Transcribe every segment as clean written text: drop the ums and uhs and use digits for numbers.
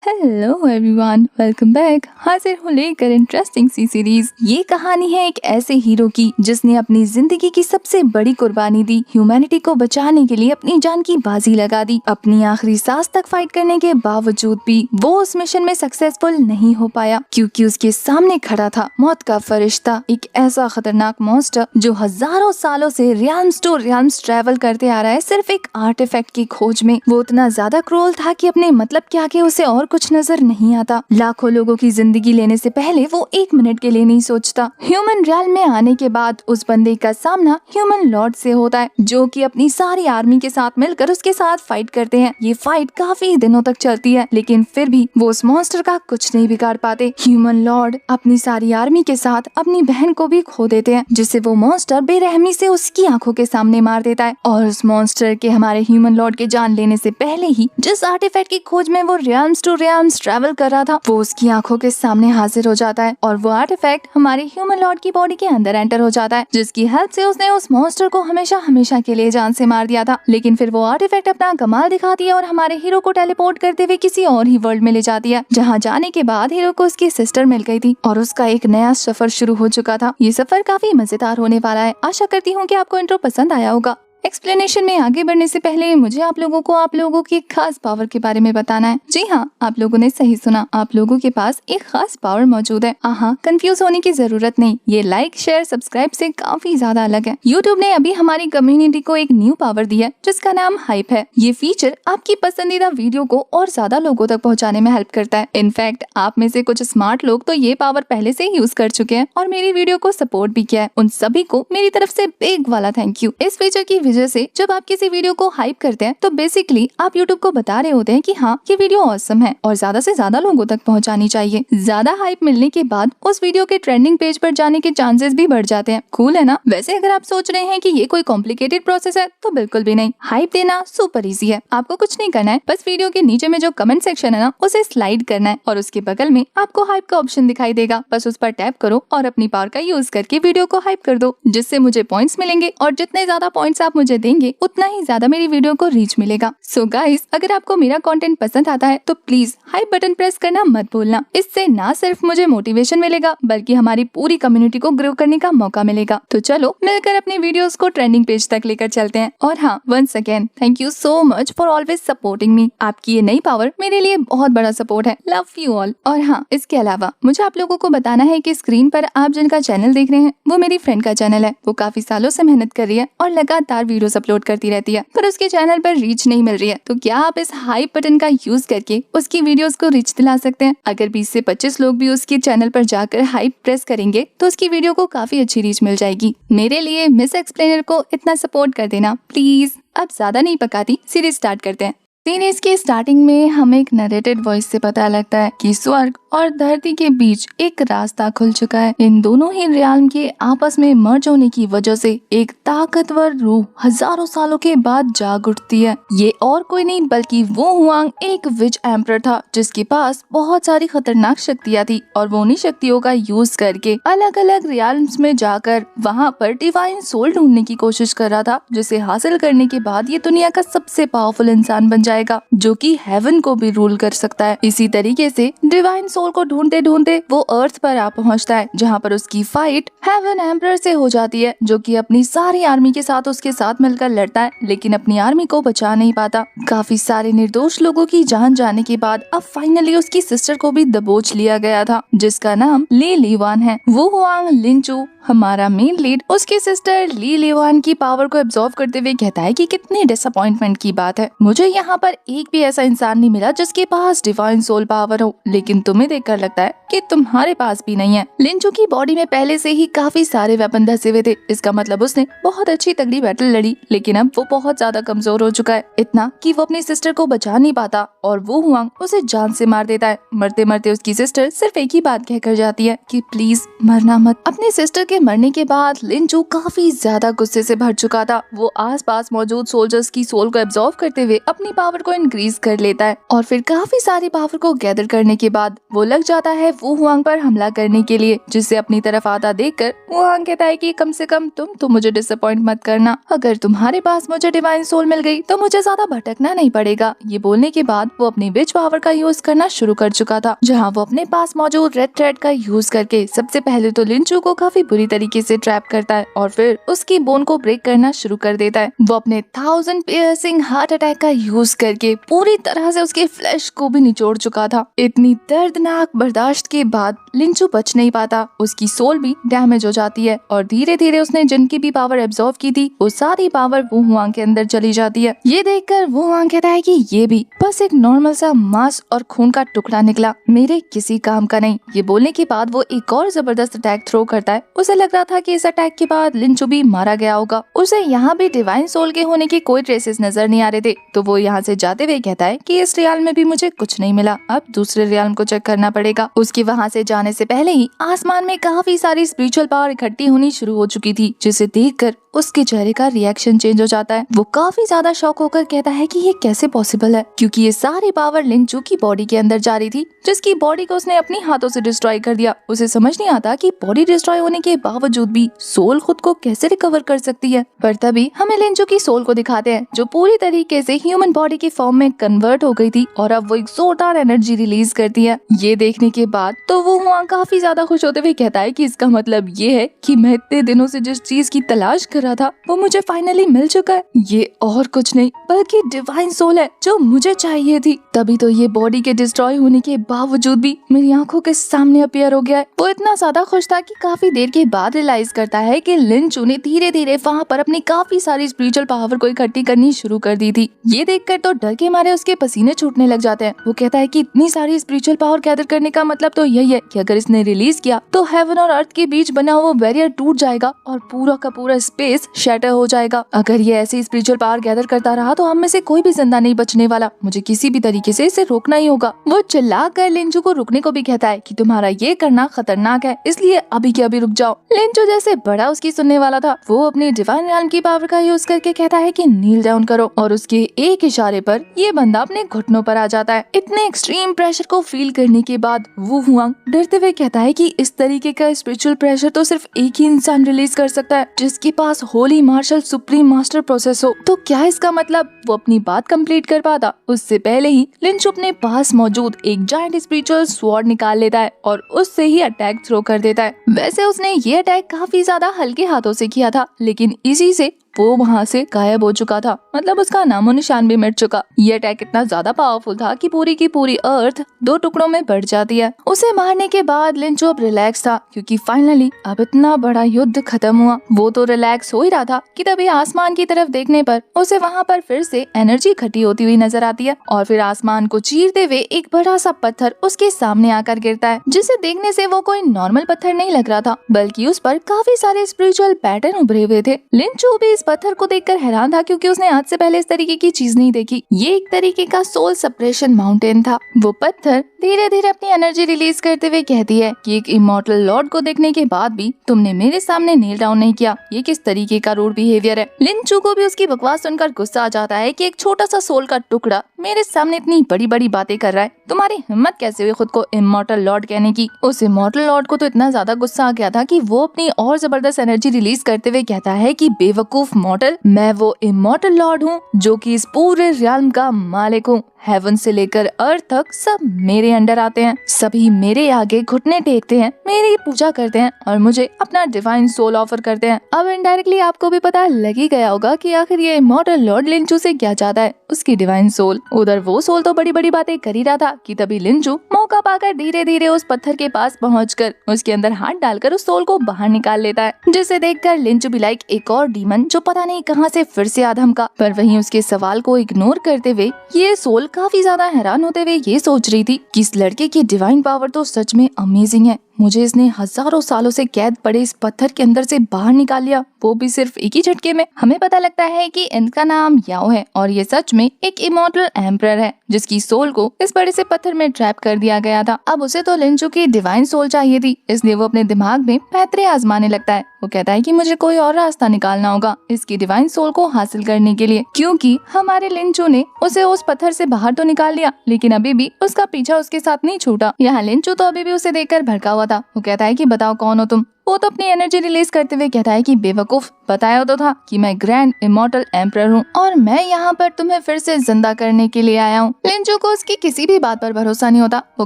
Hello everyone, welcome back. हाजिर हूँ लेकर इंटरेस्टिंग सी सीरीज। ये कहानी है एक ऐसे हीरो की जिसने अपनी जिंदगी की सबसे बड़ी कुर्बानी दी। ह्यूमैनिटी को बचाने के लिए अपनी जान की बाजी लगा दी। अपनी आखिरी सांस तक फाइट करने के बावजूद भी वो उस मिशन में सक्सेसफुल नहीं हो पाया, क्योंकि उसके सामने खड़ा था मौत का फरिश्ता, एक ऐसा खतरनाक मॉन्स्टर जो हजारों सालों से रियल्म्स टू रियल्म्स ट्रैवल करते आ रहा है सिर्फ एक आर्टिफैक्ट की खोज में। वो इतना ज्यादा क्रूर था कि अपने मतलब के आगे उसे और कुछ नजर नहीं आता। लाखों लोगों की जिंदगी लेने से पहले वो एक मिनट के लिए नहीं सोचता। ह्यूमन रियल्म में आने के बाद उस बंदे का सामना ह्यूमन लॉर्ड से होता है, जो कि अपनी सारी आर्मी के साथ मिलकर उसके साथ फाइट करते हैं। ये फाइट काफी दिनों तक चलती है, लेकिन फिर भी वो उस मॉन्स्टर का कुछ नहीं बिगाड़ पाते। ह्यूमन लॉर्ड अपनी सारी आर्मी के साथ अपनी बहन को भी खो देते हैं, जिसे वो मॉन्स्टर बेरहमी से उसकी आंखों के सामने मार देता है। और उस मॉन्स्टर के हमारे ह्यूमन लॉर्ड के जान लेने से पहले ही जिस आर्टिफैक्ट की खोज में वो रियल्म्स टू रियल्म्स ट्रैवल कर रहा था, वो उसकी आंखों के सामने हाजिर हो जाता है। और वो आर्टिफैक्ट हमारे ह्यूमन लॉर्ड की बॉडी के अंदर एंटर हो जाता है, जिसकी हेल्प से उसने उस मॉन्स्टर को हमेशा हमेशा के लिए जान से मार दिया था। लेकिन फिर वो आर्टिफैक्ट अपना कमाल दिखाती है और हमारे हीरो को टेलीपोर्ट करते हुए किसी और ही वर्ल्ड में ले जाती है, जहाँ जाने के बाद हीरो को उसकी सिस्टर मिल गई थी और उसका एक नया सफर शुरू हो चुका था। ये सफर काफी मजेदार होने वाला है। आशा करती हूँ कि आपको इंट्रो पसंद आया होगा। एक्सप्लेनेशन में आगे बढ़ने से पहले मुझे आप लोगों की एक खास पावर के बारे में बताना है। जी हाँ, आप लोगों ने सही सुना, आप लोगों के पास एक खास पावर मौजूद है। कंफ्यूज होने की जरूरत नहीं, ये लाइक शेयर सब्सक्राइब से काफी ज्यादा अलग है। यूट्यूब ने अभी हमारी कम्युनिटी को एक न्यू पावर दी है, जिसका नाम हाइप है। ये फीचर आपकी पसंदीदा वीडियो को और ज्यादा लोगों तक पहुँचाने में हेल्प करता है। इनफैक्ट आप में से कुछ स्मार्ट लोग तो ये पावर पहले से यूज कर चुके हैं और मेरी वीडियो को सपोर्ट भी किया है। उन सभी को मेरी तरफ से बिग वाला थैंक यू। इस फीचर की वजह से जब आप किसी वीडियो को हाइप करते हैं तो बेसिकली आप यूट्यूब को बता रहे होते हैं कि हाँ, ये वीडियो ऑसम है और ज्यादा से ज्यादा लोगों तक पहुंचानी चाहिए। ज्यादा हाइप मिलने के बाद उस वीडियो के ट्रेंडिंग पेज पर जाने के चांसेस भी बढ़ जाते हैं। कूल है ना? वैसे अगर आप सोच रहे हैं कि ये कोई कॉम्प्लिकेटेड प्रोसेस है, तो बिल्कुल भी नहीं। हाइप देना सुपर इजी है। आपको कुछ नहीं करना है, बस वीडियो के नीचे में जो कमेंट सेक्शन है ना, उसे स्लाइड करना है और उसके बगल में आपको हाइप का ऑप्शन दिखाई देगा। बस उस पर टैप करो और अपनी पावर का यूज करके वीडियो को हाइप कर दो, जिससे मुझे पॉइंट्स मिलेंगे और जितने ज्यादा पॉइंट्स आप मुझे देंगे उतना ही ज्यादा मेरी वीडियो को रीच मिलेगा। सो गाइस, अगर आपको मेरा कंटेंट पसंद आता है तो प्लीज हाइप बटन प्रेस करना मत भूलना। इससे ना सिर्फ मुझे मोटिवेशन मिलेगा, बल्कि हमारी पूरी कम्युनिटी को ग्रो करने का मौका मिलेगा। तो चलो मिलकर अपने वीडियोस को ट्रेंडिंग पेज तक लेकर चलते हैं। और हाँ, once again thank you so much for always supporting me. आपकी ये नई पावर मेरे लिए बहुत बड़ा सपोर्ट है। Love you all. और हाँ, इसके अलावा मुझे आप लोगों को बताना है कि स्क्रीन पर आप जिनका चैनल देख रहे हैं वो मेरी फ्रेंड का चैनल है। वो काफी सालों से मेहनत कर रही है और लगातार वीडियोस अपलोड करती रहती है, पर उसके चैनल पर रीच नहीं मिल रही है। तो क्या आप इस हाइप बटन का यूज करके उसकी वीडियोस को रीच दिला सकते हैं? अगर 20 से 25 लोग भी उसके चैनल पर जाकर हाइप प्रेस करेंगे तो उसकी वीडियो को काफी अच्छी रीच मिल जाएगी। मेरे लिए मिस एक्सप्लेनर को इतना सपोर्ट कर देना प्लीज। अब ज्यादा नहीं पकाती, सीरीज स्टार्ट करते हैं। सीरीज के स्टार्टिंग में हमें एक नरेटेड वॉइस से पता लगता है कि स्वर्ग और धरती के बीच एक रास्ता खुल चुका है। इन दोनों ही रियाल्म के आपस में मर्ज होने की वजह से एक ताकतवर रूह हजारों सालों के बाद जाग उठती है। ये और कोई नहीं बल्कि वो हुआंग एक विच एम्परर था, जिसके पास बहुत सारी खतरनाक शक्तियाँ थी और वो उन्हीं शक्तियों का यूज करके अलग अलग रियाल्म्स में जाकर वहाँ पर डिवाइन सोल ढूंढने की कोशिश कर रहा था, जिसे हासिल करने के बाद ये दुनिया का सबसे पावरफुल इंसान बन जाएगा, जो कि हेवन को भी रूल कर सकता है। इसी तरीके से डिवाइन सोल को ढूंढते ढूंढते वो अर्थ पर आ पहुंचता है, जहाँ पर उसकी फाइट हेवन एम्परर से हो जाती है, जो कि अपनी सारी आर्मी के साथ उसके साथ मिलकर लड़ता है, लेकिन अपनी आर्मी को बचा नहीं पाता। काफी सारे निर्दोष लोगों की जान जाने के बाद अब फाइनली उसकी सिस्टर को भी दबोच लिया गया था, जिसका नाम ली लीवान है। वो हुआंग लिंचू, हमारा मेन लीड, उसकी सिस्टर ली लीवान की पावर को एब्जॉर्व करते हुए कहता है कि कितनी डिसअपॉइंटमेंट की बात है। मुझे यहाँ पर एक भी ऐसा इंसान नहीं मिला जिसके पास डिवाइन सोल पावर हो, लेकिन तुम्हें देखकर लगता है कि तुम्हारे पास भी नहीं है। लिंचू की बॉडी में पहले से ही काफी सारे वेपन धसे हुए थे। इसका मतलब उसने बहुत अच्छी तगड़ी बैटल लड़ी, लेकिन अब वो बहुत ज्यादा कमजोर हो चुका है, इतना कि वो अपनी सिस्टर को बचा नहीं पाता और वो हुआंग उसे जान से मार देता है। मरते मरते उसकी सिस्टर सिर्फ एक ही बात कहकर जाती है कि प्लीज मरना मत। अपनी सिस्टर के मरने के बाद लिंचू काफी ज्यादा गुस्से से भर चुका था। वो आसपास मौजूद सोल्जर्स की सोल को एब्जॉर्व करते हुए अपनी पावर पावर को इंक्रीज कर लेता है और फिर काफी सारी पावर को गैदर करने के बाद वो लग जाता है वू हुआंग पर हमला करने के लिए, जिसे अपनी तरफ आता देखकर वू हुआंग कहता है कि कम से कम तुम तो मुझे डिसअपॉइंट मत करना। अगर तुम्हारे पास मुझे डिवाइन सोल मिल गई तो मुझे ज्यादा भटकना नहीं पड़ेगा। ये बोलने के बाद वो अपनी विच पावर का यूज करना शुरू कर चुका था, जहाँ वो अपने पास मौजूद रेड थ्रेड का यूज करके सबसे पहले तो लिंचू को काफी बुरी तरीके से ट्रैप करता है और फिर उसकी बोन को ब्रेक करना शुरू कर देता है। वो अपने 1000 पियर्सिंग हार्ट अटैक का यूज करके पूरी तरह से उसके फ्लैश को भी निचोड़ चुका था। इतनी दर्दनाक बर्दाश्त के बाद लिंचू बच नहीं पाता, उसकी सोल भी डैमेज हो जाती है और धीरे धीरे उसने जिनकी भी पावर एब्जॉर्ब की थी वो सारी पावर वू हुआंग के अंदर चली जाती है। ये देखकर वू हुआंग कहता है कि ये भी बस एक नॉर्मल सा मांस और खून का टुकड़ा निकला, मेरे किसी काम का नहीं। ये बोलने के बाद वो एक और जबरदस्त अटैक थ्रो करता है। उसे लग रहा था कि इस अटैक के बाद लिंचू भी मारा गया होगा। उसे यहाँ भी डिवाइन सोल के होने के कोई ट्रेसेस नजर नहीं आ रहे थे, तो वो यहाँ से जाते हुए कहता है कि इस रियाल में भी मुझे कुछ नहीं मिला, अब दूसरे रियाल को चेक करना पड़ेगा। उसके वहाँ से जाने से पहले ही आसमान में काफी सारी स्पिरिचुअल पावर इकट्ठी होनी शुरू हो चुकी थी, जिसे देखकर उसके चेहरे का रिएक्शन चेंज हो जाता है। वो काफी ज्यादा शॉक होकर कहता है कि ये कैसे पॉसिबल है, क्योंकि ये सारी पावर लिंचू की बॉडी के अंदर जा रही थी, जिसकी बॉडी को उसने अपनी हाथों से डिस्ट्रॉय कर दिया। उसे समझ नहीं आता कि बॉडी डिस्ट्रॉय होने के बावजूद भी सोल खुद को कैसे रिकवर कर सकती है। पर तभी हमें लिंचू की सोल को दिखाते हैं, जो पूरी तरीके से ह्यूमन बॉडी की फॉर्म में कन्वर्ट हो गई थी और अब वो एक जोरदार एनर्जी रिलीज करती है। ये देखने के बाद तो वो हुआ काफी ज्यादा खुश होते हुए कहता है कि इसका मतलब ये है कि मैं इतने दिनों से जिस चीज की तलाश कर रहा था वो मुझे फाइनली मिल चुका है। ये और कुछ नहीं बल्कि डिवाइन सोल है जो मुझे चाहिए थी। तभी तो ये बॉडी के डिस्ट्रॉय होने के बावजूद भी मेरी आंखों के सामने अपीयर हो गया है। वो इतना ज्यादा खुश था कि काफी देर के बाद रियलाइज करता है कि लिंचू ने धीरे धीरे वहाँ पर अपनी काफी सारी स्पिरिचुअल पावर को इकट्ठी करनी शुरू कर दी थी। ये देखकर तो डर के मारे उसके पसीने छूटने लग जाते हैं। वो कहता है कि इतनी सारी स्पिरिचुअल पावर गैदर करने का मतलब तो यही है कि अगर इसने रिलीज किया तो हेवन और अर्थ के बीच बना हुआ बैरियर टूट जाएगा और पूरा का पूरा स्पेस शैटर हो जाएगा। अगर ये ऐसे स्पिरिचुअल पावर गैदर करता रहा तो हम में से कोई भी जिंदा नहीं बचने वाला। मुझे किसी भी तरीके से इसे रोकना ही होगा। वो चिल्ला कर लिंचू को रुकने को भी कहता है कि तुम्हारा ये करना खतरनाक है, इसलिए अभी के अभी रुक जाओ। लिंचू जैसे बड़ा उसकी सुनने वाला था, वो अपनी डिवाइन रियल्म की पावर का यूज करके कहता है कि नील डाउन करो और उसके एक इशारे पर ये बंदा अपने घुटनों पर आ जाता है। इतने एक्सट्रीम प्रेशर को फील करने के बाद वू हुआंग डरते हुए कहता है कि इस तरीके का स्पिरिचुअल प्रेशर तो सिर्फ एक ही इंसान रिलीज कर सकता है जिसके पास holy marshal supreme master process हो। तो क्या इसका मतलब वो अपनी बात कंप्लीट कर पाता उससे पहले ही लिंचू अपने पास मौजूद एक जायंट स्पिरिचुअल स्वॉर्ड निकाल लेता है और उससे ही अटैक थ्रो कर देता है। वैसे उसने ये अटैक काफी ज्यादा हल्के हाथों से किया था, लेकिन इसी से वो वहाँ से गायब हो चुका था, मतलब उसका नामो निशान भी मिट चुका। ये अटैक इतना ज्यादा पावरफुल था कि पूरी की पूरी अर्थ दो टुकड़ों में बढ़ जाती है। उसे मारने के बाद लिंचू अब रिलैक्स था, क्योंकि फाइनली अब इतना बड़ा युद्ध खत्म हुआ। वो तो रिलैक्स हो ही रहा था कि तभी आसमान की तरफ देखने पर उसे वहाँ पर फिर से एनर्जी इकट्ठी होती हुई नजर आती है और फिर आसमान को चीरते हुए एक बड़ा सा पत्थर उसके सामने आकर गिरता है, जिसे देखने से वो कोई नॉर्मल पत्थर नहीं लग रहा था, बल्कि उस पर काफी सारे स्पिरिचुअल पैटर्न उभरे हुए थे। लिंचू भी पत्थर को देखकर हैरान था, क्योंकि उसने आज से पहले इस तरीके की चीज नहीं देखी। ये एक तरीके का सोल सप्रेशन माउंटेन था। वो पत्थर धीरे धीरे अपनी एनर्जी रिलीज करते हुए कहती है कि एक इमॉर्टल लॉर्ड को देखने के बाद भी तुमने मेरे सामने नील डाउन नहीं किया, ये किस तरीके का रूड बिहेवियर है। लिंचू को भी उसकी बकवास सुनकर गुस्सा आ जाता है कि एक छोटा सा सोल का टुकड़ा मेरे सामने इतनी बड़ी बड़ी बातें कर रहा है, तुम्हारी हिम्मत कैसे हुई खुद को इमॉर्टल लॉर्ड कहने की। उस इमॉर्टल लॉर्ड को तो इतना ज्यादा गुस्सा आ गया था कि वो अपनी और जबरदस्त एनर्जी रिलीज करते हुए कहता है कि बेवकूफ मॉर्टल, मैं वो इमॉर्टल लॉर्ड हूँ जो कि इस पूरे रियल्म का मालिक हूँ। हेवन से लेकर अर्थ तक सब मेरे अंडर आते हैं, सभी मेरे आगे घुटने टेकते हैं, मेरी पूजा करते हैं और मुझे अपना डिवाइन सोल ऑफर करते हैं। अब इनडायरेक्टली आपको भी पता लग ही गया होगा कि आखिर ये इमॉर्टल लॉर्ड लिंचू से क्या चाहता है, उसकी डिवाइन सोल। उधर वो सोल तो बड़ी बड़ी बातें कर ही रहा था कि तभी लिंचू मौका पाकर धीरे धीरे उस पत्थर के पास पहुंचकर उसके अंदर हाथ डालकर उस सोल को बाहर निकाल लेता है, जिसे देखकर लिंचू भी लाइक एक और डीमन जो पता नहीं कहां से फिर से आ धमका। पर वहीं उसके सवाल को इग्नोर करते हुए ये सोल काफी ज्यादा हैरान होते हुए ये सोच रही थी कि इस लड़के की डिवाइन पावर तो सच में अमेजिंग है, मुझे इसने हजारों सालों से कैद पड़े इस पत्थर के अंदर से बाहर निकाल लिया, वो भी सिर्फ एक ही झटके में। हमें पता लगता है कि इनका नाम याओ है और ये सच में एक इमॉर्टल एम्परर है जिसकी सोल को इस बड़े से पत्थर में ट्रैप कर दिया गया था। अब उसे तो लिंचू की डिवाइन सोल चाहिए थी, इसलिए वो अपने दिमाग में पैतरे आजमाने लगता है। वो कहता है कि मुझे कोई और रास्ता निकालना होगा इसकी डिवाइन सोल को हासिल करने के लिए, क्योंकि हमारे लिंचू ने उसे उस पत्थर से बाहर तो निकाल लिया लेकिन अभी भी उसका पीछा उसके साथ नहीं छूटा। यहाँ लिंचू तो अभी भी उसे देखकर भड़का हुआ था। वो कहता है कि बताओ कौन हो तुम। वो तो अपनी एनर्जी रिलीज करते हुए कहता है कि बेवकूफ, बताया तो था कि मैं ग्रैंड इमॉर्टल एम्परर हूँ और मैं यहाँ पर तुम्हें फिर से जिंदा करने के लिए आया हूँ। लिंचू को उसकी किसी भी बात पर भरोसा नहीं होता। वो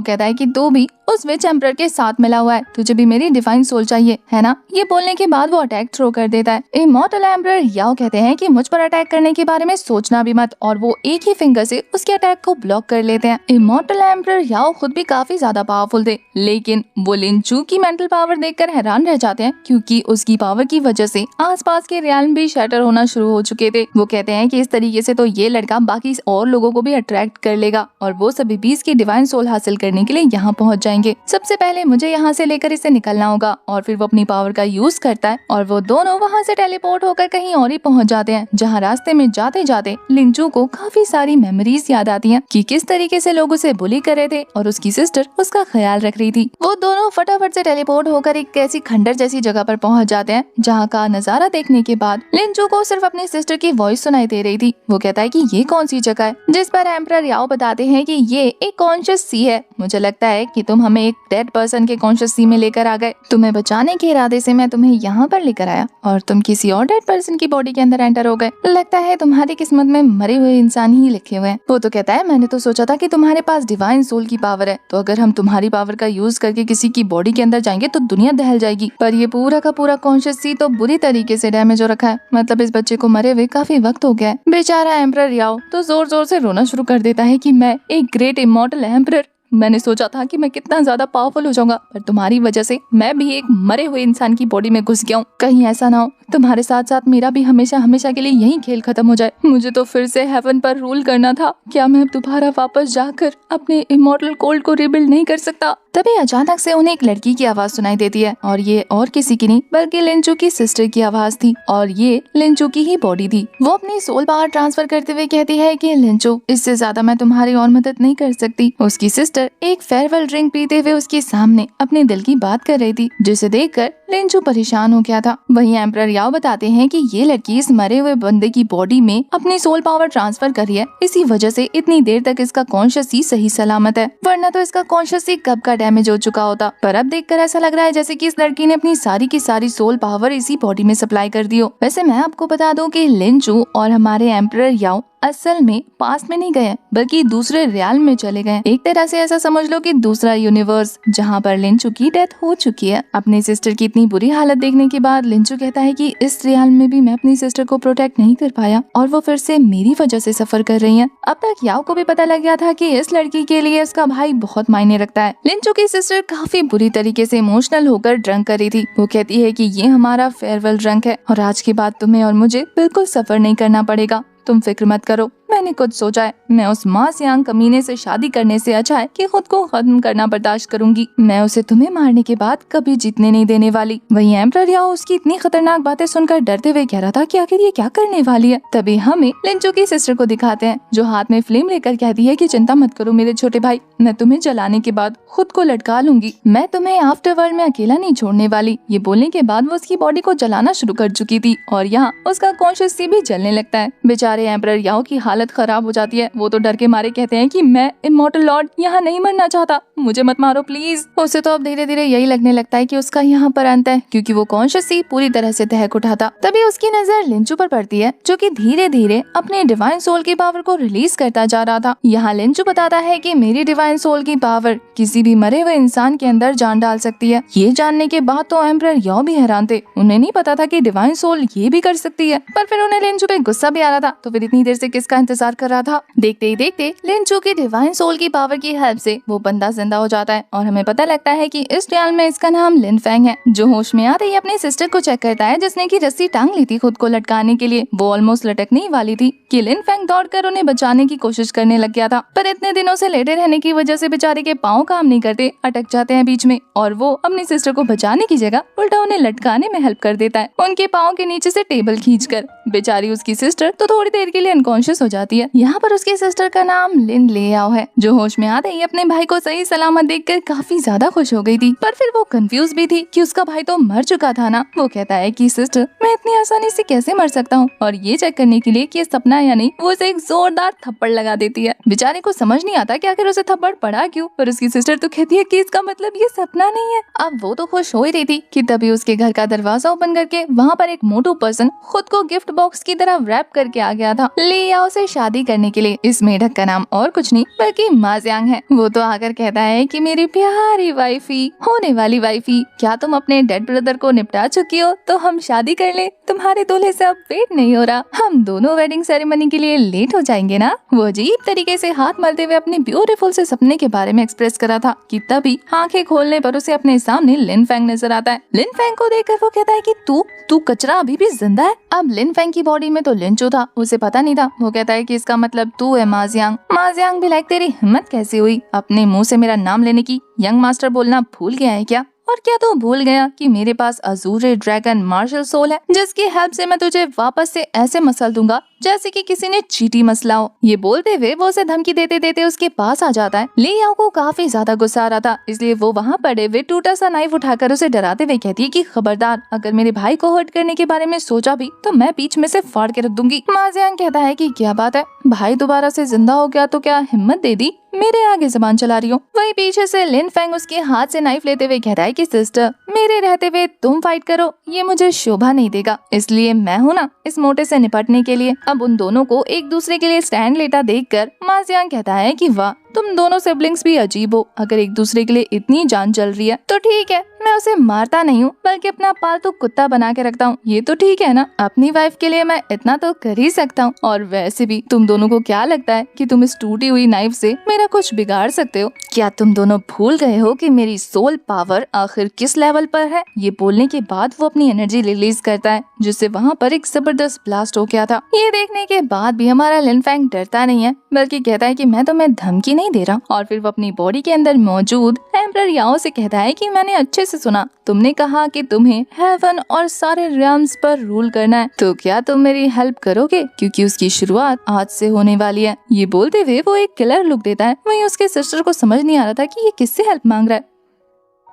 कहता है कि तू भी उस विच एम्परर के साथ मिला हुआ है, तुझे भी मेरी डिवाइन सोल चाहिए है ना। ये बोलने के बाद वो अटैक थ्रो कर देता है। इमॉर्टल एम्परर याओ कहते हैं कि मुझ पर अटैक करने के बारे में सोचना भी मत और वो एक ही फिंगर से उसके अटैक को ब्लॉक कर लेते हैं। इमॉर्टल एम्परर याओ खुद भी काफी ज्यादा पावरफुल थे लेकिन वो लिंचू की मेंटल पावर देखकर हैरान रह जाते हैं क्योंकि उसकी पावर की वजह से आसपास के रियल्म भी शैटर होना शुरू हो चुके थे। वो कहते हैं कि इस तरीके से तो ये लड़का बाकी और लोगों को भी अट्रैक्ट कर लेगा और वो सभी भी इसकी डिवाइन सोल हासिल करने के लिए यहाँ पहुँच जाएंगे। सबसे पहले मुझे यहाँ से लेकर इसे निकलना होगा और फिर वो अपनी पावर का यूज करता है और वो दोनों वहाँ से टेलीपोर्ट होकर कहीं और ही पहुँच जाते हैं, जहाँ रास्ते में जाते जाते लिंचू को काफी सारी मेमोरीज याद आती हैं कि किस तरीके से लोग उसे बुली कर रहे थे और उसकी सिस्टर उसका ख्याल रख रही थी। वो दोनों फटाफट से टेलीपोर्ट होकर एक ऐसी खंडर जैसी जगह पर पहुंच जाते हैं जहां का नजारा देखने के बाद लिंचू को सिर्फ अपनी सिस्टर की वॉइस सुनाई दे रही थी। वो कहता है कि ये कौन सी जगह है, जिस पर एम्परर याओ बताते हैं कि ये एक कॉन्शियस सी है। मुझे लगता है कि तुम हमें एक डेड पर्सन के कॉन्शियस सी में लेकर आ गए, तुम्हें बचाने के इरादे से मैं तुम्हें यहाँ पर लेकर आया और तुम किसी और डेड पर्सन की बॉडी के अंदर एंटर हो गए। लगता है तुम्हारी किस्मत में मरे हुए इंसान ही लिखे हुए हैं। वो तो कहता है मैंने तो सोचा था कि तुम्हारे पास डिवाइन सोल की पावर है, तो अगर हम तुम्हारी पावर का यूज करके किसी की बॉडी के अंदर जाएंगे तो दुनिया दहल जाएगी। पर ये पूरा का पूरा कॉन्शियस सी तो बुरी तरीके से डैमेज हो रखा है, मतलब इस बच्चे को मरे हुए काफी वक्त हो गया है। बेचारा एम्परर याओ तो जोर जोर से रोना शुरू कर देता है कि मैं एक ग्रेट इमॉर्टल एम्परर, मैंने सोचा था कि मैं कितना ज्यादा पावरफुल हो जाऊंगा पर तुम्हारी वजह से मैं भी एक मरे हुए इंसान की बॉडी में घुस गया हूँ। कहीं ऐसा ना हो तुम्हारे साथ साथ मेरा भी हमेशा हमेशा के लिए यही खेल खत्म हो जाए। मुझे तो फिर से हेवन पर रूल करना था, क्या मैं दोबारा वापस जाकर अपने इमॉर्टल कोल्ड को रिबिल्ड नहीं कर सकता। तभी अचानक से उन्हें एक लड़की की आवाज सुनाई देती है और ये और किसी की नहीं बल्कि लिंचू की सिस्टर की आवाज थी और ये लिंचू की ही बॉडी थी। वो अपनी सोल पावर ट्रांसफर करते हुए कहती है कि लिंचू इससे ज्यादा मैं तुम्हारी और मदद नहीं कर सकती। उसकी सिस्टर एक फेयरवेल ड्रिंक पीते हुए उसके सामने अपने दिल की बात कर रही थी, जिसे देखकर लिंचू परेशान हो गया था। वहीं एम्परर याओ बताते हैं कि ये लड़की इस मरे हुए बंदे की बॉडी में अपनी सोल पावर ट्रांसफर करी है, इसी वजह से इतनी देर तक इसका कॉन्शियस ही सही सलामत है, वरना तो इसका कॉन्शियस ही कब का डैमेज हो चुका होता। पर अब देखकर ऐसा लग रहा है जैसे कि इस लड़की ने अपनी सारी की सारी सोल पावर इसी बॉडी में सप्लाई कर दी हो। वैसे मैं आपको बता दूं कि लिंचू और हमारे एम्परर याओ असल में पास में नहीं गए बल्कि दूसरे रियल में चले गए। एक तरह से ऐसा समझ लो कि दूसरा यूनिवर्स जहाँ पर लिंचू की डेथ हो चुकी है। अपनी सिस्टर की इतनी बुरी हालत देखने के बाद लिंचू कहता है कि इस रियल में भी मैं अपनी सिस्टर को प्रोटेक्ट नहीं कर पाया और वो फिर से मेरी वजह से सफर कर रही है। अब तक याओ को भी पता लग गया था कि इस लड़की के लिए उसका भाई बहुत मायने रखता है। लिंचू की सिस्टर काफी बुरी तरीके से इमोशनल होकर ड्रंक कर रही थी। वो कहती है कि ये हमारा फेयरवेल ड्रंक है और आज के बाद तुम्हें और मुझे बिल्कुल सफर नहीं करना पड़ेगा, तुम फिक्र मत करो। मैंने कुछ सोचा है, मैं उस माँ सियांग कमीने से शादी करने से अच्छा है कि खुद को खत्म करना बर्दाश्त करूंगी। मैं उसे तुम्हें मारने के बाद कभी जीतने नहीं देने वाली। वहीं एम्परर याओ उसकी इतनी खतरनाक बातें सुनकर डरते हुए कह रहा था कि आखिर ये क्या करने वाली है। तभी हमें लिंचू की सिस्टर को दिखाते हैं जो हाथ में फ्लेम लेकर कहती है कि चिंता मत करो मेरे छोटे भाई, मैं तुम्हें जलाने के बाद खुद को लटका लूंगी, मैं तुम्हें आफ्टर वर्ल्ड में अकेला नहीं छोड़ने वाली। ये बोलने के बाद वो उसकी बॉडी को जलाना शुरू कर चुकी थी और यहाँ उसका कॉन्शियस भी जलने लगता है। बेचारे एम्परर याओ की हालत खराब हो जाती है। वो तो डर के मारे कहते हैं कि मैं इमॉर्टल लॉर्ड यहाँ नहीं मरना चाहता, मुझे मत मारो प्लीज। उसे तो अब धीरे धीरे यही लगने लगता है कि उसका यहाँ पर अंत है, क्योंकि वो कॉन्शियस ही पूरी तरह से दहक उठा था। तभी उसकी नजर लिंचू पर पड़ती है जो कि धीरे धीरे अपने डिवाइन सोल की पावर को रिलीज करता जा रहा था। यहाँ लिंचू बताता है कि मेरी डिवाइन सोल की पावर किसी भी मरे हुए इंसान के अंदर जान डाल सकती है। ये जानने के बाद तो एम्परर याओ भी हैरान थे, उन्हें नहीं पता था कि डिवाइन सोल ये भी कर सकती है। पर फिर उन्हें लिंचू पे गुस्सा भी आ रहा था, तो फिर इतनी देर से किसका इंतजार कर रहा था। देखते ही देखते लिन चू की डिवाइन सोल की पावर की हेल्प से वो बंदा जिंदा हो जाता है और हमें पता लगता है कि इस ट्रायल में इसका नाम लिन फेंग है, जो होश में आते ही अपने सिस्टर को चेक करता है जिसने की रस्सी टांग ली थी खुद को लटकाने के लिए। वो ऑलमोस्ट लटकने ही वाली थी कि लिन फेंग दौड़कर उन्हें बचाने की कोशिश करने लग गया था, पर इतने दिनों से लेटे रहने की वजह से बेचारे के पाँव काम नहीं करते, अटक जाते हैं बीच में और वो अपनी सिस्टर को बचाने की जगह उल्टा उन्हें लटकाने में हेल्प कर देता है, उनके पाँव के नीचे से टेबल खींचकर। बेचारी उसकी सिस्टर तो थोड़ी देर के लिए अनकॉन्शियस हो जाती है। यहाँ पर उसकी सिस्टर का नाम लिन लेयाओ है, जो होश में आते ही अपने भाई को सही सलामत देखकर काफी ज्यादा खुश हो गई थी, पर फिर वो कंफ्यूज भी थी कि उसका भाई तो मर चुका था ना। वो कहता है कि सिस्टर, मैं इतनी आसानी से कैसे मर सकता हूँ, और ये चेक करने के लिए कि ये सपना है या नहीं, वो उसे एक जोरदार थप्पड़ लगा देती है। बेचारे को समझ नहीं आता कि आखिर उसे थप्पड़ पड़ा क्यों, पर उसकी सिस्टर तो कहती है कि इसका मतलब ये सपना नहीं है। अब वो तो खुश हो ही रही थी कि तभी उसके घर का दरवाजा ओपन करके वहाँ पर एक मोटू पर्सन खुद को गिफ्ट बॉक्स की तरह रैप करके आ गया था लियाओ से शादी करने के लिए। इस मेढक का नाम और कुछ नहीं बल्कि माजियांग है। वो तो आकर कहता है कि मेरी प्यारी वाइफी, होने वाली वाइफी, क्या तुम अपने डेड ब्रदर को निपटा चुकी हो तो हम शादी कर ले, तुम्हारे दूल्हे से अब वेट नहीं हो रहा, हम दोनों वेडिंग सेरेमनी के लिए लेट हो जाएंगे ना। वो अजीब तरीके से हाथ मलते हुए अपने ब्यूटीफुल से सपने के बारे में एक्सप्रेस करा था कि तभी आंखें खोलने पर उसे अपने सामने लिन फेंग नजर आता है। लिन फेंग को देखकर वो कहता है कि तू कचरा अभी भी जिंदा है। अब लिन फेंग की बॉडी में तो लिन चू था, उसे पता नहीं था। वो कहता है कि इसका मतलब तू है माजियांग। माजियांग भी लाइक तेरी हिम्मत कैसे हुई अपने मुंह से मेरा नाम लेने की, यंग मास्टर बोलना भूल गया है क्या? और क्या तू भूल गया कि मेरे पास अजूरे ड्रैगन मार्शल सोल है, जिसकी हेल्प से मैं तुझे वापस से ऐसे मसल दूंगा जैसे कि किसी ने चींटी मसला हो। ये बोलते हुए वो उसे धमकी देते देते उसके पास आ जाता है। लियाओ को काफी ज्यादा गुस्सा आ रहा था, इसलिए वो वहाँ पड़े हुए टूटा सा नाइफ उठाकर उसे डराते हुए कहती है कि खबरदार, अगर मेरे भाई को हर्ट करने के बारे में सोचा भी तो मैं बीच में से फाड़ के रख दूंगी। माजियांग कहता है कि क्या बात है, भाई दोबारा से जिंदा हो गया तो क्या हिम्मत दे दी, मेरे आगे जबान चला रही हो। वही पीछे से लिन फेंग उसके हाथ से नाइफ लेते हुए कहता है कि सिस्टर, मेरे रहते हुए तुम फाइट करो ये मुझे शोभा नहीं देगा, इसलिए मैं हूँ ना इस मोटे से निपटने के लिए। अब उन दोनों को एक दूसरे के लिए स्टैंड लेता देखकर माजियांग कहता है कि वाह, तुम दोनों सिबलिंग्स भी अजीब हो, अगर एक दूसरे के लिए इतनी जान चल रही है तो ठीक है, मैं उसे मारता नहीं हूँ बल्कि अपना पालतू कुत्ता बना के रखता हूँ, ये तो ठीक है ना। अपनी वाइफ के लिए मैं इतना तो कर ही सकता हूँ, और वैसे भी तुम दोनों को क्या लगता है कि तुम इस टूटी हुई नाइफ से मेरा कुछ बिगाड़ सकते हो? क्या तुम दोनों भूल गए हो कि मेरी सोल पावर आखिर किस लेवल पर है? ये बोलने के बाद वो अपनी एनर्जी रिलीज करता है, जिससे वहाँ पर एक जबरदस्त ब्लास्ट हो गया था। ये देखने के बाद भी हमारा लिन फेंग डरता नहीं है, बल्कि कहता है कि मैं तुम्हें धमकी नहीं दे रहा। और फिर वो अपनी बॉडी के अंदर मौजूद एम्परर याओ से कहता है कि मैंने अच्छे से सुना, तुमने कहा कि तुम्हें हेवन और सारे रियम्स पर रूल करना है, तो क्या तुम मेरी हेल्प करोगे, क्योंकि उसकी शुरुआत आज से होने वाली है। ये बोलते हुए वो एक किलर लुक देता है। वहीं उसके सिस्टर को समझ नहीं आ रहा था कि ये किससे हेल्प मांग रहा है।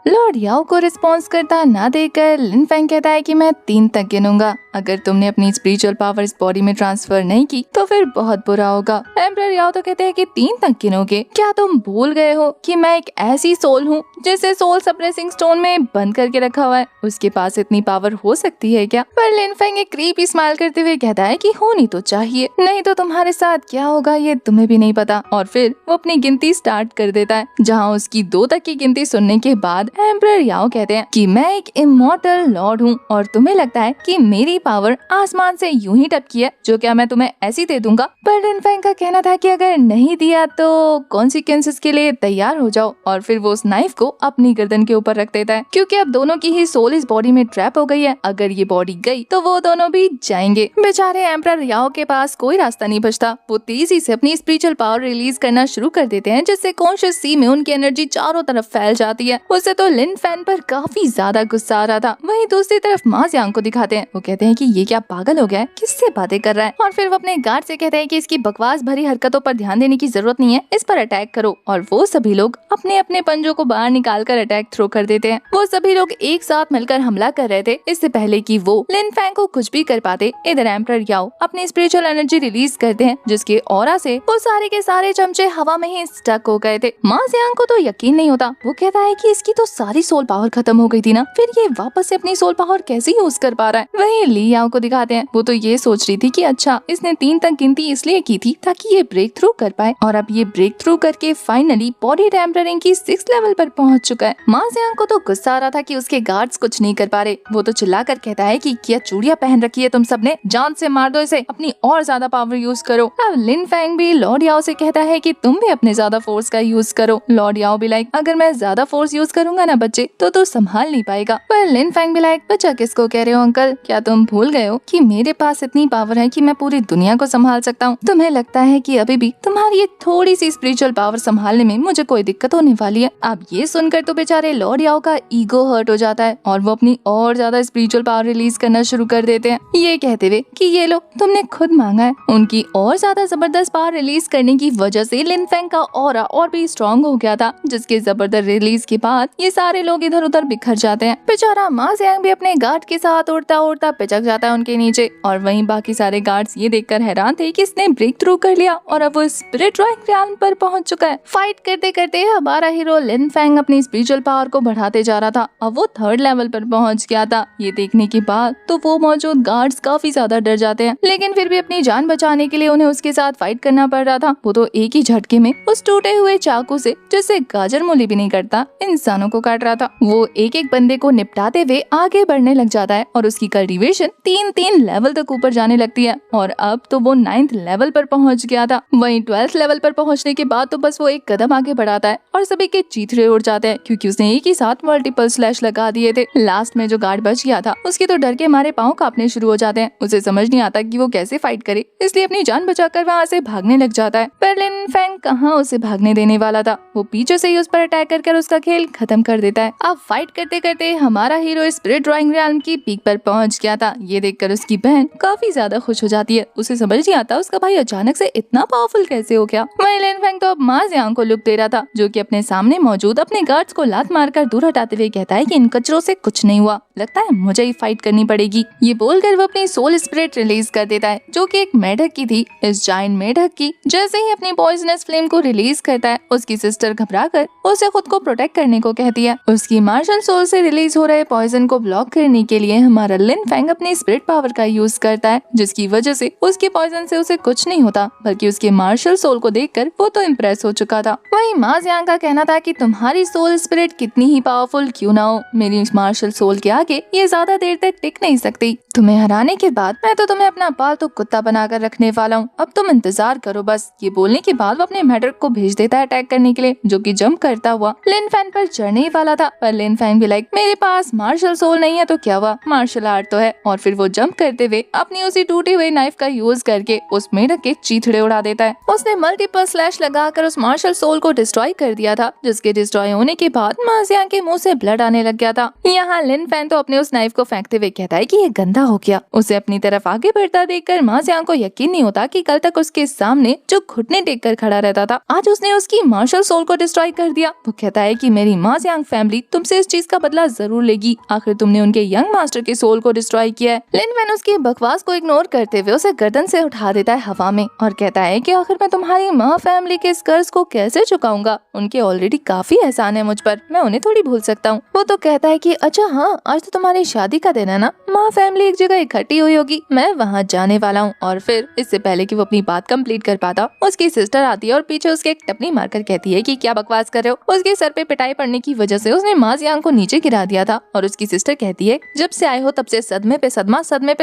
लॉर्ड याओ को रिस्पॉन्स करता ना देखकर लिन फेंग कहता है कि मैं 3 तक गिनूंगा, अगर तुमने अपनी स्पिरिचुअल पावर इस बॉडी में ट्रांसफर नहीं की तो फिर बहुत बुरा होगा। एम्परर याओ तो कहते हैं कि 3 तक गिनोगे? क्या तुम भूल गए हो कि मैं एक ऐसी सोल हूँ जिसे सोल सप्रेसिंग स्टोन में बंद करके रखा हुआ है, उसके पास इतनी पावर हो सकती है क्या? पर लिन फेंग एक क्रीपी स्माइल करते हुए कहता है कि होनी तो चाहिए, नहीं तो तुम्हारे साथ क्या होगा ये तुम्हें भी नहीं पता। और फिर वो अपनी गिनती स्टार्ट कर देता है, जहाँ उसकी 2 तक की गिनती सुनने के बाद एम्परर याओ कहते हैं कि मैं एक इमॉर्टल लॉर्ड हूँ और तुम्हें लगता है कि मेरी पावर आसमान से यूं ही टपकी है, जो क्या मैं तुम्हें ऐसी दे दूंगा? पर लिन फेंग का कहना था कि अगर नहीं दिया तो कॉन्सिक्वेंसेस के लिए तैयार हो जाओ। और फिर वो उस नाइफ को अपनी गर्दन के ऊपर रख देता है, क्योंकि अब दोनों की ही सोल इस बॉडी में ट्रैप हो गई है। अगर ये बॉडी गई तो वो दोनों भी जाएंगे। बेचारे एम्परर याओ के पास कोई रास्ता नहीं बचता। वो तेजी से अपनी स्पिरिचुअल पावर रिलीज करना शुरू कर देते हैं, जिससे कॉन्शियस सी में उनकी एनर्जी चारों तरफ फैल जाती है। उससे तो लिन फेंग पर काफी ज्यादा गुस्सा आ रहा था। वहीं दूसरी तरफ माजियांग को दिखाते हैं। वो कहते हैं कि ये क्या पागल हो गया है, किससे बातें कर रहा है? और फिर वो अपने गार्ड से कहते हैं कि इसकी बकवास भरी हरकतों पर ध्यान देने की जरूरत नहीं है, इस पर अटैक करो। और वो सभी लोग अपने अपने पंजों को बाहर निकाल कर अटैक थ्रो कर देते हैं। वो सभी लोग एक साथ मिलकर हमला कर रहे थे इससे पहले कि वो लिन फेंग को कुछ भी कर पाते। इधर एम्परर याओ अपनी स्पिरिचुअल एनर्जी रिलीज करते हैं, जिसके ऑरा से वो सारे के सारे चमचे हवा में ही स्टक हो गए थे। माजियांग को तो यकीन नहीं होता। वो कहता है कि इसकी तो सारी सोल पावर खत्म हो गई थी ना, फिर ये वापस से अपनी सोल पावर कैसे यूज कर पा रहा है? वहीं लियाओ को दिखाते हैं। वो तो ये सोच रही थी कि अच्छा, इसने 3 तक गिनती इसलिए की थी ताकि ये ब्रेक थ्रू कर पाए, और अब ये ब्रेक थ्रू करके फाइनली बॉडी टेम्परिंग की 6th लेवल पर पहुंच पहुंच चुका है। मा जियांग को तो गुस्सा आ रहा था कि उसके गार्ड्स कुछ नहीं कर पा रहे। वो तो चिल्लाकर कहता है कि क्या चूड़ियां पहन रखी है तुम सबने, जान से मार दो इसे, अपनी और ज्यादा पावर यूज करो। अब लिन फेंग भी लॉर्ड याओ से कहता है कि तुम भी अपने ज्यादा फोर्स का यूज करो। लॉर्ड याओ भी लाइक, अगर मैं ज्यादा फोर्स यूज करूंगा ना बच्चे तो संभाल नहीं पाएगा। पर लिन फेंग भी लाइक, बच्चा किसको कह रहे हो अंकल, क्या तुम भूल गए हो कि मेरे पास इतनी पावर है कि मैं पूरी दुनिया को संभाल सकता हूँ। तुम्हें लगता है कि अभी भी तुम्हारी ये थोड़ी सी स्पिरिचुअल पावर संभालने में मुझे कोई दिक्कत होने वाली है। अब ये सुनकर तो बेचारे लॉर्ड याओ का ईगो हर्ट हो जाता है और वो अपनी और ज्यादा स्पिरिचुअल पावर रिलीज करना शुरू कर देते हैं, ये कहते हुए कि ये लो तुमने खुद मांगा है। उनकी और ज्यादा जबरदस्त पावर रिलीज करने की वजह से लिन फेंग का ऑरा और भी स्ट्रॉन्ग हो गया था, जिसके जबरदस्त रिलीज के बाद ये सारे लोग इधर उधर बिखर जाते हैं। बेचारा मा जियांग भी अपने गार्ड के साथ उड़ता उड़ता पिचक जाता है उनके नीचे, और वहीं बाकी सारे गार्ड्स ये देखकर हैरान थे कि इसने ब्रेक थ्रू कर लिया और अब वो स्पिरिट ड्राइंग रियल्म पर पहुंच चुका है। फाइट करते करते हमारा हीरो लिन फेंग अपनी स्पिरिचुअल पावर को बढ़ाते जा रहा था। अब वो 3rd लेवल पर पहुंच गया था। ये देखने के बाद तो वो मौजूद गार्ड्स काफी ज्यादा डर जाते हैं, लेकिन फिर भी अपनी जान बचाने के लिए उन्हें उसके साथ फाइट करना पड़ रहा था। वो तो एक ही झटके में उस टूटे हुए चाकू से, जिससे गाजर मूली भी नहीं करता, इंसानों को काट रहा था। वो एक एक बंदे को निपटाते हुए आगे बढ़ने लग जाता है और उसकी कल्टीवेशन 3 लेवल तक ऊपर जाने लगती है और अब तो वो 9th लेवल पर पहुंच गया था। वहीं 12th लेवल पर पहुंचने के बाद तो बस वो एक कदम आगे बढ़ाता है और सभी के चीथड़े उड़ जाते हैं, क्योंकि उसने एक ही साथ मल्टीपल स्लैश लगा दिए थे। लास्ट में जो गार्ड बच गया था उसके तो डर के मारे पांव कांपने शुरू हो जाते हैं। उसे समझ नहीं आता कि वो कैसे फाइट करे, इसलिए अपनी जान बचाकर वहाँ से भागने लग जाता है। पर लिन फेंग कहाँ उसे भागने देने वाला था, वो पीछे से ही उस पर अटैक कर उसका खेल खत्म कर देता है। अब फाइट करते करते हमारा हीरो स्पिरिट ड्राइंग रियल्म की पीक पर पहुंच गया था। ये देखकर उसकी बहन काफी ज्यादा खुश हो जाती है। उसे समझ नहीं आता उसका भाई अचानक से इतना पावरफुल कैसे हो गया। वहीं लिन फेंग तो अब मा जियांग को लुक दे रहा था, जो कि अपने सामने मौजूद अपने गार्ड्स को लात मारकर दूर हटाते हुए कहता है कि इन कचरों से कुछ नहीं हुआ, लगता है मुझे ही फाइट करनी पड़ेगी। ये बोलकर वो अपनी सोल स्पिरिट रिलीज कर देता है, जो कि एक मेढक की थी। इस जायंट मेढक की जैसे ही अपनी पॉइजनस फ्लेम को रिलीज करता है, उसकी सिस्टर घबराकर उसे खुद को प्रोटेक्ट करने को कहती है। उसकी मार्शल सोल से रिलीज हो रहे पॉइजन को ब्लॉक करने के लिए हमारा लिन फेंग अपनी स्पिरिट पावर का यूज करता है, जिसकी वजह से उसके पॉइजन से उसे कुछ नहीं होता, बल्कि उसके मार्शल सोल को देखकर वो तो इम्प्रेस हो चुका था। वहीं मा जियांग का कहना था कि तुम्हारी सोल स्पिरिट कितनी ही पावरफुल क्यों ना हो, मेरी मार्शल सोल के आगे ये ज्यादा देर तक टिक नहीं सकती। तुम्हें हराने के बाद मैं तो तुम्हें अपना पालतू कुत्ता बनाकर रखने वाला हूँ, अब तुम इंतजार करो बस। ये बोलने के बाद वो अपने मेढक को भेज देता है अटैक करने के लिए, जो कि जंप करता हुआ लिन फेंग पर चढ़ने ही वाला था। पर लिन फेंग भी लाइक, मेरे पास मार्शल सोल नहीं है तो क्या हुआ, मार्शल आर्ट तो है। और फिर वो जंप करते हुए अपनी उसी टूटे हुए नाइफ का यूज करके उस मेढक के चीथड़े उड़ा देता है। उसने मल्टीपल स्लैश लगाकर उस मार्शल सोल को डिस्ट्रॉय कर दिया था, जिसके डिस्ट्रॉय होने के बाद मा जियांग के मुंह से ब्लड आने लग गया था। यहाँ लिन फेंग तो अपने उस नाइफ को फेंकते हुए कहता है कि ये गंदा हो गया। उसे अपनी तरफ आगे बढ़ता देखकर मा जियांग को यकीन नहीं होता कि कल तक उसके सामने जो घुटने टेक कर खड़ा रहता था, आज उसने उसकी मार्शल सोल को डिस्ट्रॉय कर दिया। वो कहता है कि मेरी मा जियांग फैमिली तुमसे इस चीज का बदला जरूर लेगी, आखिर तुमने उनके यंग मास्टर के सोल को डिस्ट्रॉय किया है। लिन फेंग उसकी बकवास को इग्नोर करते हुए उसे गर्दन से उठा देता है हवा में और कहता है कि आखिर मैं तुम्हारी माँ फैमिली के इस कर्ज को कैसे चुकाऊंगा, उनके ऑलरेडी काफी एहसान है मुझ पर, मैं उन्हें थोड़ी भूल सकता हूँ। वो तो कहता है कि अच्छा हाँ, आज तो तुम्हारी शादी का दिन है ना, माँ फैमिली एक जगह इकट्ठी हुई होगी, मैं वहाँ जाने वाला हूँ। और फिर इससे पहले कि वो अपनी बात कंप्लीट कर पाता, उसकी सिस्टर आती है और पीछे उसके एक टपनी मारकर कहती है कि क्या बकवास कर रहे हो। उसके सर पे पिटाई पड़ने की वजह से उसने मा जियांग को नीचे गिरा दिया था और उसकी सिस्टर कहती है, जब से आए हो तब से सदमे पे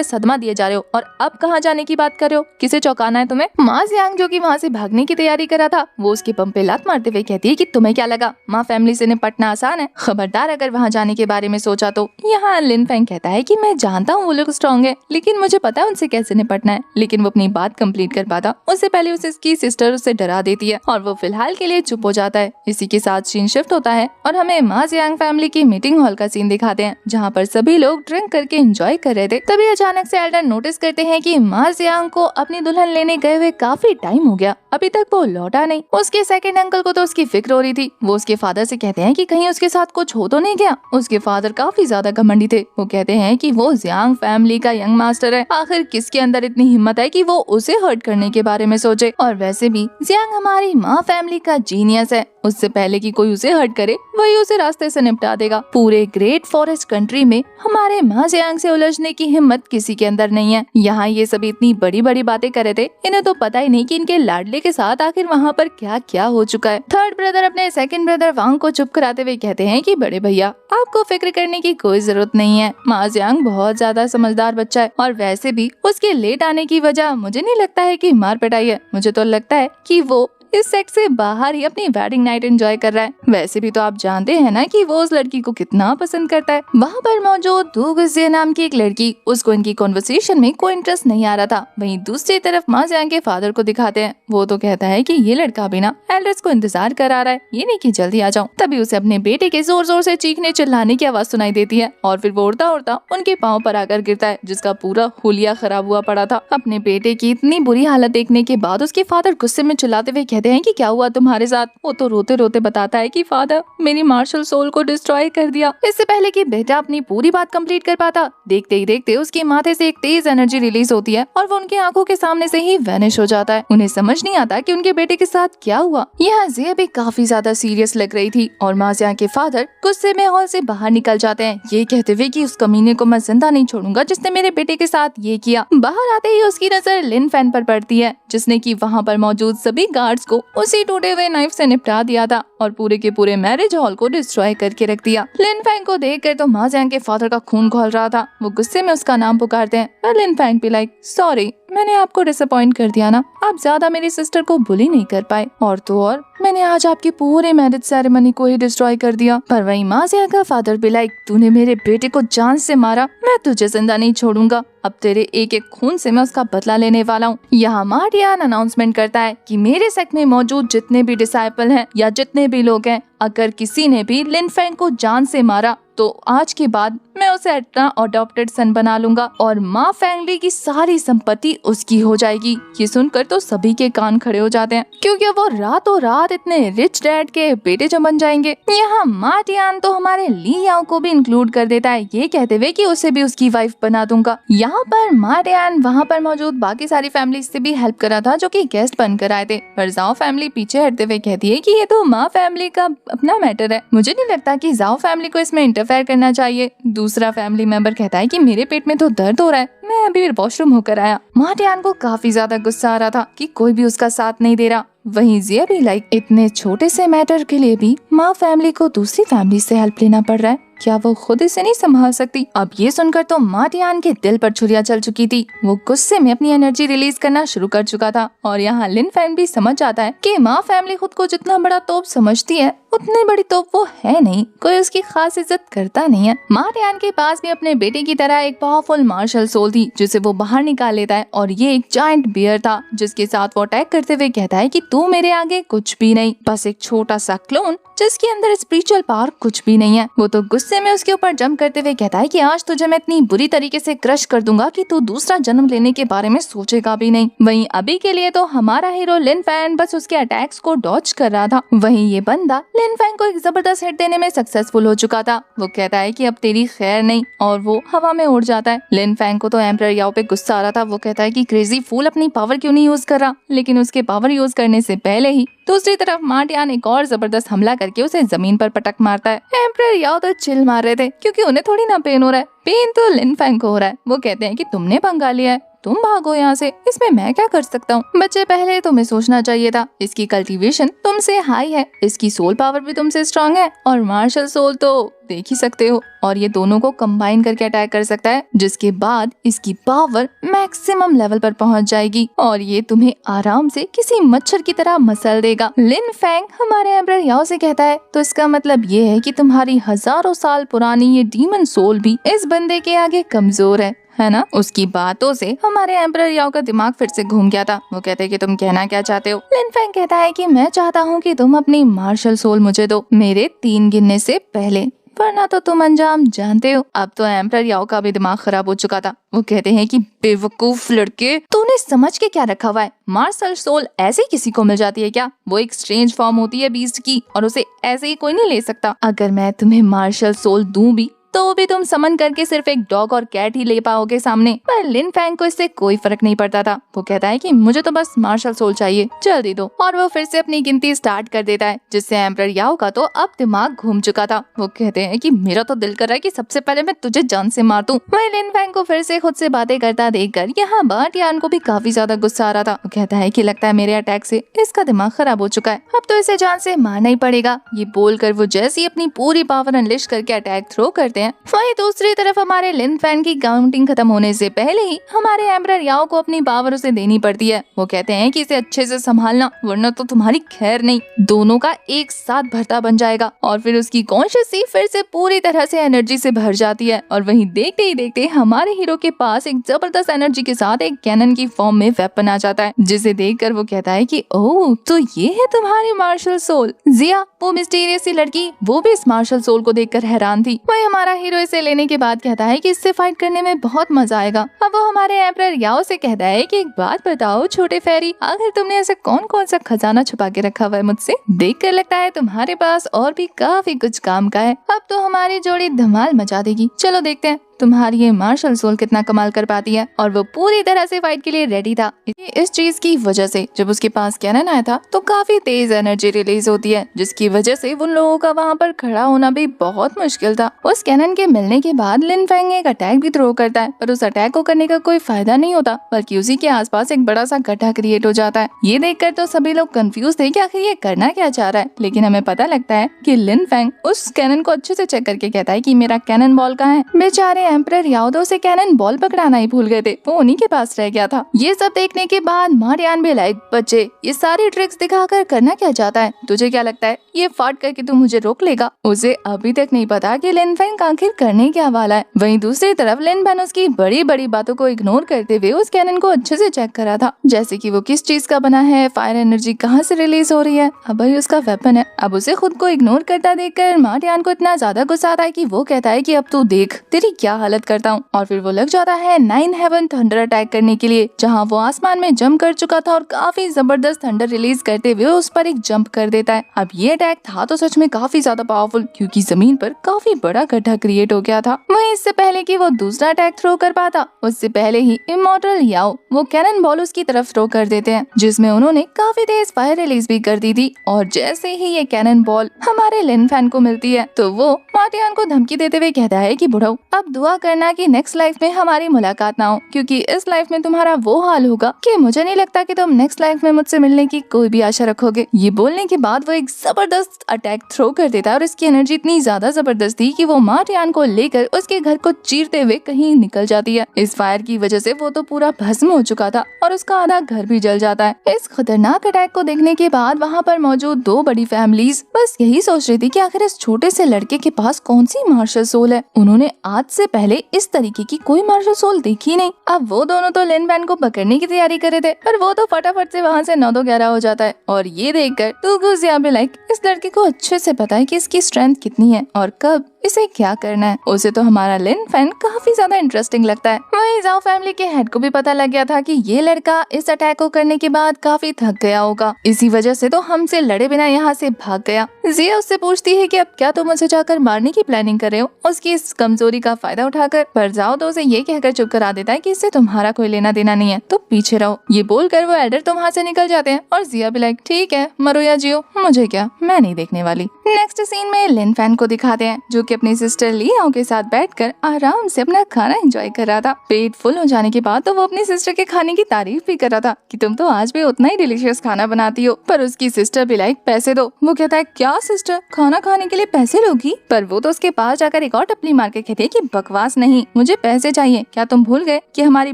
सदमा दिए जा रहे हो और अब कहाँ जाने की बात कर रहे हो, किसे चौंकाना है तुम्हें। मा जियांग जो कि वहाँ से भागने की तैयारी कर रहा था, वो उसके पंप पे लात मारते हुए कहती है कि तुम्हें क्या लगा माँ फैमिली से निपटना आसान है, खबरदार अगर वहाँ जाने के बारे में सोचा तो। यहाँ लिन फेंग कहता है कि मैं जानता हूँ वो लोग स्ट्रॉन्ग है, लेकिन मुझे पता है उनसे कैसे निपटना है। लेकिन वो अपनी बात कंप्लीट कर पाता उससे पहले उसकी सिस्टर उसे डरा देती है और वो फिलहाल के लिए चुप हो जाता है। इसी के साथ सीन शिफ्ट होता है और हमें मा जियांग फैमिली की मीटिंग हॉल का सीन दिखाते हैं, जहाँ पर सभी लोग ड्रिंक करके एंजॉय कर रहे थे। तभी अचानक से एल्डर नोटिस करते हैं कि मा जियांग को अपनी दुल्हन लेने गए हुए काफी टाइम हो गया, अभी तक वो लौटा नहीं। उसके सेकंड अंकल को तो उसकी फिक्र हो रही थी। वो उसके फादर से कहते हैं कि कहीं उसके साथ कुछ हो तो नहीं गया। उसके फादर काफी ज्यादा घमंडी थे। वो कहते हैं कि वो जियांग फैमिली का यंग मास्टर है, आखिर किसके अंदर इतनी हिम्मत है कि वो उसे हर्ट करने के बारे में सोचे। और वैसे भी जियांग हमारी माँ फैमिली का जीनियस है, उससे पहले कि कोई उसे हर्ट करे वही उसे रास्ते से निपटा देगा। पूरे ग्रेट फॉरेस्ट कंट्री में हमारे मा जियांग से उलझने की हिम्मत किसी के अंदर नहीं है। यहाँ ये सभी इतनी बड़ी बड़ी बातें कर रहे थे, इन्हें तो पता ही नहीं कि इनके लाडले के साथ आखिर वहाँ पर क्या क्या हो चुका है। थर्ड ब्रदर अपने सेकंड ब्रदर वांग को चुप कराते हुए कहते हैं कि बड़े भैया आपको फिक्र करने की कोई जरूरत नहीं है। मा जियांग बहुत ज्यादा समझदार बच्चा है और वैसे भी उसके लेट आने की वजह मुझे नहीं लगता है कि मार पिटाई है। मुझे तो लगता है कि वो इस सेट से बाहर ही अपनी वेडिंग नाइट एंजॉय कर रहा है। वैसे भी तो आप जानते हैं ना कि वो उस लड़की को कितना पसंद करता है। वहाँ पर मौजूद दू गुजिया नाम की एक लड़की, उसको इनकी कॉन्वर्सेशन में कोई इंटरेस्ट नहीं आ रहा था। वहीं दूसरी तरफ मा जियांग के फादर को दिखाते हैं। वो तो कहता है कि ये लड़का भी ना एल्डर्स को इंतजार करा रहा है, ये नहीं कि जल्दी आ जाऊं। तभी उसे अपने बेटे के जोर जोर से चीखने चिल्लाने की आवाज सुनाई देती है और फिर वो उड़ता उड़ता उनके पाँव पर आकर गिरता है, जिसका पूरा हुलिया खराब हुआ पड़ा था। अपने बेटे की इतनी बुरी हालत देखने के बाद उसके फादर गुस्से में चिल्लाते हुए कहते हैं कि क्या हुआ तुम्हारे साथ। वो तो रोते रोते बताता है कि फादर मेरी मार्शल सोल को डिस्ट्रॉय कर दिया। इससे पहले कि बेटा अपनी पूरी बात कंप्लीट कर पाता, देखते ही देखते उसके माथे से एक तेज एनर्जी रिलीज होती है और वो उनकी आंखों के सामने से ही वैनिश हो जाता है। उन्हें समझ नहीं आता कि उनके बेटे के साथ क्या हुआ। यहाँ ज़िया भी काफी ज्यादा सीरियस लग रही थी और मा जियांग के फादर गुस्से में हॉल से बाहर निकल जाते हैं, ये कहते हुए कि उस कमीने को मैं जिंदा नहीं छोड़ूंगा जिसने मेरे बेटे के साथ ये किया। बाहर आते ही उसकी नजर लिन फैन पर पड़ती है, जिसने कि वहाँ पर मौजूद सभी गार्ड्स को उसी टूटे हुए नाइफ से निपटा दिया था और पूरे के पूरे मैरिज हॉल को डिस्ट्रॉय करके रख दिया। लिन फैंग को देखकर तो मा जियांग के फादर का खून खौल रहा था। वो गुस्से में उसका नाम पुकारते हैं और लिन फैंग भी लाइक सॉरी, मैंने आपको डिसअपॉइंट कर दिया ना, आप ज्यादा मेरी सिस्टर को बुली नहीं कर पाए और तो और मैंने आज आपकी पूरे मैरिज सेरेमनी को ही डिस्ट्रॉय कर दिया। पर वहीं मा जियांग का फादर भी लाइक तूने मेरे बेटे को जान से मारा, मैं तुझे जिंदा नहीं छोड़ूंगा, अब तेरे एक एक खून से मैं उसका बदला लेने वाला हूँ। यहाँ मा डियान अनाउंसमेंट करता है कि मेरे सेक्ट में मौजूद जितने भी डिसाइपल हैं या जितने भी लोग हैं, अगर किसी ने भी लिन फैंग को जान से मारा तो आज के बाद मैं उसे अपना अडॉप्टेड सन बना लूंगा और मा फैमिली की सारी संपत्ति उसकी हो जाएगी। ये सुनकर तो सभी के कान खड़े हो जाते हैं क्योंकि वो रातों रात इतने रिच डैड के बेटे जो बन जाएंगे। यहाँ मा डियान तो हमारे ली याओ को भी इंक्लूड कर देता है, ये कहते हुए कि उसे भी उसकी वाइफ बना दूंगा। यहाँ पर मा डियान वहाँ पर मौजूद बाकी सारी फैमिली से भी हेल्प करा था जो कि गेस्ट बनकर आए थे, पर जाओ फैमिली पीछे हटते हुए कहती है कि ये तो मा फैमिली का अपना मैटर है, मुझे नहीं लगता कि जाओ फैमिली को इसमें इंटरफेयर करना चाहिए। दूसरा फैमिली मेंबर कहता है कि मेरे पेट में तो दर्द हो रहा है, मैं अभी वॉशरूम होकर आया। मा डियान को काफी ज्यादा गुस्सा आ रहा था कि कोई भी उसका साथ नहीं दे रहा। वहीं ज़िया भी लाइक इतने छोटे से मैटर के लिए भी मा फैमिली को दूसरी फैमिली से हेल्प लेना पड़ रहा है, क्या वो खुद इसे नहीं संभाल सकती। अब ये सुनकर तो मा डियान के दिल पर छुरियां चल चुकी थी। वो गुस्से में अपनी एनर्जी रिलीज करना शुरू कर चुका था और यहाँ लिन फैन भी समझ जाता है कि मा फैमिली खुद को जितना बड़ा तोप समझती है उतनी बड़ी तोप वो है नहीं, कोई उसकी खास इज्जत करता नहीं है। मा डियान के पास भी अपने बेटे की तरह एक पावरफुल मार्शल सोल थी जिसे वो बाहर निकाल लेता है और ये एक जायंट बियर था जिसके साथ वो अटैक करते हुए कहता है कि तू मेरे आगे कुछ भी नहीं, बस एक छोटा सा क्लोन जिसके अंदर स्पिरिचुअल पावर कुछ भी नहीं है। वो तो गुस्से में उसके ऊपर जंप करते हुए कहता है कि आज तुझे मैं इतनी बुरी तरीके से क्रश कर दूंगा कि तू दूसरा जन्म लेने के बारे में सोचेगा भी नहीं। वहीं अभी के लिए तो हमारा हीरो लिन फैन बस उसके अटैक्स को डॉज कर रहा था। वहीं ये बंदा लिन फैन को एक जबरदस्त हिट देने में सक्सेसफुल हो चुका था। वो कहता है कि अब तेरी खैर नहीं और वो हवा में उड़ जाता है। लिन फैन को तो एम्परर याओ पे गुस्सा आ रहा था। वो कहता है कि क्रेजी फूल अपनी पावर क्यों नहीं यूज कर रहा, लेकिन उसके पावर यूज करने से पहले ही दूसरी तरफ मा डियान एक और जबरदस्त हमला करके उसे जमीन पर पटक मारता है। एम्परर याओ तो चिल मार रहे थे क्योंकि उन्हें थोड़ी ना पेन हो रहा है, पेन तो लिन फैंग को हो रहा है। वो कहते हैं कि तुमने पंगा लिया है, तुम भागो यहाँ से, इसमें मैं क्या कर सकता हूँ। बच्चे पहले तुम्हें सोचना चाहिए था, इसकी कल्टीवेशन तुमसे हाई है, इसकी सोल पावर भी तुमसे स्ट्रांग है और मार्शल सोल तो देख ही सकते हो, और ये दोनों को कंबाइन करके अटैक कर सकता है जिसके बाद इसकी पावर मैक्सिमम लेवल पर पहुंच जाएगी और ये तुम्हें आराम से किसी मच्छर की तरह मसल देगा। लिन फैंग हमारे एम्परर याओ से कहता है तो इसका मतलब ये है कि तुम्हारी हजारों साल पुरानी ये डीमन सोल भी इस बंदे के आगे कमजोर है ना। उसकी बातों से हमारे एम्परर याओ का दिमाग फिर से घूम गया था। वो कहते हैं कि तुम कहना क्या चाहते हो। लिन फैंग कहता है कि मैं चाहता हूँ कि तुम अपनी मार्शल सोल मुझे दो मेरे 3 गिनने से पहले, वरना तो तुम अंजाम जानते हो। अब तो एम्परर याओ का भी दिमाग खराब हो चुका था। वो कहते हैं कि बेवकूफ लड़के, तूने समझ के क्या रखा हुआ है, मार्शल सोल ऐसे ही किसी को मिल जाती है क्या? वो एक स्ट्रेंज फॉर्म होती है बीस्ट की और उसे ऐसे ही कोई नहीं ले सकता। अगर मैं तुम्हें मार्शल सोल दूं भी तो भी तुम समन करके सिर्फ एक डॉग और कैट ही ले पाओगे सामने। पर लिन फैंग को इससे कोई फर्क नहीं पड़ता था। वो कहता है कि मुझे तो बस मार्शल सोल चाहिए, जल्दी दो। और वो फिर से अपनी गिनती स्टार्ट कर देता है, जिससे एम्परर याओ का तो अब दिमाग घूम चुका था। वो कहते हैं कि मेरा तो दिल कर रहा है कि सबसे पहले मैं तुझे जान से मार दूं। वही लिन फैंग को फिर से खुद से बातें करता देखकर यहाँ मार्टियान को भी काफी ज्यादा गुस्सा आ रहा था। वो कहता है कि लगता है मेरे अटैक से इसका दिमाग खराब हो चुका है, अब तो इसे जान से मारना ही पड़ेगा। ये बोलकर वो जैसे ही अपनी पूरी पावर अनलिश करके अटैक थ्रो करते हैं। वहीं दूसरी तरफ हमारे लिन फैन की काउंटिंग खत्म होने से पहले ही हमारे एम्परर याओ को अपनी पावर उसे देनी पड़ती है। वो कहते हैं कि इसे अच्छे से संभालना, वरना तो तुम्हारी खैर नहीं। दोनों का एक साथ भरता बन जाएगा। और फिर उसकी कॉन्शियसनेस फिर से पूरी तरह से एनर्जी से भर जाती है। और वहीं देखते ही देखते हमारे हीरो के पास एक जबरदस्त एनर्जी के साथ एक कैनन की फॉर्म में वेपन आ जाता है, जिसे देखकर वो कहता है कि ओह, तो ये है तुम्हारी मार्शल सोल। जिया, वो मिस्टीरियस सी लड़की, वो भी इस मार्शल सोल को देखकर हैरान थी। वही हमारा हीरो इसे लेने के बाद कहता है कि इससे फाइट करने में बहुत मजा आएगा। अब वो हमारे एम्परर याओ से कहता है कि एक बात बताओ छोटे फेरी, आखिर तुमने ऐसे कौन कौन सा खजाना छुपा के रखा हुआ है मुझसे? देखकर लगता है तुम्हारे पास और भी काफी कुछ काम का है। अब तो हमारी जोड़ी धमाल मचा देगी। चलो देखते हैं तुम्हारी ये मार्शल सोल कितना कमाल कर पाती है। और वो पूरी तरह से फाइट के लिए रेडी था। इस चीज की वजह से जब उसके पास कैनन आया था तो काफी तेज एनर्जी रिलीज होती है, जिसकी वजह से उन लोगों का वहाँ पर खड़ा होना भी बहुत मुश्किल था। उस कैनन के मिलने के बाद लिन फैंग एक अटैक भी थ्रो करता है, पर उस अटैक को करने का कोई फायदा नहीं होता, बल्कि उसी के आसपास एक बड़ा सा गड्ढा क्रिएट हो जाता है। ये देखकर तो सभी लोग कंफ्यूज थे कि आखिर ये करना क्या चाह रहा है। लेकिन हमें पता लगता है कि लिन फैंग उस कैनन को अच्छे से चेक करके कहता है कि मेरा कैनन बॉल कहाँ है। बेचारे एम्परर याओ से कैनन बॉल पकड़ाना ही भूल गए थे, वो उन्हीं के पास रह गया था। ये सब देखने के बाद मारियान भी लाइक बच्चे ये सारी ट्रिक्स दिखाकर करना क्या चाहता है? तुझे क्या लगता है ये फाट करके तू मुझे रोक लेगा? उसे अभी तक नहीं पता कि लिन फैंग आखिर करने क्या वाला है। वहीं दूसरी तरफ लिन फैंग उसकी बड़ी बड़ी बातों को इग्नोर करते हुए उस कैनन को अच्छे से चेक करा था, जैसे कि वो किस चीज का बना है, फायर एनर्जी कहाँ से रिलीज हो रही है। अब भाई उसका वेपन है। अब उसे खुद को इग्नोर करता देखकर मारियान को इतना ज्यादा गुस्सा आता है कि वो कहता है कि अब तू देख तेरी क्या हालत करता हूँ। और फिर वो लग जाता है 9 हेवन थंडर अटैक करने के लिए, जहाँ वो आसमान में जंप कर चुका था और काफी जबरदस्त थंडर रिलीज करते हुए उस पर एक जंप कर देता है। अब ये अटैक था तो सच में काफी ज्यादा पावरफुल, क्योंकि जमीन पर काफी बड़ा गड्ढा क्रिएट हो गया था। वहीं इससे पहले कि वो दूसरा अटैक थ्रो कर पाता, उससे पहले ही इमॉर्टल याओ वो कैनन बॉल उसकी तरफ थ्रो कर देते हैं, जिसमें उन्होंने काफी तेज फायर रिलीज भी कर दी थी। और जैसे ही ये कैनन बॉल हमारे लिन फैन को मिलती है तो वो मार्टियान को धमकी देते हुए कहता है कि बुढ़ऊ अब दुआ करना कि नेक्स्ट लाइफ में हमारी मुलाकात ना हो, क्योंकि इस लाइफ में तुम्हारा वो हाल होगा कि मुझे नहीं लगता कि तुम नेक्स्ट लाइफ में मुझसे मिलने की कोई भी आशा रखोगे। ये बोलने के बाद वो एक जबरदस्त अटैक थ्रो कर देता है और इसकी एनर्जी इतनी ज्यादा जबरदस्त थी कि वो मार्टियान को लेकर उसके घर को चीरते हुए कहीं निकल जाती है। इस फायर की वजह से वो तो पूरा भस्म हो चुका था और उसका आधा घर भी जल जाता है। इस खतरनाक अटैक को देखने के बाद वहाँ पर मौजूद 2 बड़ी फैमिलीज बस यही सोच रही थी कि आखिर इस छोटे से लड़के के पास कौन सी मार्शल सोल है। उन्होंने आज से पहले इस तरीके की कोई मार्शल सोल देखी नहीं। अब वो दोनों तो लिन फैन को पकड़ने की तैयारी कर रहे थे, पर वो तो फटाफट से वहाँ से 9-11 हो जाता है। और ये देखकर तू गुस्सा भी लाइक इस लड़के को अच्छे से पता है कि इसकी स्ट्रेंथ कितनी है और कब इसे क्या करना है। उसे तो हमारा लिन फैन काफी ज्यादा इंटरेस्टिंग लगता है। वहीं जाओ फैमिली के हेड को भी पता लग गया था कि ये लड़का इस अटैक को करने के बाद काफी थक गया होगा, इसी वजह से तो हमसे लड़े बिना यहाँ से भाग गया। जिया उससे पूछती है कि अब क्या तुम उसे जाकर मारने की प्लानिंग कर रहे हो, उसकी इस कमजोरी का फायदा उठाकर। पर जाओ तो उसे ये कहकर चुप करा देता है कि इससे तुम्हारा कोई लेना देना नहीं है, तो पीछे रहो। ये बोलकर वो एल्डर तो वहाँ से निकल जाते हैं और जिया भी लाइक ठीक है मरो या जियो, मुझे क्या, मैं नहीं देखने वाली। नेक्स्ट सीन में लिन फैन को दिखाते हैं जो कि अपनी सिस्टर लियाओ के साथ बैठकर आराम से अपना खाना एंजॉय कर रहा था। पेट फुल हो जाने के बाद तो वो अपनी सिस्टर के खाने की तारीफ भी कर रहा था कि तुम तो आज भी उतना ही डिलीशियस खाना बनाती हो। पर उसकी सिस्टर भी लाइक पैसे दो। वो कहता है क्या सिस्टर खाना खाने के लिए पैसे लोगी? पर वो तो उसके पास जाकर एक और टपली मार के कहती है कि बकवास नहीं, मुझे पैसे चाहिए। क्या तुम भूल गए कि हमारी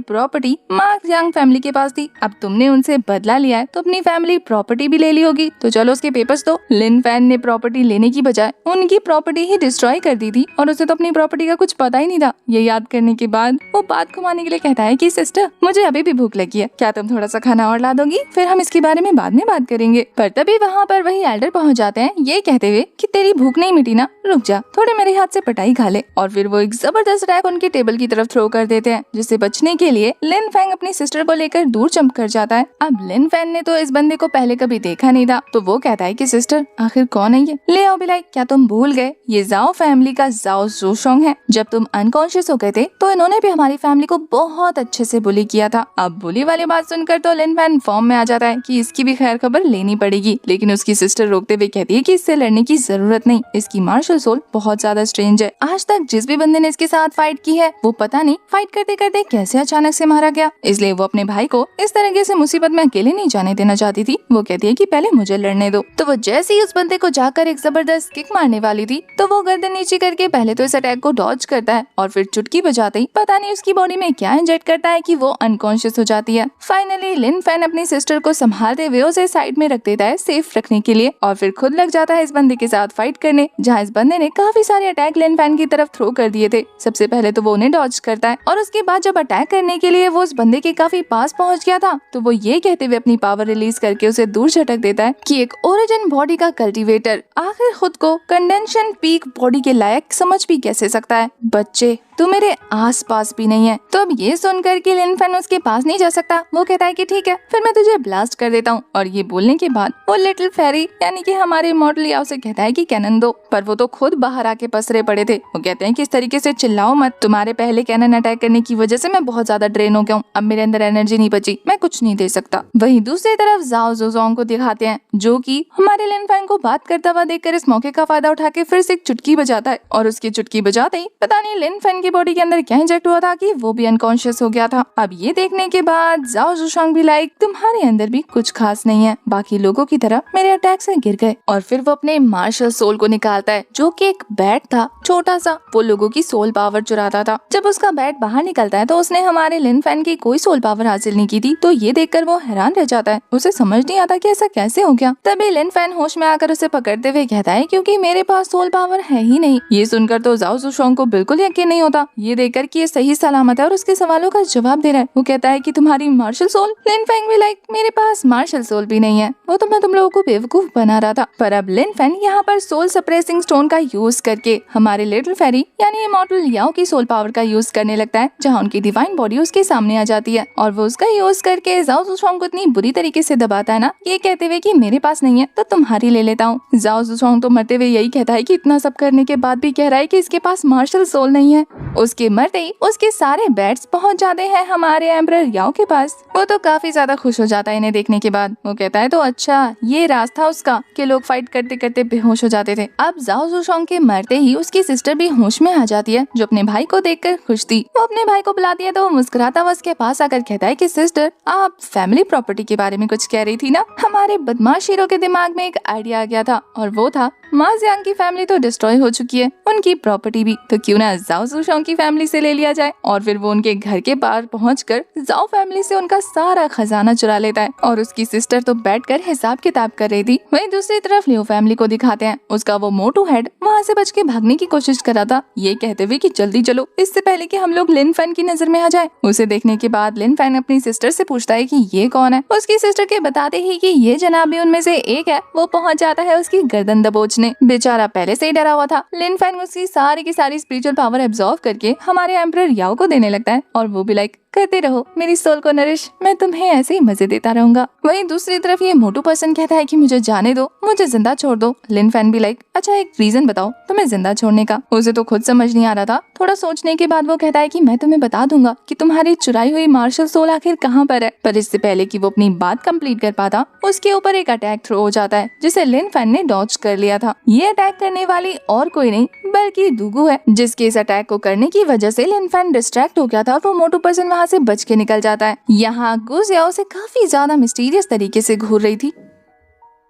प्रॉपर्टी मार्क यांग फैमिली के पास थी, अब तुमने उनसे बदला लिया है तो अपनी फैमिली प्रॉपर्टी भी ले ली होगी, तो चलो उसके पेपर्स दो। लिन फैन ने प्रॉपर्टी लेने की बजाय उनकी प्रॉपर्टी ही डिस्ट्रॉय कर दी थी और उसे तो अपनी प्रॉपर्टी का कुछ पता ही नहीं था। ये याद करने के बाद वो बात घुमाने के लिए कहता है कि सिस्टर मुझे अभी भी भूख लगी है, क्या तुम थोड़ा सा खाना और ला दोगी, फिर हम इसके बारे में बाद में बात करेंगे। पर तभी वहाँ पर वही एल्डर पहुँच जाते हैं ये कहते हुए कि तेरी भूख नहीं मिटी ना, रुक जा थोड़े मेरे हाथ से पटाई खा ले। और फिर वो एक जबरदस्त जबरदस्त अटैक उनके टेबल की तरफ थ्रो कर देते हैं, जिससे बचने के लिए लिन फैंग अपनी सिस्टर को लेकर दूर जंप कर जाता है। अब लिन फैन ने तो इस बंदे को पहले कभी देखा नहीं था, तो वो कहता है कि सिस्टर आखिर कौन है ये? ले आओ बिलाई, क्या तुम भूल गए? ये जाओ फैमिली का जाओ जोशोंग है। जब तुम अनकॉन्शियस हो गए थे तो इन्होंने भी हमारी फैमिली को बहुत अच्छे से बुली किया था। अब बुली वाली बात सुनकर तो लिन फैन फॉर्म में आ जाता है कि इसकी भी खैर खबर लेनी पड़ेगी, लेकिन उसकी सिस्टर रोकते हुए कहती है कि इससे लड़ने की जरूरत नहीं, इसकी मार्शल सोल बहुत ज्यादा स्ट्रेंज है। आज तक जिस भी बंदे ने इसके साथ फाइट की है वो पता नहीं फाइट करते करते कैसे अचानक से मारा गया, इसलिए वो अपने भाई को इस तरीके से मुसीबत में अकेले नहीं जाने देना चाहती थी। वो कहती है कि पहले मुझे लड़ने दो। तो वो जैसे ही उस बंदे को जाकर एक जबरदस्त किक मारने वाली थी तो वो गर्दन नीचे करके पहले तो इस अटैक को डॉज करता है और फिर चुटकी बजाते ही पता नहीं उसकी बॉडी में क्या इंजेक्ट करता है कि वो अनकॉन्शियस हो जाती है। फाइनली लिन फैन अपनी सिस्टर को संभालते हुए उसे साइड में रख देता है सेफ रखने के लिए और फिर खुद लग जाता है इस बंदे के साथ फाइट करने, जहाँ इस बंदे ने काफी सारे अटैक लिन फैन की तरफ थ्रो कर दिए थे। सबसे पहले तो वो उन्हें डॉज करता है और उसके बाद जब अटैक करने के लिए वो उस बंदे के काफी पास पहुंच गया था तो वो ये कहते हुए अपनी पावर रिलीज करके उसे दूर झटक देता है कि एक ओरिजिन बॉडी का कल्टीवेटर आखिर खुद को कंडेंशन पीक बॉडी के लायक समझ भी कैसे सकता है? बच्चे तो मेरे आस पास भी नहीं है। तो अब ये सुनकर कि लिन फैन उसके पास नहीं जा सकता, वो कहता है कि ठीक है फिर मैं तुझे ब्लास्ट कर देता हूँ। और ये बोलने के बाद वो लिटिल फेरी यानी कि हमारे इमॉर्टल याओ से कहता है कि कैनन दो, पर वो तो खुद बाहर आके पसरे पड़े थे। वो कहते हैं कि इस तरीके से चिल्लाओ मत, तुम्हारे पहले कैनन अटैक करने की वजह से मैं बहुत ज्यादा ड्रेन हो गया हूँ, अब मेरे अंदर एनर्जी नहीं बची, मैं कुछ नहीं दे सकता। वहीं दूसरी तरफ जाओ जोजोंग को दिखाते हैं जो कि हमारे लिन फैन को बात करता हुआ देखकर इस मौके का फायदा उठा के फिर से एक चुटकी बजाता है और उसकी चुटकी बजाते ही पता नहीं लिन फैन की बॉडी के अंदर क्या इंजेक्ट हुआ था कि वो भी अनकॉन्शियस हो गया था। अब ये देखने के बाद जाओ जोशोंग भी लाइक तुम्हारे अंदर भी कुछ खास नहीं है, बाकी लोगों की तरह मेरे अटैक से गिर गए। और फिर वो अपने मार्शल सोल को निकालता है जो कि एक बैट था छोटा सा, वो लोगों की सोल पावर चुराता था। जब उसका बैट बाहर निकलता है तो उसने हमारे लिन फैन की कोई सोल पावर हासिल नहीं की थी, तो ये देखकर वो हैरान रह जाता है, उसे समझ नहीं आता कि ऐसा कैसे हो गया। तभी लिन फैन होश में आकर उसे पकड़ते हुए कहता है क्योंकि मेरे पास सोल पावर है ही नहीं। ये सुनकर तो जाओ जोशोंग को बिल्कुल यकीन नहीं होता, ये देखकर कि ये सही सलामत है और उसके सवालों का जवाब दे रहा है। वो कहता है कि तुम्हारी मार्शल सोल? लिन फैन भी लाइक मेरे पास मार्शल सोल भी नहीं है, वो तो मैं तुम लोगों को बेवकूफ बना रहा था। पर अब लिन फैन यहाँ पर सोल सप्रेसिंग स्टोन का यूज करके हमारे लिटिल फेरी यानी इमॉर्टल याओ की सोल पावर का यूज करने लगता है, जहाँ उनकी डिवाइन बॉडी उसके सामने आ जाती है और वो उसका यूज करके जाओ जोशोंग को इतनी बुरी तरीके से दबाता है ना, ये कहते हुए कि मेरे पास नहीं है तो तुम्हारी ले लेता हूँ। जाओ जोशोंग तो मरते हुए यही कहता है कि इतना सब करने के बाद भी कह रहा है कि इसके पास मार्शल सोल नहीं है। उसके मरते ही उसके सारे बैट्स पहुंच जाते हैं हमारे एम्परर याओ के पास। वो तो काफी ज्यादा खुश हो जाता है इन्हें देखने के बाद। वो कहता है तो अच्छा ये राज था उसका कि लोग फाइट करते करते बेहोश हो जाते थे। अब जाओ जोशोंग के मरते ही उसकी सिस्टर भी होश में आ जाती है जो अपने भाई को देखकर खुश थी। वो अपने भाई को बुलाती है तो वो मुस्कुराता हुआ उसके पास आकर कहता है कि सिस्टर आप फैमिली प्रॉपर्टी के बारे में कुछ कह रही थी ना। हमारे बदमाश हीरो के दिमाग में एक आइडिया आ गया था और वो था मा जियांग की फैमिली तो डिस्ट्रॉय हो चुकी है, उनकी प्रॉपर्टी भी, तो क्यों ना जाओ जोशोंग की फैमिली से ले लिया जाए। और फिर वो उनके घर के पार पहुंचकर जाओ फैमिली से उनका सारा खजाना चुरा लेता है और उसकी सिस्टर तो बैठकर हिसाब किताब कर रही थी। वहीं दूसरी तरफ लियो फैमिली को दिखाते हैं, उसका वो मोटू हेड वहाँ से बच के भागने की कोशिश कर रहा था, ये कहते हुए कि जल्दी चलो इससे पहले कि हम लोग लिन फैन की नजर में आ जाए। उसे देखने के बाद लिन फैन अपनी सिस्टर से पूछता है कि ये कौन है। उसकी सिस्टर के बताते ही कि ये जनाब भी उनमें से एक है। वो पहुंच जाता है उसकी गर्दन दबोचने। बेचारा पहले से ही डरा हुआ था। लिन फैन उसकी सारी की सारी स्पिरिचुअल पावर एब्जॉर्व करके हमारे एम्परर याओ को देने लगता है और वो भी लाइक करते रहो मेरी सोल को नरिश, मैं तुम्हें ऐसे ही मजे देता रहूंगा। वहीं दूसरी तरफ ये मोटू पर्सन कहता है कि मुझे जाने दो, मुझे जिंदा छोड़ दो। लिन फैन भी लाइक अच्छा एक रीजन बताओ तुम्हें जिंदा छोड़ने का। उसे तो खुद समझ नहीं आ रहा था। थोड़ा सोचने के बाद वो कहता है कि मैं तुम्हें बता दूंगा कि तुम्हारी चुराई हुई मार्शल सोल आखिर कहाँ पर है। पर इससे पहले कि वो अपनी बात कंप्लीट कर पाता उसके ऊपर एक अटैक थ्रो हो जाता है जिसे लिन फैन ने डॉज कर लिया था। ये अटैक करने वाली और कोई नहीं बल्कि दुगु है, जिसके इस अटैक को करने की वजह से लिन फैन डिस्ट्रैक्ट हो गया था और वो मोटू पर्सन वहाँ से बच के निकल जाता है। यहाँ गुज याओ से काफी ज्यादा मिस्टीरियस तरीके से घूर रही थी।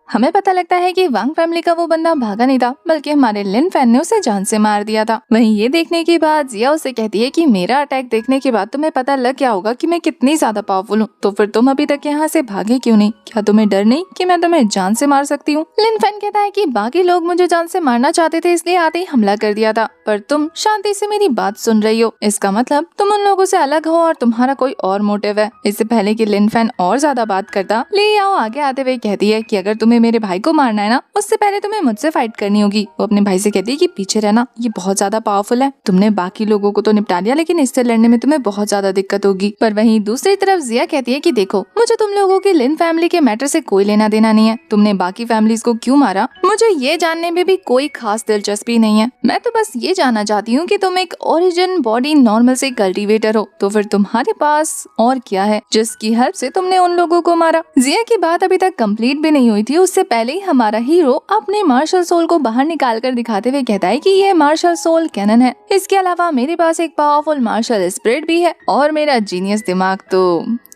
हमें पता लगता है कि वांग फैमिली का वो बंदा भागा नहीं था बल्कि हमारे लिन फैन ने उसे जान से मार दिया था। वहीं ये देखने के बाद जिया उसे कहती है कि मेरा अटैक देखने के बाद तुम्हें पता लग गया होगा कि मैं कितनी ज्यादा पावरफुल हूँ, तो फिर तुम अभी तक यहाँ से भागे क्यों नहीं? क्या तुम्हें डर नहीं कि मैं तुम्हें जान से मार सकती हूँ? लिन फैन कहता है कि बाकी लोग मुझे जान से मारना चाहते थे इसलिए आते ही हमला कर दिया था, पर तुम शांति से मेरी बात सुन रही हो, इसका मतलब तुम उन लोगों से अलग हो और तुम्हारा कोई और मोटिव है। इससे पहले कि लिन फैन और ज्यादा बात करता, ले आओ आगे आते हुए कहती है कि अगर तुम्हें तुम्हें मेरे भाई को मारना है ना, उससे पहले तुम्हें मुझसे फाइट करनी होगी। वो अपने भाई से कहती है कि पीछे रहना, ये बहुत ज्यादा पावरफुल है, तुमने बाकी लोगों को तो निपटा लिया लेकिन इससे लड़ने में तुम्हें बहुत ज्यादा दिक्कत होगी। पर वहीं दूसरी तरफ जिया कहती है कि देखो, मुझे तुम लोगों की लिन फैमिली के मैटर से कोई लेना देना नहीं है, तुमने बाकी फैमिलीज को क्यों मारा मुझे ये जानने में भी कोई खास दिलचस्पी नहीं है। मैं तो बस ये जानना चाहती हूँ कि तुम एक ओरिजिन बॉडी नॉर्मल से कल्टीवेटर हो, तो फिर तुम्हारे पास और क्या है जिसकी हेल्प से तुमने उन लोगों को मारा। जिया की बात अभी तक कंप्लीट भी नहीं हुई थी, उससे पहले ही हमारा हीरो अपने मार्शल सोल को बाहर निकाल कर दिखाते हुए कहता है कि ये मार्शल सोल कैनन है, इसके अलावा मेरे पास एक पावरफुल मार्शल स्पिरिट भी है और मेरा जीनियस दिमाग तो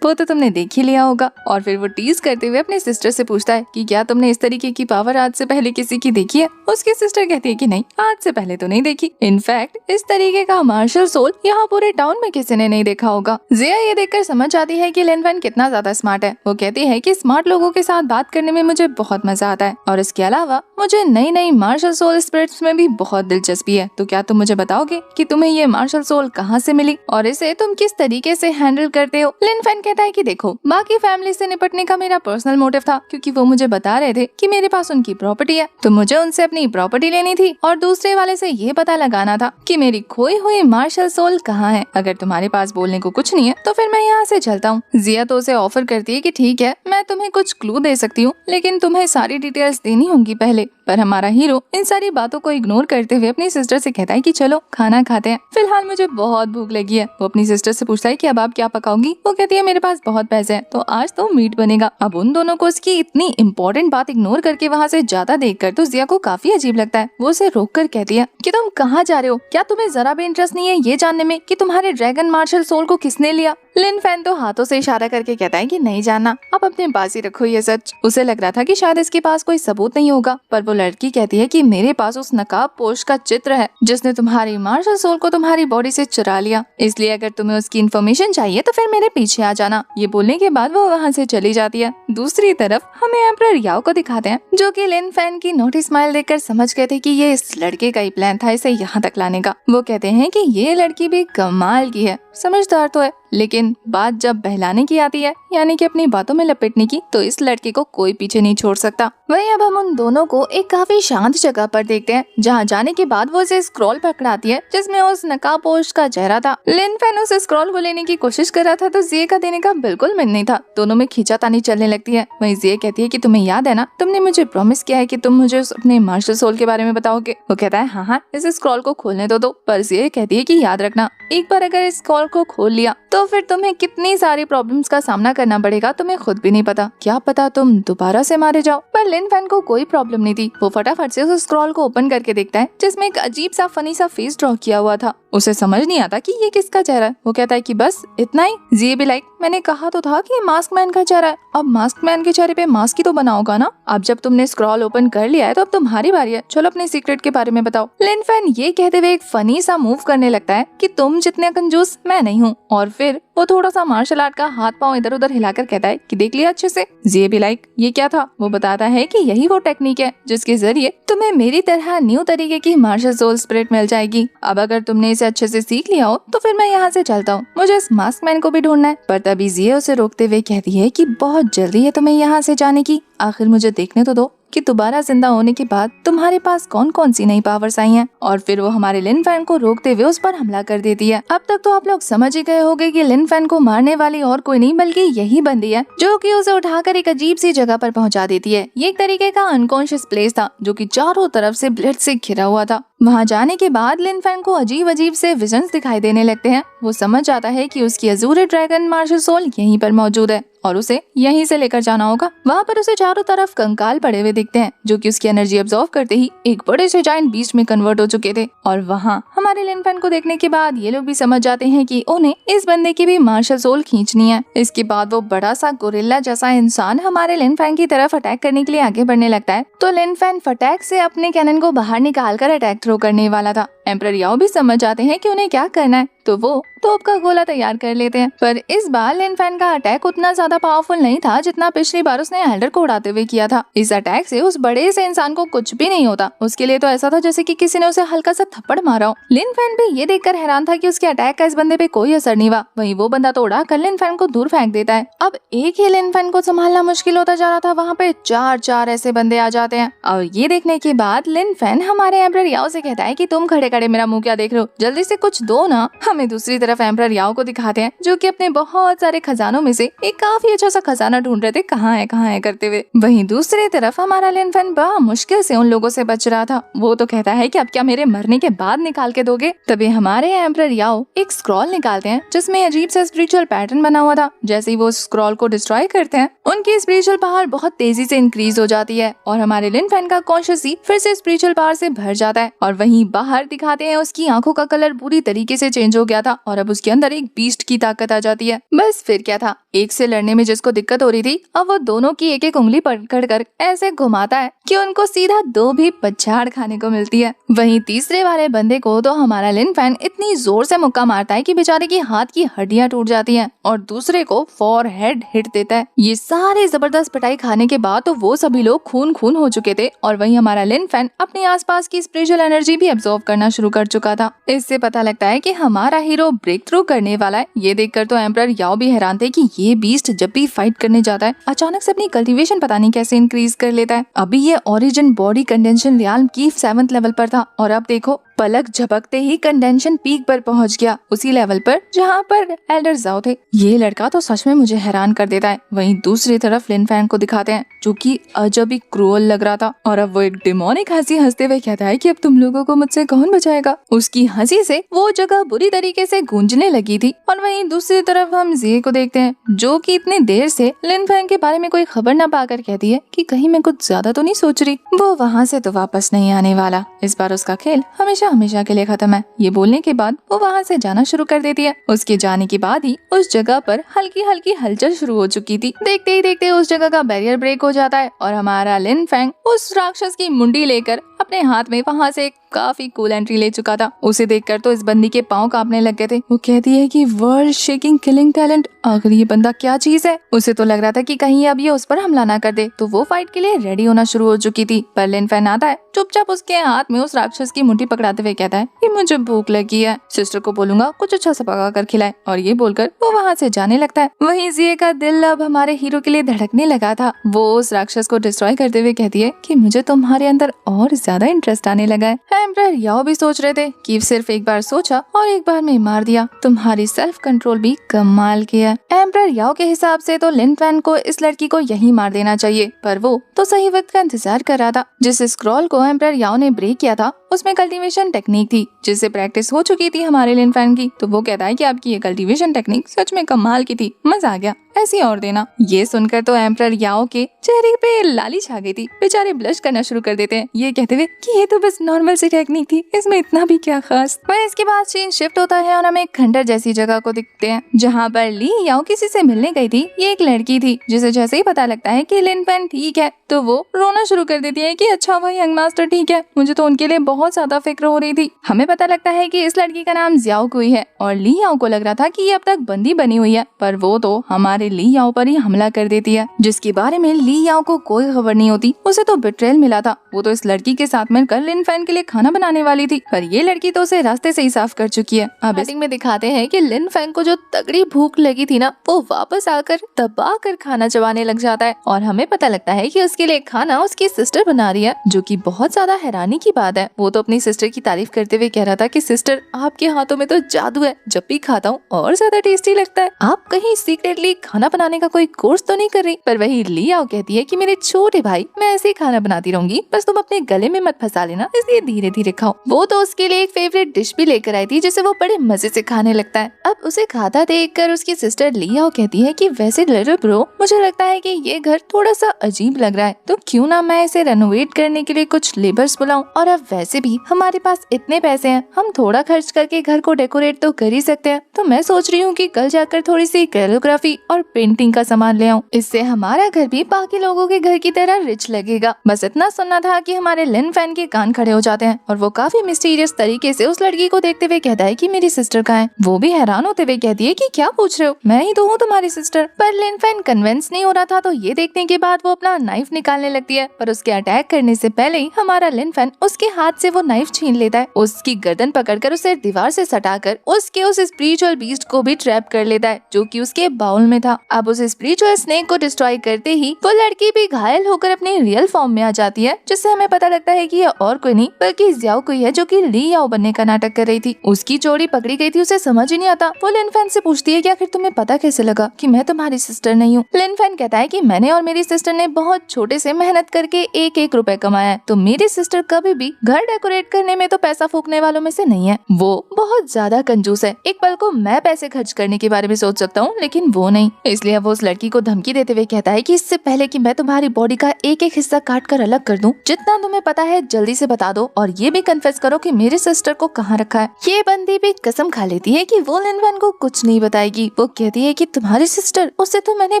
वो तो तुमने देख ही लिया होगा। और फिर वो टीज करते हुए अपने सिस्टर से पूछता है कि क्या तुमने इस तरीके की पावर आज से पहले किसी की देखी है। उसकी सिस्टर कहती है कि नहीं, आज से पहले तो नहीं देखी, इनफैक्ट इस तरीके का मार्शल सोल यहाँ पूरे टाउन में किसी ने नहीं देखा होगा। जिया ये देखकर समझ जाती है कि लिन फैन कितना ज्यादा स्मार्ट है। वो कहती है कि स्मार्ट लोगों के साथ बात करने में मुझे बहुत मजा आता है और इसके अलावा मुझे नई नई मार्शल सोल स्पिरिट्स में भी बहुत दिलचस्पी है। तो क्या तुम मुझे बताओगे कि तुम्हें ये मार्शल सोल कहाँ से मिली और इसे तुम किस तरीके से हैंडल करते हो। लिन फैन कहता है कि देखो, बाकी फैमिली से निपटने का मेरा पर्सनल मोटिव था, क्योंकि वो मुझे बता रहे थे कि मेरे पास उनकी प्रॉपर्टी है, तो मुझे उनसे अपनी प्रॉपर्टी लेनी थी और दूसरे वाले से ये पता लगाना था कि मेरी खोई हुई मार्शल सोल कहाँ है। अगर तुम्हारे पास बोलने को कुछ नहीं है तो फिर मैं यहाँ से चलता हूँ। जिया तो उसे ऑफर करती है कि ठीक है, मैं तुम्हें कुछ क्लू दे सकती हूँ, लेकिन तुम्हें सारी डिटेल्स देनी होंगी पहले। पर हमारा हीरो इन सारी बातों को इग्नोर करते हुए अपनी सिस्टर से कहता है कि चलो खाना खाते हैं, फिलहाल मुझे बहुत भूख लगी है। वो अपनी सिस्टर से पूछता है कि अब आप क्या पकाओगी। वो कहती है मेरे पास बहुत पैसे हैं तो आज तो मीट बनेगा। अब उन दोनों को उसकी इतनी इम्पोर्टेंट बात इग्नोर करके वहाँ से जाता देखकर तो जिया को काफी अजीब लगता है। वो उसे रोक कर कहती है कि तुम कहाँ जा रहे हो, क्या तुम्हें जरा भी इंटरेस्ट नहीं है ये जानने में कि तुम्हारे ड्रैगन मार्शल सोल को किसने लिया। लिन फैन तो हाथों से इशारा करके कहता है कि नहीं जानना, आप अपने पास ही रखो ये सच। उसे लग रहा था कि शायद इसके पास कोई सबूत नहीं होगा, पर वो लड़की कहती है कि मेरे पास उस नकाबपोश का चित्र है जिसने तुम्हारी मार्शल सोल को तुम्हारी बॉडी से चुरा लिया, इसलिए अगर तुम्हें उसकी इन्फॉर्मेशन चाहिए तो फिर मेरे पीछे आ जाना। ये बोलने के बाद वो वहाँ से चली जाती है। दूसरी तरफ हमें एम्परर याओ को दिखाते हैं, जो कि लिन फैन की नोटी स्माइल देखकर समझ गए थे कि ये इस लड़के का ही प्लान था इसे यहाँ तक लाने का। वो कहते हैं कि ये लड़की भी कमाल की है, समझदार तो है, लेकिन बात जब बहलाने की आती है, यानी कि अपनी बातों में लपेटने की, तो इस लड़के को कोई पीछे नहीं छोड़ सकता। वहीं अब हम उन दोनों को एक काफी शांत जगह पर देखते हैं, जहाँ जाने के बाद वो उसे स्क्रॉल पकड़ाती है जिसमें उस नकाबपोश का चेहरा था। लिन फैन उस स्क्रॉल को लेने की कोशिश कर रहा था तो जिये का देने का बिल्कुल मन नहीं था। दोनों में खींचातानी चलने लगती है। वहीं जिये कहती है कि तुम्हें याद है ना, तुमने मुझे प्रॉमिस किया है कि तुम मुझे अपने मार्शल सोल के बारे में बताओगे। वो कहता है हाँ, इस स्क्रॉल को खोलने दो। पर जिये कहती है कि याद रखना, एक बार अगर इस स्क्रॉल को खोल लिया तो फिर तुम्हें कितनी सारी प्रॉब्लम्स का सामना करना पड़ेगा, तुम्हें खुद भी नहीं पता, क्या पता तुम दोबारा से मारे जाओ। पर लिन फैन को कोई प्रॉब्लम नहीं थी। वो फटाफट से उस स्क्रॉल को ओपन करके देखता है जिसमें एक अजीब सा फनी सा फेस ड्रॉ किया हुआ था। उसे समझ नहीं आता कि ये किसका चेहरा है। वो कहता है कि बस इतना ही। जिये भी लाइक, मैंने कहा तो था कि ये मास्क मैन का चेहरा है, अब मास्क मैन के चेहरे पे मास्क ही तो बना होगा ना। अब जब तुमने स्क्रॉल ओपन कर लिया है तो अब तुम्हारी बारी है, चलो अपने सीक्रेट के बारे में बताओ। लिन फैन ये कहते हुए एक फनी सा मूव करने लगता है कि तुम जितने कंजूस मैं नहीं हूँ, और फिर वो थोड़ा सा मार्शल आर्ट का हाथ पांव इधर उधर हिलाकर कहता है कि देख लिया अच्छे से। जिये भी लाइक, ये क्या था। वो बताता है कि यही वो टेक्निक है जिसके जरिए तुम्हें मेरी तरह न्यू तरीके की मार्शल सोल स्पिरिट मिल जाएगी। अब अगर तुमने इसे अच्छे से सीख लिया हो तो फिर मैं यहाँ से चलता हूँ, मुझे इस मास्क मैन को भी ढूंढना है। पर तभी जिये उसे रोकते हुए कहती है कि बहुत जल्दी है तुम्हें यहाँ से जाने की, आखिर मुझे देखने तो दो कि दोबारा जिंदा होने के बाद तुम्हारे पास कौन कौन सी नई पावर्स आई हैं। और फिर वो हमारे लिन फैन को रोकते हुए उस पर हमला कर देती है। अब तक तो आप लोग समझ ही गए होंगे कि लिन फैन को मारने वाली और कोई नहीं बल्कि यही बंदी है, जो कि उसे उठाकर एक अजीब सी जगह पर पहुंचा देती है। ये एक तरीके का अनकॉन्शियस प्लेस था जो कि चारों तरफ से ब्लड से घिरा हुआ था। वहाँ जाने के बाद लिन फैन को अजीब अजीब से विजन्स दिखाई देने लगते हैं। वो समझ जाता है कि उसकी अजूरे ड्रैगन मार्शल सोल यहीं पर मौजूद है और उसे यहीं से लेकर जाना होगा। वहाँ पर उसे चारों तरफ कंकाल पड़े हुए दिखते हैं, जो कि उसकी एनर्जी अब्सॉर्ब करते ही एक बड़े से जायंट बीस्ट में कन्वर्ट हो चुके थे। और वहाँ हमारे लिन फैन को देखने के बाद ये लोग भी समझ जाते हैं कि उन्हें इस बंदे की भी मार्शल सोल खींचनी है। इसके बाद वो बड़ा सा गोरिल्ला जैसा इंसान हमारे लिन फैन की तरफ अटैक करने के लिए आगे बढ़ने लगता है। तो लिन फैन फटाक से अपने कैनन को बाहर निकाल कर अटैक थ्रो करने वाला था, एम्परर याओ भी समझ जाते हैं कि उन्हें क्या करना है, तो वो तोप का गोला तैयार कर लेते हैं। पर इस बार लिन फैन का अटैक उतना ज्यादा पावरफुल नहीं था जितना पिछली बार उसने एल्डर को उड़ाते हुए किया था। इस अटैक से उस बड़े से इंसान को कुछ भी नहीं होता। उसके लिए तो ऐसा था जैसे कि किसी ने उसे हल्का सा थप्पड़ मारा हो। लिन फैन भी ये देखकर हैरान था कि उसके अटैक का इस बंदे पे कोई असर नहीं हुआ। वहीं वो बंदा तो उड़ा कर लिन फैन को दूर फेंक देता है। अब एक ही लिन फैन को संभालना मुश्किल होता जा रहा था, वहाँ पे चार ऐसे बंदे आ जाते हैं। और ये देखने के बाद लिन फैन हमारे एम्परर याओ से कहता है कि तुम खड़े खड़े मेरा मुंह क्या देख रहे हो, जल्दी से कुछ दो ना। हमें दूसरी तरफ एम्परर याओ को दिखाते हैं जो कि अपने बहुत सारे खजानों में से एक काफी अच्छा सा खजाना ढूंढ रहे थे, कहाँ है करते हुए। वहीं दूसरी तरफ हमारा लिन फैन बड़ा मुश्किल से उन लोगों से बच रहा था। वो तो कहता है कि अब क्या मेरे मरने के बाद निकाल के दोगे। तभी हमारे एम्परर याओ एक स्क्रॉल निकालते हैं जिसमें अजीब सा स्पिरिचुअल पैटर्न बना हुआ था। जैसे ही वो स्क्रॉल को डिस्ट्रॉय करते हैं उनकी स्पिरिचुअल पावर बहुत तेजी से इंक्रीज हो जाती है और हमारे लिन फैन का कॉन्शियसली फिर से स्पिरिचुअल पावर से भर जाता है। और वहीं बाहर दिखाते हैं उसकी आंखों का कलर पूरी तरीके से चेंज हो गया था और अब उसके अंदर एक बीस्ट की ताकत आ जाती है। बस फिर क्या था, एक से लड़ने में जिसको दिक्कत हो रही थी अब वो दोनों की एक उंगली पकड़ कर ऐसे घुमाता है कि उनको सीधा दो भी पछाड़ खाने को मिलती है। वहीं तीसरे वाले बंदे को तो हमारा लिन फैन इतनी जोर से मुक्का मारता है कि बेचारे की हाथ की हड्डियां टूट जाती हैं और दूसरे को फॉरहेड हिट देता है। ये सारे जबरदस्त पिटाई खाने के बाद तो वो सभी लोग खून हो चुके थे और वहीं हमारा लिन फैन अपने आसपास की स्पिरिचुअल एनर्जी भी एब्जॉर्ब करना शुरू कर चुका था। इससे पता लगता है कि हमारा हीरो ब्रेक थ्रू करने वाला है। ये देखकर तो एम्परर याओ भी हैरान थे कि ये बीस्ट जब भी फाइट करने जाता है अचानक से अपनी कल्टीवेशन पता नहीं कैसे इंक्रीज कर लेता है। अभी ये ओरिजिन बॉडी कंडेंशन रियाल्म की 7th लेवल पर था और अब देखो पलक झपकते ही कंडेंशन पीक पर पहुंच गया, उसी लेवल पर जहां पर एल्डर जाओ थे। ये लड़का तो सच में मुझे हैरान कर देता है। वहीं दूसरी तरफ लिन फैन को दिखाते हैं जो कि अजब ही क्रूअल लग रहा था और अब वो एक डिमोनिक हंसी हंसते हुए कहता है कि अब तुम लोगों को मुझसे कौन बचाएगा। उसकी हंसी से वो जगह बुरी तरीके से गूंजने लगी थी। और वहीं दूसरी तरफ हम ज़े को देखते हैं जो कि इतनी देर से लिन फैन के बारे में कोई खबर न पाकर कहती है कि कहीं मैं कुछ ज्यादा तो नहीं सोच रही। वो वहाँ से तो वापस नहीं आने वाला, इस बार उसका खेल हमेशा के लिए खत्म है। ये बोलने के बाद वो वहाँ से जाना शुरू कर देती है। उसके जाने के बाद ही उस जगह पर हल्की हलचल शुरू हो चुकी थी। देखते ही देखते उस जगह का बैरियर ब्रेक हो जाता है और हमारा लिन फैंग उस राक्षस की मुंडी लेकर अपने हाथ में वहाँ से काफी कूल एंट्री ले चुका था। उसे देखकर तो इस बंदी के पांव कांपने लग गए थे। वो कहती है कि वर्ल्ड शेकिंग किलिंग टैलेंट, आखिर ये बंदा क्या चीज है। उसे तो लग रहा था कि कहीं अब ये उस पर हमला ना कर दे, तो वो फाइट के लिए रेडी होना शुरू हो चुकी थी। पर लिन फैन आता है, चुपचाप उसके हाथ में उस राक्षस की मुट्ठी पकड़ाते हुए कहता है कि मुझे भूख लगी है, सिस्टर को बोलूंगा कुछ अच्छा सा पका कर खिलाए। और ये बोलकर वो वहाँ से जाने लगता है। वहीं ज़े का दिल अब हमारे हीरो के लिए धड़कने लगा था। वो उस राक्षस को डिस्ट्रॉय करते हुए कहती है कि मुझे तुम्हारे अंदर और ज्यादा इंटरेस्ट आने लगा है। एम्परर याओ भी सोच रहे थे कि सिर्फ एक बार सोचा और एक बार में मार दिया, तुम्हारी सेल्फ कंट्रोल भी कमाल की है। एम्परर याओ के हिसाब से तो लिन फैन को इस लड़की को यही मार देना चाहिए, पर वो तो सही वक्त का इंतजार कर रहा था। जिस स्क्रॉल को एम्परर याओ ने ब्रेक किया था उसमें कल्टीवेशन टेक्निक थी जिससे प्रैक्टिस हो चुकी थी हमारे लिन फैन की। तो वो कहता है कि आपकी ये कल्टीवेशन टेक्निक सच में कमाल की थी, मजा आ गया, ऐसी और देना। ये सुनकर तो एम्परर याओ के चेहरे पे लाली छा गई थी। बेचारे ब्लश करना शुरू कर देते हैं ये कहते हुए कि ये तो बस नॉर्मल सी टेक्निक थी, इसमें इतना भी क्या खास। पर इसके बाद सीन शिफ्ट होता है और हम एक खंडर जैसी जगह को दिखते हैं जहाँ पर ली याओ किसी से मिलने गई थी। ये एक लड़की थी जिसे जैसे ही पता लगता है कि लिन फैन ठीक है तो वो रोना शुरू कर देती है कि अच्छा वह यंग मास्टर ठीक है, मुझे तो उनके लिए बहुत ज्यादा फिक्र हो रही थी। हमें पता लगता है कि इस लड़की का नाम जियाओ कुई है और ली याओ को लग रहा था कि ये अब तक बंदी बनी हुई है, पर वो तो हमारे ली याओ पर ही हमला कर देती है जिसके बारे में ली याओ को कोई खबर नहीं होती। उसे तो बिट्रेल मिला था, वो तो इस लड़की के साथ मिलकर लिन फैन के लिए खाना बनाने वाली थी, पर ये लड़की तो उसे रास्ते से ही साफ कर चुकी है। अब एडिंग में दिखाते हैं कि लिन फैन को जो तगड़ी भूख लगी थी ना, वो वापस आकर दबा कर खाना चबाने लग जाता है और हमें पता लगता है कि उसके लिए खाना उसकी सिस्टर बना रही है, जो कि बहुत ज्यादा हैरानी की बात है। वो तो अपनी सिस्टर की तारीफ करते हुए कह रहा था कि सिस्टर आपके हाथों में तो जादू है, जब भी खाता हूँ और ज्यादा टेस्टी लगता है। आप कहीं सीक्रेटली खाना बनाने का कोई कोर्स तो नहीं कर रही। पर वही लियाओ कहती है कि मेरे छोटे भाई मैं ऐसे ही खाना बनाती रहूंगी, बस तुम अपने गले में मत फंसा लेना, इसलिए धीरे धीरे खाओ। वो तो उसके लिए एक फेवरेट डिश भी लेकर आई थी जिसे वो बड़े मजे से खाने लगता है। अब उसे खाता देखकर उसकी सिस्टर लियाओ कहती है कि वैसे लिटिल ब्रो मुझे लगता है कि ये घर थोड़ा सा अजीब लग रहा है, तो क्यों ना मैं इसे रेनोवेट करने के लिए कुछ लेबर्स बुलाऊं। और अब वैसे भी हमारे पास इतने पैसे हैं, हम थोड़ा खर्च करके घर को डेकोरेट तो कर ही सकते हैं। तो मैं सोच रही हूँ कि कल जाकर थोड़ी सी कैलिग्राफी और पेंटिंग का सामान ले आऊं, इससे हमारा घर भी बाकी लोगों के घर की तरह रिच लगेगा। बस इतना सुनना था कि हमारे लिन फैन के कान खड़े हो जाते हैं है और वो काफी मिस्टीरियस तरीके से उस लड़की को देखते हुए कहता है कि मेरी सिस्टर कहाँ है। वो भी हैरान होते हुए कहती है कि क्या पूछ रहे हो, मैं ही तो हूँ तुम्हारी सिस्टर। पर लिन फैन कन्विंस नहीं हो रहा था, तो ये देखने के बाद वो अपना नाइफ निकालने लगती है, पर उसके अटैक करने से पहले ही हमारा लिन फैन उसके हाथ से वो नाइफ छीन लेता है, उसकी गर्दन पकड़कर उसे दीवार से सटाकर उसके उस स्पिरिचुअल बीस्ट को भी ट्रैप कर लेता है जो कि उसके बाउल में था। अब उस स्पिरिचुअल स्नेक को डिस्ट्रॉय करते ही वो लड़की भी घायल होकर अपने रियल फॉर्म में आ जाती है, जिससे हमें पता लगता है कि ये और कोई नहीं बल्कि जियाओ कोई है जो कि ली याओ बनने का नाटक कर रही थी। उसकी चोरी पकड़ी गई थी, उसे समझ ही नहीं आता। वो लिन फैन से पूछती है कि आखिर तुम्हें पता कैसे लगा कि मैं तुम्हारी सिस्टर नहीं हूँ। लिन फैन कहता है कि मैंने और मेरी सिस्टर ने बहुत छोटे से मेहनत करके एक एक रुपए कमाया है, तो मेरी सिस्टर कभी भी घर डेकोरेट करने में तो पैसा फूकने वालों में से नहीं है। वो बहुत ज्यादा कंजूस है। एक पल को मैं पैसे खर्च करने के बारे में सोच सकता हूँ, लेकिन वो नहीं। इसलिए वो उस लड़की को धमकी देते हुए कहता है कि इससे पहले कि मैं तुम्हारी बॉडी का एक एक हिस्सा काट कर अलग कर दूं, जितना तुम्हें पता है जल्दी से बता दो और ये भी कन्फेस करो कि मेरी सिस्टर को कहाँ रखा है। ये बंदी भी कसम खा लेती है कि वो लिन फैन को कुछ नहीं बताएगी। वो कहती है कि तुम्हारी सिस्टर, उसे तो मैंने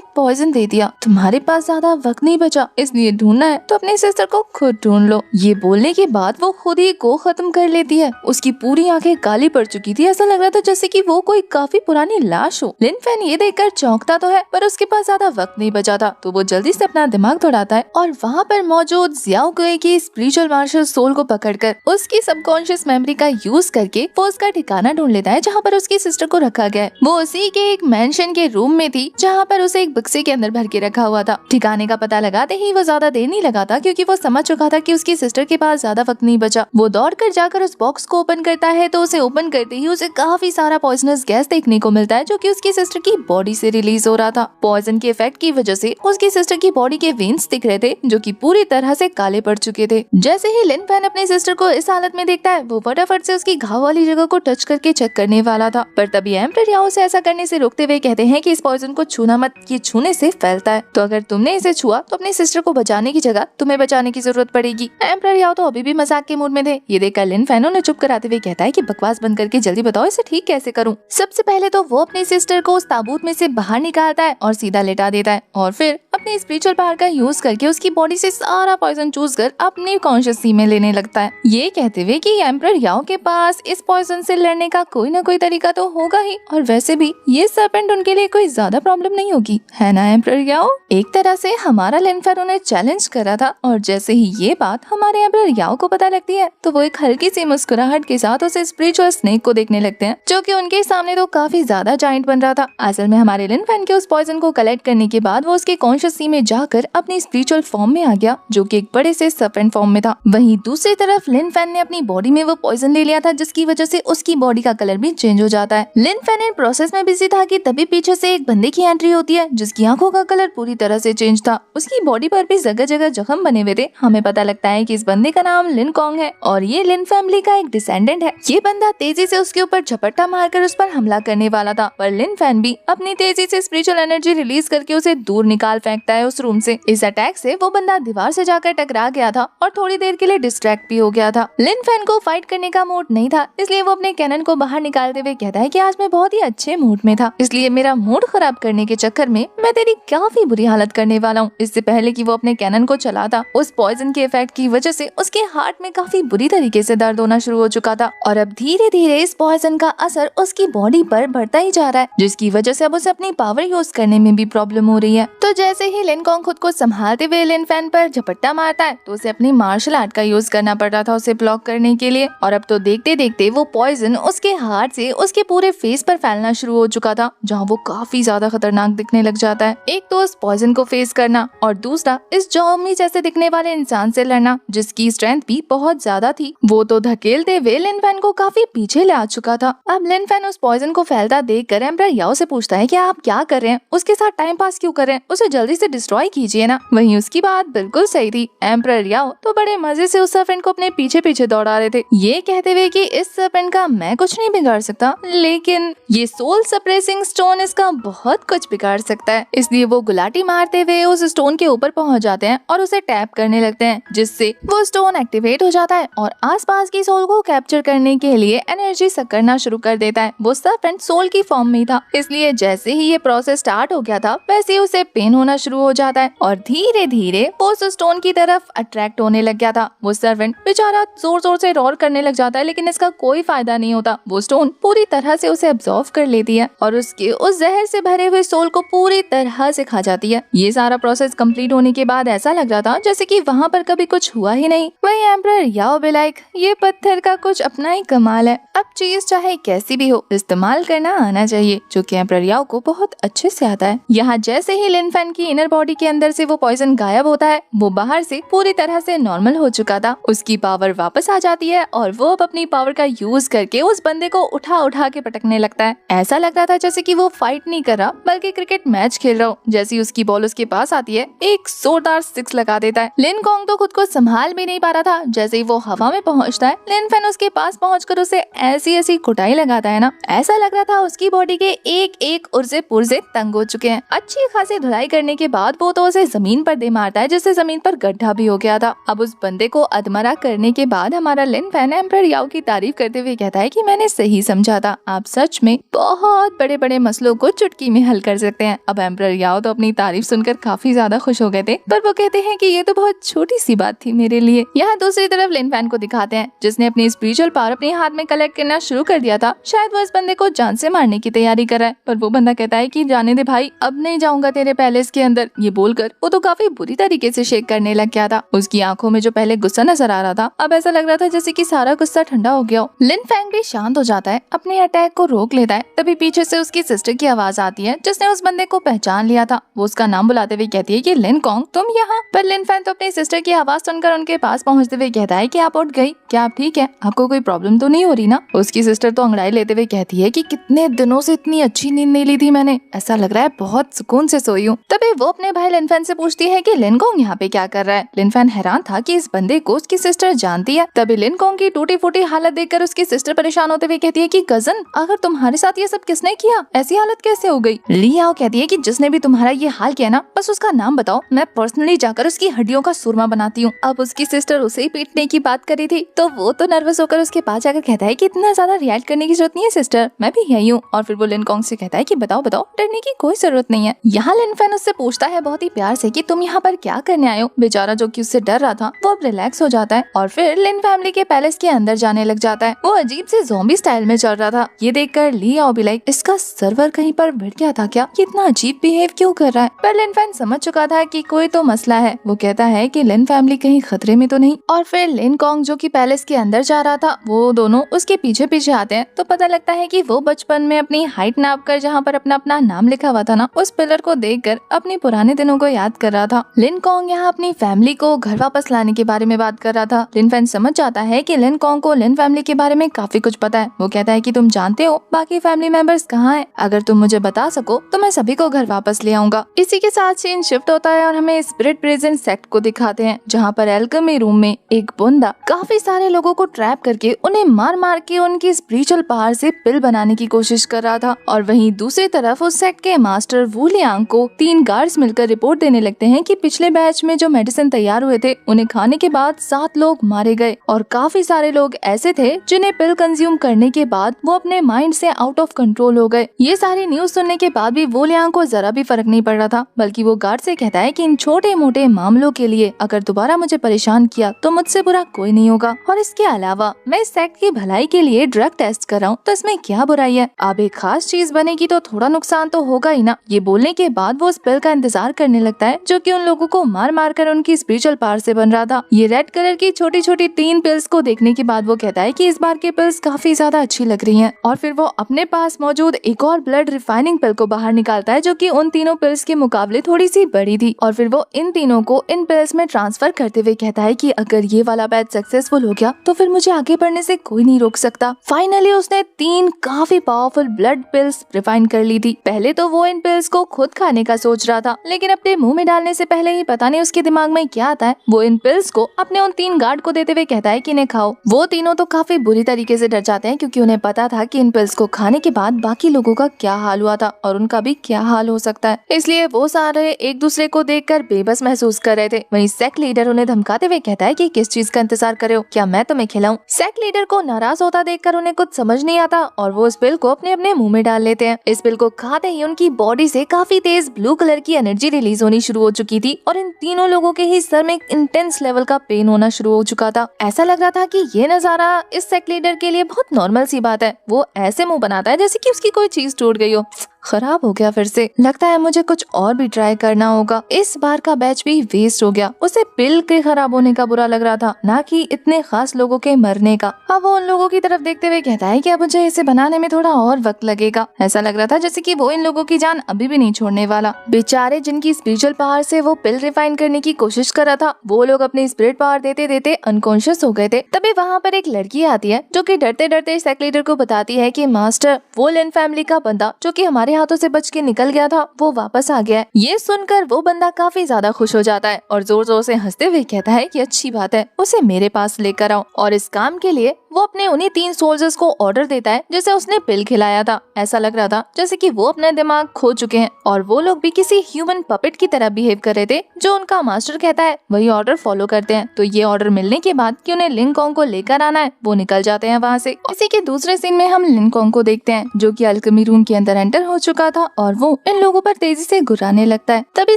पॉइजन दे दिया, तुम्हारे पास ज्यादा वक्त नहीं बचा, इसलिए ढूंढना है तो अपनी सिस्टर को खुद ढूंढ लो। ये बोलने के बाद वो खुद ही को खत्म कर लेती है। उसकी पूरी आंखें काली पड़ चुकी थी, ऐसा लग रहा था जैसे कि वो कोई काफी पुरानी लाश हो। लिन फैन ये देखकर चौंकता तो है, पर उसके पास ज्यादा वक्त नहीं बचा था, तो वो जल्दी से अपना दिमाग दौड़ाता है और वहाँ पर मौजूद जियाओ गुए की स्पिरिचुअल मार्शल सोल को पकड़कर उसकी सबकॉन्शियस मेमोरी का यूज करके वो उसका ठिकाना ढूंढ लेता है जहाँ पर उसकी सिस्टर को रखा गया है। वो उसी के एक मेंशन के रूम में थी जहाँ पर उसे एक बक्से के अंदर भर के रखा हुआ था। ठिकाने का पता लगाते ही वो ज्यादा देर नहीं लगाता, क्योंकि वो समझ चुका था कि उसकी सिस्टर के पास ज्यादा वक्त नहीं बचा। वो दौड़कर जाकर उस बॉक्स को ओपन करता है, तो उसे ओपन करते ही उसे काफी सारा पॉइजनस गैस देखने को मिलता है जो कि उसकी सिस्टर की बॉडी से रिलीज हो रहा था। पॉइजन के इफेक्ट की वजह से उसकी सिस्टर की बॉडी के वेन्स दिख रहे थे जो कि पूरी तरह से काले पड़ चुके थे। जैसे ही लिन फैन अपने सिस्टर को इस हालत में देखता है, वो फटाफट से उसकी घाव वाली जगह को टच करके चेक करने वाला था, पर तभी एम्परर याओ से ऐसा करने से रोकते हुए कहते हैं कि इस पॉइजन को छूना मत, ये छूने से फैलता है, तो अगर तुमने इसे छुआ तो अपनी सिस्टर को बचाने की जगह तुम्हें बचाने की जरूरत पड़ेगी। एम्परर याओ तो अभी भी मजाक के मूड में थे। ये देखकर लिन फैन उन्हें चुप कराते हुए कहता है कि बकवास बंद करके जल्दी बताओ इसे ठीक कैसे करूं। सबसे पहले तो वो अपनी सिस्टर को उस ताबूत में से बाहर निकालता है और सीधा लेटा देता है, और फिर अपने स्पिरिचुअल पावर का यूज करके उसकी बॉडी से सारा पॉइजन चूज कर अपनी कॉन्शियस में लेने लगता है, ये कहते हुए कि एम्परर याओ के पास इस पॉइजन से लड़ने का कोई ना कोई तरीका तो होगा ही, और वैसे भी ये सर्पेंट उनके लिए कोई ज्यादा प्रॉब्लम नहीं होगी, है ना एम्परर याओ। एक तरह से हमारा लिन फैन उन्हें चैलेंज कर रहा था, और जैसे ही ये बात हमारे एम्परर याओ को पता लगती है, तो वो एक हल्की सी मुस्कुराहट के साथ उस स्पिरिचुअल स्नेक को देखने लगते हैं, जो कि उनके सामने तो काफी ज्यादा जायंट बन रहा था। असल में हमारे लिन फैन के उस पॉइजन को कलेक्ट करने के बाद वो उसके कॉन्शियस में जाकर अपनी स्पिरिचुअल फॉर्म में आ गया, जो कि एक बड़े से सर्पेंट फॉर्म में था। वहीं दूसरी तरफ लिन फैन ने अपनी बॉडी में वो पॉइजन ले लिया था, जिसकी वजह से उसकी बॉडी का कलर भी चेंज हो जाता है। लिन फैन इन प्रोसेस में बिजी था कि तभी पीछे से एक बंदे की एंट्री होती है, जिसकी आंखों का कलर पूरी तरह से चेंज था। उसकी बॉडी पर भी जगह जगह जख्म बने हुए थे। हमें पता लगता है कि इस बंदे का नाम लिन कॉन्ग है और ये लिन फैमिली का एक डिसेंडेंट है। ये बंदा तेजी से उसके ऊपर झपट्टा मारकर उस पर हमला करने वाला था, पर लिन फैन भी अपनी तेजी से स्पिरिचुअल एनर्जी रिलीज करके उसे दूर निकाल फेंकता है उस रूम से। इस अटैक से वो बंदा दीवार से जाकर टकरा गया था और थोड़ी देर के लिए डिस्ट्रैक्ट भी हो गया था। लिन फैन को फाइट करने का मूड नहीं था, इसलिए वो अपने कैनन को बाहर निकालते हुए कहता है कि आज मैं बहुत ही अच्छे मूड में था, इसलिए मेरा मूड खराब करने के चक्कर में मैं तेरी काफी बुरी हालत करने वाला हूँ। इससे पहले कि वो अपने कैनन को चलाता, उस पॉइजन के इफेक्ट की वजह से उसके हार्ट में काफी बुरी तरीके से दर्द होना शुरू हो चुका था, और अब धीरे धीरे इस पॉइजन का असर उसकी बॉडी पर बढ़ता ही जा रहा है, जिसकी वजह से अब उसे अपनी पावर यूज करने में भी प्रॉब्लम हो रही है। तो जैसे ही लिन कॉन्ग खुद को संभालते हुए लिन फैन पर झपट्टा मारता है, तो उसे अपनी मार्शल आर्ट का यूज करना पड़ रहा था उसे ब्लॉक करने के लिए, और अब तो देखते देखते वो पॉइजन उसके हार्ट से उसके पूरे फेस पर फैलना शुरू हो चुका था, जहाँ वो काफी ज्यादा खतरनाक दिखने लग जाता है। एक तो उस पॉइजन को फेस करना, और दूसरा इस जॉम्बी जैसे दिखने वाले इंसान से लड़ना, जिसकी स्ट्रेंथ भी बहुत ज्यादा थी। वो तो धकेलते हुए लिन फैन को काफी पीछे ले आ चुका था। अब लिन फैन उस पॉइजन को फैलता देखकर एम्परर याओ से पूछता है कि आप क्या कर रहे हैं, उसके साथ टाइम पास क्यों कर रहे हैं, उसे जल्दी से डिस्ट्रॉय कीजिए ना। वहीं उसकी बात बिल्कुल सही थी। एम्परर याओ तो बड़े मजे से उस सर्पेंट को अपने पीछे पीछे दौड़ा रहे थे, ये कहते हुए कि इस सर्पेंट का मैं कुछ नहीं बिगाड़ सकता, लेकिन ये सोल सप्रेसिंग स्टोन इसका बहुत कुछ बिगाड़ सकता है। इसलिए वो गुलाटी मारते हुए उस स्टोन के ऊपर पहुंच जाते हैं और उसे टैप करने लगते हैं, जिससे वो स्टोन एक्टिवेट हो जाता है और आसपास की सोल को कैप्चर करने के लिए एनर्जी सक करना शुरू कर देता है। वो सर्पेंट सोल की फॉर्म में था, इसलिए जैसे ही ये प्रोसेस स्टार्ट हो गया था, वैसे ही उसे पेन होना शुरू हो जाता है और धीरे धीरे वो उस स्टोन की तरफ अट्रैक्ट होने लग गया था। वो सर्वेंट बेचारा बेचारा जोर जोर से रोर करने लग जाता है, लेकिन इसका कोई फायदा नहीं होता। वो स्टोन पूरी तरह से उसे एब्जॉर्ब कर लेती है और उसके उस जहर से भरे हुए सोल को पूरी तरह से खा जाती है। ये सारा प्रोसेस कंप्लीट होने के बाद ऐसा लग रहा था जैसे कि वहाँ पर कभी कुछ हुआ ही नहीं। वही एम्परर याओ भी लाइक, ये पत्थर का कुछ अपना ही कमाल है। अब चीज चाहे कैसी भी हो, इस्तेमाल करना आना चाहिए, जो कि एम्परर याओ को बहुत अच्छे से आता है। यहाँ जैसे ही लिन फैन की इनर बॉडी के अंदर से वो पॉइजन गायब होता है, वो बाहर से पूरी तरह से नॉर्मल हो चुका था। उसकी पावर वापस आ जाती है और वो अब अपनी पावर का यूज करके उस बंदे को उठा उठा के पटकने लगता है। ऐसा लग रहा था जैसे कि वो फाइट नहीं कर रहा बल्कि क्रिकेट मैच खेल रहा हो। जैसी उसकी बॉल उसके पास आती है, एक जोरदार सिक्स लगा देता है। लिन कॉन्ग तो खुद को संभाल भी नहीं पा रहा था। जैसे ही वो हवा में पहुंचता है, लिन फैन उसके पास पहुंचकर उसे ऐसी ऐसी कुटाई लगाता है ना, ऐसा लग रहा था उसकी बॉडी के एक एक उर्जे पुर्जे तंग हो चुके हैं। अच्छी खासी धुलाई करने के बाद वो तो उसे जमीन पर दे मारता है, जिससे जमीन पर गड्ढा भी हो गया था। अब उस बंदे को अधमरा करने के बाद हमारा लिन फैन एम्परर याओ की तारीफ करते हुए कहता है कि मैंने सही समझा था, आप सच में बहुत बड़े बड़े मसलों को चुटकी में हल कर सकते हैं। अब एम्परर याओ तो अपनी तारीफ सुनकर काफी ज्यादा खुश हो गए थे, पर वो कहते हैं कि ये तो बहुत छोटी सी बात थी मेरे लिए। यहाँ दूसरी तरफ लिन फैन को दिखाते हैं, जिसने अपनी स्पिरिचुअल पावर अपने हाथ में कलेक्ट करना शुरू कर दिया था। शायद वो इस बंदे को जान से मारने की तैयारी कर रहा है, पर वो बंदा कहता है कि जाने दे भाई, अब नहीं जाऊंगा तेरे पैलेस के अंदर। ये बोलकर वो तो काफी बुरी तरीके से शेक करने लग गया था। उसकी आंखों में जो पहले गुस्सा नजर आ रहा था, अब ऐसा लग रहा था जैसे कि सारा गुस्सा ठंडा हो गया हो। लिन फैंग भी शांत हो जाता है, अपने अटैक को रोक लेता है। तभी पीछे से उसकी सिस्टर की आवाज आती है, जिसने उस बंदे को पहचान लिया था। वो उसका नाम बुलाते हुए कहती है कि लिन कॉन्ग, तुम यहाँ। पर लिन फैन तो अपनी सिस्टर की आवाज सुनकर उनके पास पहुँचते हुए कहता है कि आप उठ गई, क्या आप ठीक है, आपको कोई प्रॉब्लम तो नहीं हो रही ना। उसकी सिस्टर तो अंगड़ाई लेते हुए कहती है कि कितने दिनों से इतनी अच्छी नींद नहीं ली थी मैंने, ऐसा लग रहा है बहुत सुकून से सोई हूँ। तभी वो अपने भाई लिन फैन से पूछती है कि लिन कॉन्ग यहाँ पे क्या कर रहा है। लिन फैन हैरान था कि इस बंदे को उसकी सिस्टर जानती है। तभी लिन कॉन्ग की टूटी फूटी हालत देखकर उसकी सिस्टर परेशान होते हुए कहती है कि कजन, अगर तुम्हारे साथ ये सब किसने किया, ऐसी हालत कैसे हो गई। लियाओ कहती है कि जिसने भी तुम्हारा ये हाल किया ना, बस उसका नाम बताओ, मैं पर्सनली जाकर उसकी हड्डियों का सुरमा बनाती हूँ। अब उसकी सिस्टर उसे ही पीटने की बात करी थी, तो वो तो नर्वस होकर उसके पास जाकर कहता है कि इतना ज्यादा रिएक्ट करने की जरूरत नहीं है सिस्टर, मैं भी यही हूँ। और फिर वो लिन कॉन्ग से कहता है कि बताओ बताओ, डरने की कोई जरूरत नहीं है। यहाँ लिन फैन उससे पूछता है बहुत ही प्यार से कि तुम यहाँ पर क्या करने आए हो। बेचारा जो कि उससे डर रहा था वो अब रिलैक्स हो जाता है और फिर लिन फैमिली के पैलेस के अंदर जाने लग जाता है। वो अजीब से ज़ॉम्बी स्टाइल में चल रहा था। ये देखकर लियाओ भी लाइक, इसका सर्वर कहीं पर भिड़ गया था क्या, ये इतना अजीब बिहेव क्यों कर रहा है। पर लिन फैन समझ चुका था कि कोई तो मसला है। वो कहता है कि लिन फैमिली कहीं खतरे में तो नहीं। और फिर लिन कॉन्ग जो कि पैलेस के अंदर जा रहा था, वो दोनों उसके पीछे पीछे आते हैं, तो पता लगता है कि वो बचपन में अपनी हाइट नाप कर जहाँ पर अपना अपना नाम लिखा हुआ था ना, उस पिलर को देखकर अपने पुराने दिनों को याद कर रहा था। लिन कॉन्ग यहाँ अपनी फैमिली को घर वापस लाने के बारे में बात कर रहा था। लिन फैन समझ जाता है कि लिन कॉन्ग को लिन फैमिली के बारे में काफी कुछ पता है। वो कहता है कि तुम जानते हो बाकी फैमिली मेंबर्स कहाँ हैं? अगर तुम मुझे बता सको तो मैं सभी को घर वापस ले आऊंगा। इसी के साथ सीन शिफ्ट होता है और हमें स्पिरिट प्रिजन सेक्ट को दिखाते हैं, जहाँ पर एल्केमी रूम में एक बंदा काफी सारे लोगों को ट्रैप करके उन्हें मार मार के उनकी स्पिरिचुअल पावर से पिल बनाने की कोशिश कर रहा था। और वहीं दूसरी तरफ उस सेक्ट के मास्टर वू लियांग को 3 गार्ड्स मिलकर रिपोर्ट देने लगते हैं कि पिछले बैच में जो मेडिसिन तैयार हुए थे, उन्हें खाने के बाद 7 लोग मारे गए और काफी सारे लोग ऐसे थे जिन्हें पिल कंज्यूम करने के बाद वो अपने माइंड से आउट ऑफ कंट्रोल हो गए। ये सारी न्यूज सुनने के बाद भी वू लियांग को जरा भी फर्क नहीं पड़ रहा था, बल्कि वो गार्ड से कहता है कि इन छोटे मोटे मामलों के लिए अगर दोबारा मुझे परेशान किया तो मुझसे बुरा कोई नहीं होगा। और इसके अलावा मैं इस सेक्ट की भलाई के लिए ड्रग टेस्ट कर रहा हूँ, तो इसमें क्या बुराई है। अब एक खास चीज बनेगी तो थोड़ा नुकसान तो होगा ही ना। ये बोलने के बाद वो उस पिल का इंतजार करने लगता है जो कि उन लोगों को मार मार कर उनकी स्पिरिचुअल पावर से बन रहा था। ये रेड कलर की छोटी छोटी 3 पिल्स को देखने के बाद वो कहता है कि इस बार की पिल्स काफी ज्यादा अच्छी लग रही हैं। और फिर वो अपने पास मौजूद एक और ब्लड रिफाइनिंग पिल को बाहर निकालता है जो कि उन तीनों पिल्स के मुकाबले थोड़ी सी बड़ी थी। और फिर वो इन तीनों को इन पिल्स में ट्रांसफर करते हुए कहता है कि अगर ये वाला बैच सक्सेसफुल हो गया तो फिर मुझे आगे बढ़ने से कोई नहीं रोक सकता। फाइनली उसने 3 काफी पावरफुल ब्लड पिल्स रिफाइन कर ली थी। पहले तो वो इन पिल्स को खुद खाने का सोच रहा था, लेकिन अपने मुंह में डालने से पहले ही पता नहीं उसके दिमाग में क्या आता है, वो इन पिल्स को अपने उन 3 गार्ड को देते हुए कहता है कि इन्हें खाओ। वो तीनों तो काफी बुरी तरीके से डर जाते हैं, क्योंकि उन्हें पता था कि इन पिल्स को खाने के बाद बाकी लोगों का क्या हाल हुआ था और उनका भी क्या हाल हो सकता है। इसलिए वो सारे एक दूसरे को देखकर बेबस महसूस कर रहे थे। वहीं सेक्ट लीडर उन्हें धमकाते हुए कहता है कि किस चीज का इंतजार कर रहे हो, क्या मैं तुम्हें खिलाऊं। सेक्ट लीडर को नाराज होता देखकर उन्हें कुछ समझ नहीं आता और वो इस पिल को अपने अपने मुंह में डाल लेते हैं। इस पिल को खाते ही उनकी बॉडी से काफी तेज ब्लू कलर की एनर्जी रिलीज होनी शुरू हो चुकी थी और इन तीनों लोगों के ही सर में एक इंटेंस लेवल का पेन होना शुरू हो चुका था। ऐसा लग रहा था कि ये नजारा इस सेक्ट लीडर के लिए बहुत नॉर्मल सी बात है। वो ऐसे मुंह बनाता है जैसे कि उसकी कोई चीज टूट गई हो। खराब हो गया फिर से, लगता है मुझे कुछ और भी ट्राई करना होगा। इस बार का बैच भी वेस्ट हो गया। उसे पिल के खराब होने का बुरा लग रहा था, ना कि इतने खास लोगों के मरने का। अब वो उन लोगों की तरफ देखते हुए कहता है कि अब मुझे इसे बनाने में थोड़ा और वक्त लगेगा। ऐसा लग रहा था जैसे कि वो इन लोगों की जान अभी भी नहीं छोड़ने वाला। बेचारे जिनकी स्पिरिचुअल पावर से वो पिल रिफाइन करने की कोशिश कर रहा था, वो लोग अपनी स्पिरिट पावर देते देते अनकॉन्शियस हो गए थे। तभी वहाँ पर एक लड़की आती है जो कि डरते डरते सेक्ट लीडर को बताती है कि मास्टर, वो लिन फैमिली का बंदा जो कि हमारे हाथों से बच के निकल गया था, वो वापस आ गया है। ये सुनकर वो बंदा काफी ज्यादा खुश हो जाता है और जोर जोर से हंसते हुए कहता है कि अच्छी बात है, उसे मेरे पास लेकर आओ। और इस काम के लिए वो अपने उन्हीं 3 सोल्जर्स को ऑर्डर देता है जिसे उसने पिल खिलाया था। ऐसा लग रहा था जैसे कि वो अपना दिमाग खो चुके हैं और वो लोग भी किसी ह्यूमन पपेट की तरह बिहेव कर रहे थे। जो उनका मास्टर कहता है वही ऑर्डर फॉलो करते हैं। तो ये ऑर्डर मिलने के बाद कि उन्हें लिन कॉन्ग को लेकर आना है, वो निकल जाते हैं वहाँ से। इसी के दूसरे सीन में हम लिन कॉन्ग को देखते हैं जो कि अल्केमी रूम के अंदर एंटर हो चुका था और वो इन लोगों पर तेजी से गुर्राने लगता है। तभी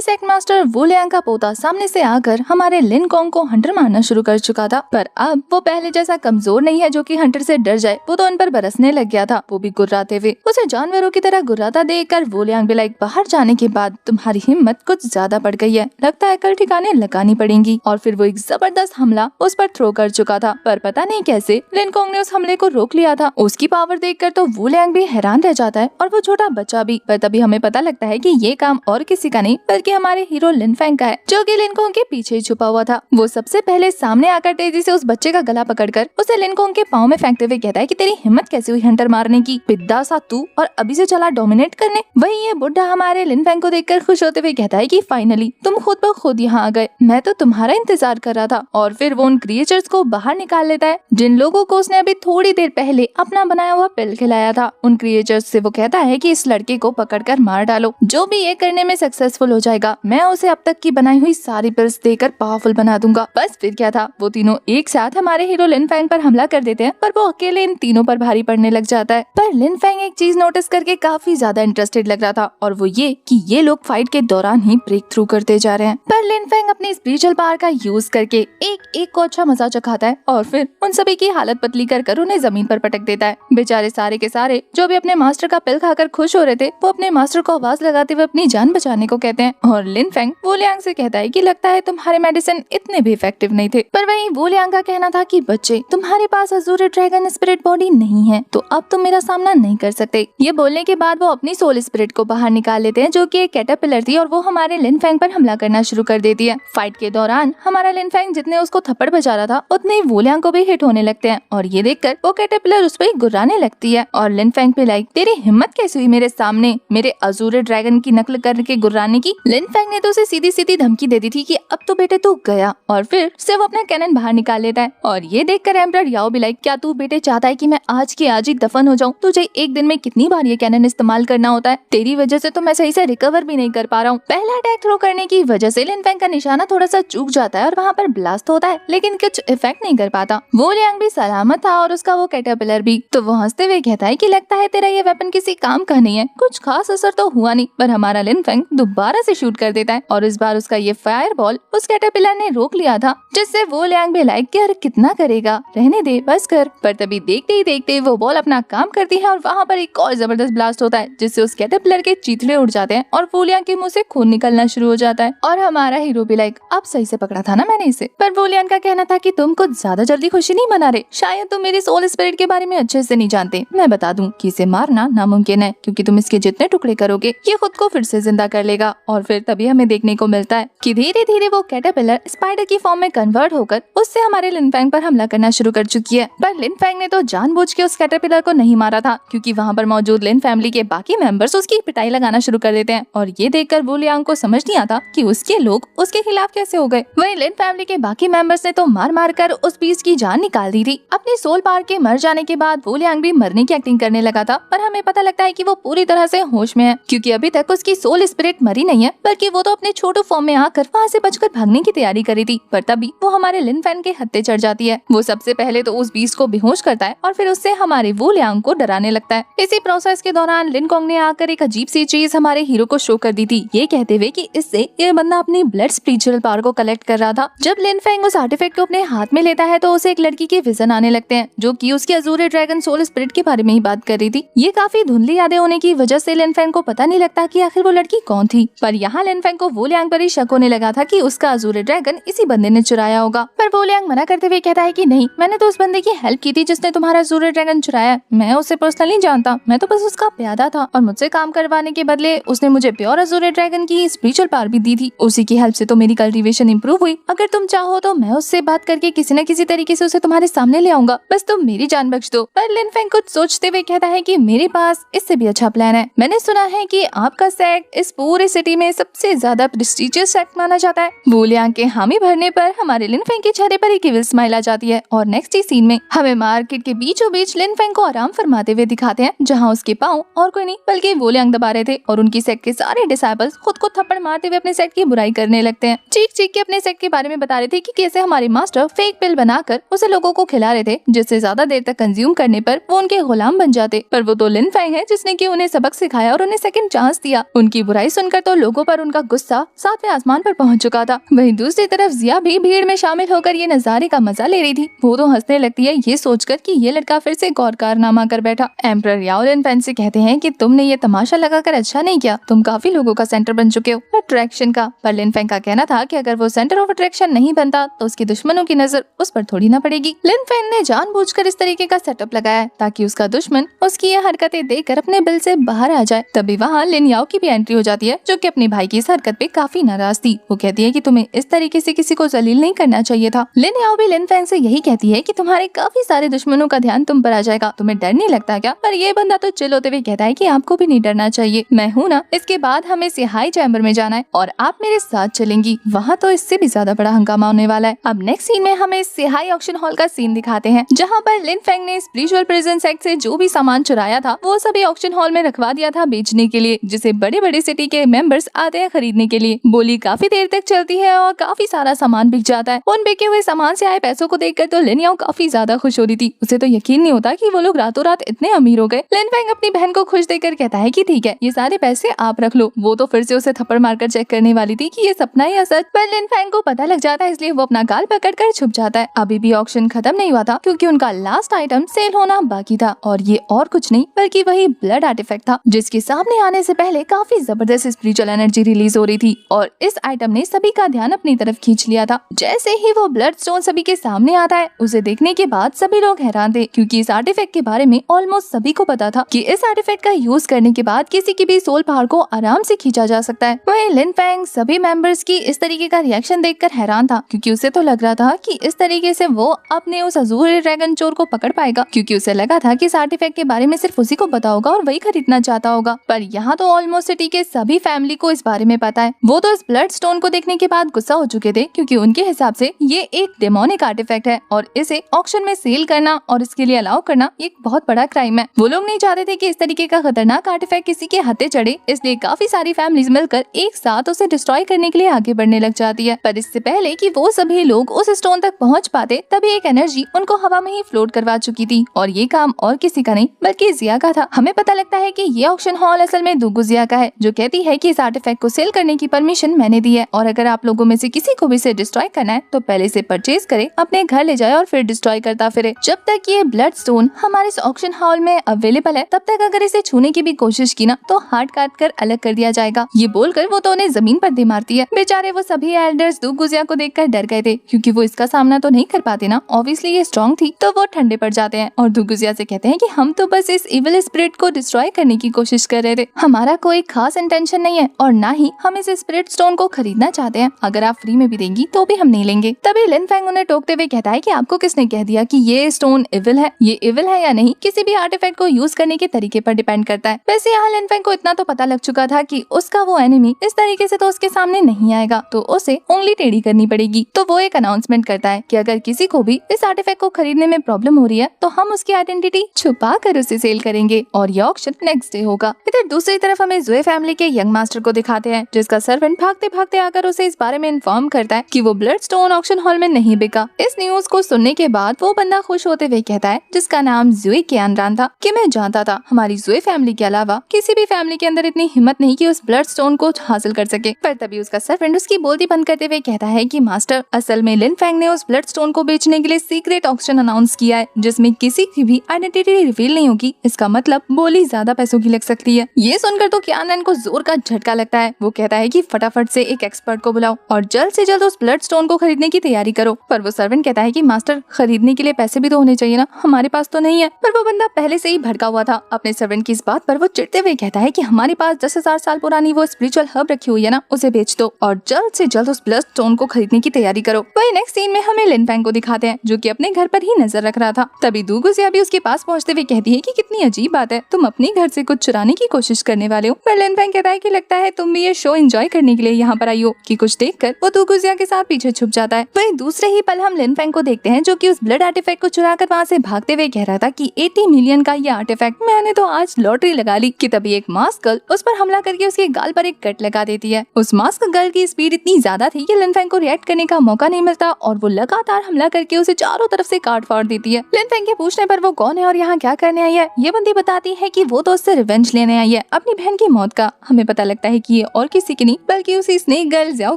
सेक्ट मास्टर वू लियांग का पोता सामने से आकर हमारे लिन कॉन्ग को हंटर मारना शुरू कर चुका था। पर अब वो पहले जैसा कमजोर नहीं है जो कि हंटर से डर जाए। वो तो उन पर बरसने लग गया था, वो भी गुर्राते हुए। उसे जानवरों की तरह गुर्राता देखकर वू लियांग भी लाइक, बाहर जाने के बाद तुम्हारी हिम्मत कुछ ज्यादा बढ़ गई है, लगता है कल ठिकाने लगानी पड़ेगी। और फिर वो एक जबरदस्त हमला उस पर थ्रो कर चुका था। पर पता नहीं कैसे लिन कॉन्ग ने उस हमले को रोक लिया था। उसकी पावर देखकर तो वू लियांग भी हैरान रह जाता है और वो छोटा बच्चा भी। पर तभी हमें पता लगता है कि ये काम और किसी का नहीं बल्कि हमारे हीरो लिन फैंग का है, जो कि लिन कॉन्ग के पीछे छुपा हुआ था। वो सबसे पहले सामने आकर तेजी से उस बच्चे का गला पकड़कर उसे लिन कॉन्ग के पाँव में फेंकते हुए कहता है कि तेरी हिम्मत कैसे हुई हंटर मारने की, पिद्दा सा तू, और अभी से चला डोमिनेट करने। वहीं ये बुढ़ा हमारे लिन फैंग को देखकर खुश होते हुए कहता है कि फाइनली तुम खुद ब खुद यहाँ आ गए, मैं तो तुम्हारा इंतजार कर रहा था। और फिर वो उन क्रिएचर्स को बाहर निकाल लेता है जिन लोगों को उसने अभी थोड़ी देर पहले अपना बनाया हुआ पिल खिलाया था। उन क्रिएचर्स से वो कहता है कि इस लड़के को पकड़कर मार डालो, जो भी ये करने में सक्सेसफुल हो जाएगा मैं उसे अब तक की बनाई हुई सारी पिल्स देकर पावरफुल बना दूंगा। बस फिर क्या था, वो तीनों एक साथ हमारे हीरो लिन फैंग पर हमला कर देते हैं, पर वो अकेले इन तीनों पर भारी पड़ने लग जाता है। पर लिन फैंग एक चीज नोटिस करके काफी ज्यादा इंटरेस्टेड लग रहा था और वो ये कि ये लोग फाइट के दौरान ही ब्रेक थ्रू करते जा रहे हैं। पर लिन फैंग अपनी स्पिरिचुअल पावर का यूज करके एक को अच्छा मजा चखाता है और फिर उन सभी की हालत पतली कर उन्हें जमीन पर पटक देता है। बेचारे सारे के सारे जो भी अपने मास्टर का पिल खाकर खुश हो रहे थे, वो अपने मास्टर को आवाज लगाते हुए अपनी जान बचाने को कहते हैं। और लिन फैंग वू लियांग से कहता है कि लगता है तुम्हारे मेडिसिन इतने भी इफेक्टिव नहीं थे। पर वहीं वू लियांग का कहना था कि बच्चे, तुम्हारे पास अज़ूर ड्रैगन स्पिरिट बॉडी नहीं है तो अब तुम मेरा सामना नहीं कर सकते। ये बोलने के बाद वो अपनी सोल स्पिरिट को बाहर निकाल लेते हैं जो कि एक कैटरपिलर थी और वो हमारे लिन फैंग पर हमला करना शुरू कर देती है। फाइट के दौरान हमारा लिन फैंग जितने उसको थप्पड़ बजा रहा था उतने ही वू लियांग को भी हिट होने लगते हैं और ये देखकर वो कैटरपिलर उस पर गुर्राने लगती है। और लिन फैंग पे लाइक, तेरी हिम्मत कैसे हुई मेरे सामने मेरे अज़ूर ड्रैगन की नकल करके गुर्राने की। लिन फैंग ने तो उसे सीधी सीधी धमकी दे दी थी कि अब तो बेटे तू गया, और फिर से वो अपना कैनन बाहर निकाल लेता है। और ये देखकर एम्परर याओ भी लाइक, क्या तू बेटे चाहता है कि मैं आज के आज ही दफन हो जाऊं? तुझे एक दिन में कितनी बार ये कैनन इस्तेमाल करना होता है? तेरी वजह से तो मैं सही से रिकवर भी नहीं कर पा रहा हूँ। पहला अटैक थ्रो करने की वजह से लिन फैंग का निशाना थोड़ा सा चूक जाता है और वहाँ पर ब्लास्ट होता है, लेकिन कुछ इफेक्ट नहीं कर पाता। वो लियांग भी सलामत था और उसका वो कैटरपिलर भी। तो वो हंसते हुए कहता है कि लगता है तेरा ये वेपन किसी काम का नहीं है, कुछ खास असर तो हुआ नहीं। पर हमारा लिन फैंग दोबारा से शूट कर देता है और इस बार उसका ये फायर बॉल उस कैटरपिलर ने रोक लिया था, जिससे वो लियांग भी लाइक, यार कितना करेगा, रहने दे बस कर। पर तभी देखते ही देखते वो बॉल अपना काम करती है और वहाँ पर एक और जबरदस्त ब्लास्ट होता है जिससे उस कैटरपिलर के चीथड़े उड़ जाते हैं और वो लियांग के मुंह से खून निकलना शुरू हो जाता है। और हमारा हीरो भी लाइक, अब सही से पकड़ा था ना मैंने इसे। पर वो लियांग का कहना था कि तुम कुछ ज्यादा जल्दी खुशी नहीं मना रहे, शायद तुम मेरी सोल स्पिरिट के बारे में अच्छे से नहीं जानते। मैं बता दूं कि इसे मारना नामुमकिन है, क्योंकि तुम इसके जितने टुकड़े करोगे ये खुद को फिर से जिंदा कर लेगा। और फिर तभी हमें देखने को मिलता है कि धीरे धीरे वो कैटरपिलर स्पाइडर की फॉर्म में कन्वर्ट होकर उससे हमारे लिन फैंग पर हमला करना शुरू कर चुकी है। पर लिन फैंग ने तो जानबूझ के उस कैटरपिलर को नहीं मारा था, क्योंकि वहाँ पर मौजूद लिन फैमिली के बाकी मेंबर्स उसकी पिटाई लगाना शुरू कर देते हैं। और ये देखकर वू लियांग को समझ नहीं आता कि उसके लोग उसके खिलाफ कैसे हो गए। वहीं लिन फैमिली के बाकी मेंबर्स ने तो मार मार कर उस बीस्ट की जान निकाल दी थी। अपनी सोल पावर के मर जाने के बाद वू लियांग भी मरने की एक्टिंग करने लगा था, पर हमें पता लगता है कि वो पूरी तरह से होश में है, क्योंकि अभी तक उसकी सोल स्पिरिट मरी नहीं है, बल्कि वो तो अपने छोटू फॉर्म में आकर वहाँ से बचकर भागने की तैयारी करी थी। पर तभी वो हमारे लिन फैंग के हत्थे चढ़ जाती है। वो सबसे पहले तो उस उस बीस्ट को बेहोश करता है और फिर उससे हमारे वो लियांग को डराने लगता है। इसी प्रोसेस के दौरान लिन कॉन्ग ने आकर एक अजीब सी चीज हमारे हीरो को शो कर दी थी, ये कहते हुए कि इससे ये बंदा अपनी ब्लड स्पिरिचुअल पावर को कलेक्ट कर रहा था। जब लिन फेंग उस आर्टिफैक्ट को अपने हाथ में लेता है तो उसे एक लड़की के विजन आने लगते हैं जो कि उसकी अजूरे ड्रैगन सोल स्पिरिट के बारे में ही बात कर रही थी। ये काफी धुंधली यादें होने की वजह से लिन फेंग को पता नहीं लगता कि आखिर वो लड़की कौन थी, पर यहाँ लिन फेंग को वो लियांग पर ही शक होने लगा था कि उसका अजूरे ड्रैगन इसी बंदे ने चुराया होगा। पर वो लियांग मना करते हुए कहता है कि नहीं, मैंने तो उस बंदे की हेल्प की थी जिसने तुम्हारा अजूरे ड्रैगन चुराया। मैं उसे पर्सनली जानता, मैं तो बस उसका प्यादा था और मुझसे काम करवाने के बदले उसने मुझे प्योर अजूरे ड्रैगन की स्पिरिचुअल पावर भी दी थी। उसी की हेल्प से तो मेरी कल्टीवेशन इंप्रूव हुई। अगर तुम चाहो तो मैं उससे बात करके किसी न किसी तरीके से उसे तुम्हारे सामने ले आऊंगा, बस तुम मेरी जान बख्श दो। पर लिन फेंग कुछ सोचते हुए कहता है कि मेरे पास इससे भी अच्छा प्लान है। मैंने सुना है कि आपका सेट इस पूरे सिटी में सबसे ज्यादा प्रेस्टिजियस सेट माना जाता है। वो लियांग के हामी भरने पर हमारे लिन फेंग के चेहरे पर एक इविल स्माइल आ जाती है और नेक्स्ट ही सीन में हमें मार्केट के बीचों बीच लिन फेंग को आराम फरमाते हुए दिखाते हैं, जहाँ उसके पाँव और कोई नहीं बल्कि वो लियांग दबा रहे थे और उनकी सेट के सारे डिसाइबल्स खुद को थप्पड़ मारते हुए अपने सेट की बुराई करने लगते हैं। चीख चीख के अपने सेट के बारे में बता रहे थे कि कैसे हमारे मास्टर फेक पिल बनाकर उसे लोगों को खिला रहे थे, जिससे ज्यादा देर तक कंज्यूम करने पर वो उनके गुलाम बन जाते। पर वो तो लिन फेंग है जिसने कि उन्हें सबक सिखाया और उन्हें सेकंड चांस दिया। उनकी बुराई सुनकर तो लोगों पर उनका गुस्सा सातवें आसमान पर पहुंच चुका था। वहीं दूसरी तरफ जिया भी भीड़ में शामिल होकर ये नजारे का मजा ले रही थी। वो तो हंसने लगती है ये सोचकर कि ये लड़का फिर से एक और कारनामा कर बैठा। एम्परर याओ लिन फेंग से कहते हैं कि तुमने ये तमाशा लगाकर अच्छा नहीं किया, तुम काफी लोगों का सेंटर बन चुके हो अट्रैक्शन का। पर लिन फेंग का कहना था कि अगर वो सेंटर ऑफ अट्रैक्शन नहीं बनता तो उसके दुश्मनों की नजर उस पर थोड़ी ना पड़ेगी। लिन फेंग ने जानबूझकर इस तरीके का सेटअप लगाया है ताकि उसका दुश्मन उसकी ये हरकतें देखकर अपने बिल से बाहर आ जाए। तभी वहाँ लिन याओ की भी एंट्री हो जाती है जो कि अपने भाई की इस हरकत पे काफी नाराज थी। वो कहती है कि तुम्हें इस तरीके से किसी को जलील नहीं करना चाहिए था। लिन याओ भी लिन फेंग से यही कहती है कि तुम्हारे काफी सारे दुश्मनों का ध्यान तुम पर आ जाएगा, तुम्हें डर नहीं लगता क्या? पर ये बंदा तो चिल होते हुए कहता है कि आपको भी नहीं डरना चाहिए, मैं हूँ ना। इसके बाद हमें सिहाई चैम्बर में जाना है और आप मेरे साथ चलेंगी, वहाँ तो इससे भी ज्यादा बड़ा हंगामा होने वाला है। अब नेक्स्ट सीन में हमें सिहाई ऑक्शन हॉल का सीन दिखाते हैं जहाँ पर लिन फेंग ने स्पिरिचुअल प्रिजन सेट से जो भी सामान चुराया था वो सभी ऑक्शन हॉल में रखवा दिया था बेचने के लिए, जिसे बड़े बड़े सिटी के मेंबर्स आते हैं खरीदने के लिए। बोली काफी देर तक चलती है और काफी सारा सामान बिक जाता है। उन बिके हुए सामान से आए पैसों को देखकर तो लिन याओ काफी ज्यादा खुश हो रही थी। उसे तो यकीन नहीं होता कि वो लोग रातों रात इतने अमीर हो गए। लिन फेंग अपनी बहन को खुश देखकर कहता है कि ठीक है ये सारे पैसे आप रख लो। वो तो फिर से उसे थप्पड़ मारकर चेक करने वाली थी कि ये सपना या सच, पर लिन फेंग को पता लग जाता है इसलिए वो अपना गाल पकड़कर छुप जाता है। अभी भी ऑक्शन खत्म नहीं हुआ था क्योंकि उनका लास्ट आइटम सेल होना बाकी था और ये और कुछ नहीं बल्कि वही ब्लड आर्टिफैक्ट था जिसके सामने आने से पहले काफी जबरदस्त स्पिरिचुअल एनर्जी रिलीज हो रही थी और इस आइटम ने सभी का ध्यान अपनी तरफ खींच लिया था। जैसे ही वो ब्लड स्टोन सभी के सामने आता है उसे देखने के बाद सभी लोग हैरान थे क्योंकि इस आर्टिफैक्ट के बारे में ऑलमोस्ट सभी को पता था कि इस आर्टिफैक्ट का यूज करने के बाद किसी की भी सोल पावर को आराम से खींचा जा सकता है। वहीं लिन फेंग सभी मेंबर्स की इस तरीके का रिएक्शन देखकर हैरान था क्योंकि उसे तो लग रहा था कि इस तरीके से वो अपने उस अजूरे ड्रैगन चोर को पकड़ पाएगा, क्योंकि उसे लगा था कि इस आर्टिफैक्ट के बारे में सिर्फ उसी को पता होगा और वही खरीदना चाहता होगा। पर यहाँ तो ऑलमोस्ट सिटी के सभी फैमिली को इस बारे में पता है। वो तो इस ब्लड स्टोन को देखने के बाद गुस्सा हो चुके थे क्योंकि उनके हिसाब से ये एक डेमोनिक आर्टिफैक्ट है और इसे ऑक्शन में सेल करना और इसके लिए अलाउ करना एक बहुत बड़ा क्राइम है। वो लोग नहीं चाहते थे कि इस तरीके का खतरनाक आर्टिफैक्ट किसी के हत्थे चढ़े, इसलिए काफी सारी फैमिलीज मिलकर एक साथ उसे डिस्ट्रॉय करने के लिए आगे बढ़ने लग जाती है। पर इससे पहले कि वो सभी लोग उस स्टोन तक पहुंच पाते तभी एक एनर्जी उनको हवा में ही फ्लोट करवा चुकी थी और ये काम और किसी का नहीं बल्कि जिया का था। हमें पता लगता है कि ये ऑक्शन हॉल असल में दुगु जिया का है जो कहती है कि इस आर्टिफैक्ट को सेल करने की परमिशन मैंने दी है और अगर आप लोगों में से किसी को भी इसे डिस्ट्रॉय करना है तो पहले से परचेज करे, अपने घर ले जाए और फिर डिस्ट्रॉय करता फिरे। जब तक ये ब्लड स्टोन हमारे इस ऑक्शन हॉल में अवेलेबल है तब तक अगर इसे छूने की भी कोशिश की ना तो हाथ काट कर अलग कर दिया जाएगा। ये बोलकर वो तो उन्हें जमीन पर दे मारती है। बेचारे वो सभी एल्डर्स दुगु जिया को देखकर डर गए थे क्योंकि वो इसका सामना तो नहीं कर पाते ना, ऑब्वियसली ये स्ट्रॉन्ग थी। तो वो ठंडे पड़ जाते हैं और दुगु जिया से कहते हैं कि हम तो बस इस इविल स्पिरिट को डिस्ट्रॉय करने की कोशिश कर रहे थे, हमारा कोई खास इंटेंशन नहीं है और ना ही हम इस स्पिरिट स्टोन को खरीदना चाहते हैं। अगर आप फ्री में भी देंगी तो भी हम नहीं लेंगे। तभी लिन फेंग उन्हें टोकते हुए कहता है कि आपको किसने कह दिया कि ये स्टोन इविल है? ये इविल है या नहीं किसी भी आर्टिफैक्ट को यूज करने के तरीके पर डिपेंड करता है। वैसे यहाँ लिन फेंग को इतना तो पता लग चुका था कि उसका वो एनिमी इस तरीके से तो उसके सामने नहीं आएगा, तो उसे उंगली टेढ़ी करनी पड़ेगी। तो वो एक अनाउंसमेंट करता है कि अगर किसी को भी इस आर्टिफैक्ट को खरीदने में प्रॉब्लम हो रही है तो हम उसकी आइडेंटिटी छुपा कर उसे सेल करेंगे और ये ऑक्शन नेक्स्ट डे होगा। इधर दूसरी तरफ हमें ज़ुए फैमिली के यंग मास्टर को दिखाते हैं जिसका सर्वेंट भागते भागते आकर उसे इस बारे में इन्फॉर्म करता है कि वो ब्लड स्टोन ऑक्शन हॉल में नहीं बिका। इस न्यूज को सुनने के बाद तब वो बंदा खुश होते हुए कहता है, जिसका नाम जुए कियानरान था, कि मैं जानता था हमारी जुए फैमिली के अलावा किसी भी फैमिली के अंदर इतनी हिम्मत नहीं कि उस ब्लड स्टोन को हासिल कर सके। पर तभी उसका सर्वेंट उसकी बोलती बंद करते हुए कहता है कि मास्टर, असल में लिन फेंग ने उस ब्लड स्टोन को बेचने के लिए सीक्रेट ऑक्शन अनाउंस किया है, जिसमें किसी की भी आइडेंटिटी रिवील नहीं होगी। इसका मतलब बोली ज्यादा पैसों की लग सकती है। ये सुनकर तो कियानरान को जोर का झटका लगता है। वो कहता है कि फटाफट से एक एक्सपर्ट को बुलाओ और जल्द से जल्द उस ब्लड स्टोन को खरीदने की तैयारी करो। पर वो सर्वेंट कहता है कि मास्टर, खरीदने के लिए पैसे भी तो होने चाहिए ना, हमारे पास तो नहीं है। पर वो बंदा पहले से ही भड़का हुआ था अपने सर्वेंट की इस बात पर। वो चिढ़ते हुए कहता है कि हमारे पास 10,000 साल पुरानी वो स्पिरिचुअल हर्ब रखी हुई है ना, उसे बेच दो और जल्द से जल्द उस ब्लड स्टोन को खरीदने की तैयारी करो। वही नेक्स्ट सीन में हमें लिन फेंग को दिखाते हैं, जो कि अपने घर पर ही नजर रख रहा था। तभी दू गुजिया भी उसके पास पहुंचते हुए कहती है कि कितनी अजीब बात है, तुम अपने घर से कुछ चुराने की कोशिश करने वाले हो। पर लिन फेंग कहता है कि लगता है तुम भी ये शो एंजॉय करने के लिए यहाँ पर आई हो। कि कुछ देखकर वो दू गुजिया के साथ पीछे छुप जाता है। वही दूसरे ही पल हम लिन फेंग को देखते हैं, जो कि उस ब्लड आर्टिफैक्ट को चुरा कर वहाँ से भागते हुए कह रहा था कि 80 मिलियन का ये आर्टिफैक्ट, मैंने तो आज लॉटरी लगा ली। कि तभी एक मास्क गर्ल उस पर हमला करके उसके गाल पर एक कट लगा देती है। उस मास्क गर्ल की स्पीड इतनी ज्यादा थी कि लिन फेंग को रिएक्ट करने का मौका नहीं मिलता और वो लगातार हमला करके उसे चारों तरफ से काट फाड़ देती है। लिन फेंग के पूछने पर वो कौन है और यहाँ क्या करने आई है, ये बंदी बताती है कि वो तो उससे रिवेंज लेने आई है अपनी बहन की मौत का। हमें पता लगता है कि ये और किसी की नहीं बल्कि उसी स्नेक गर्ल ज़्याओ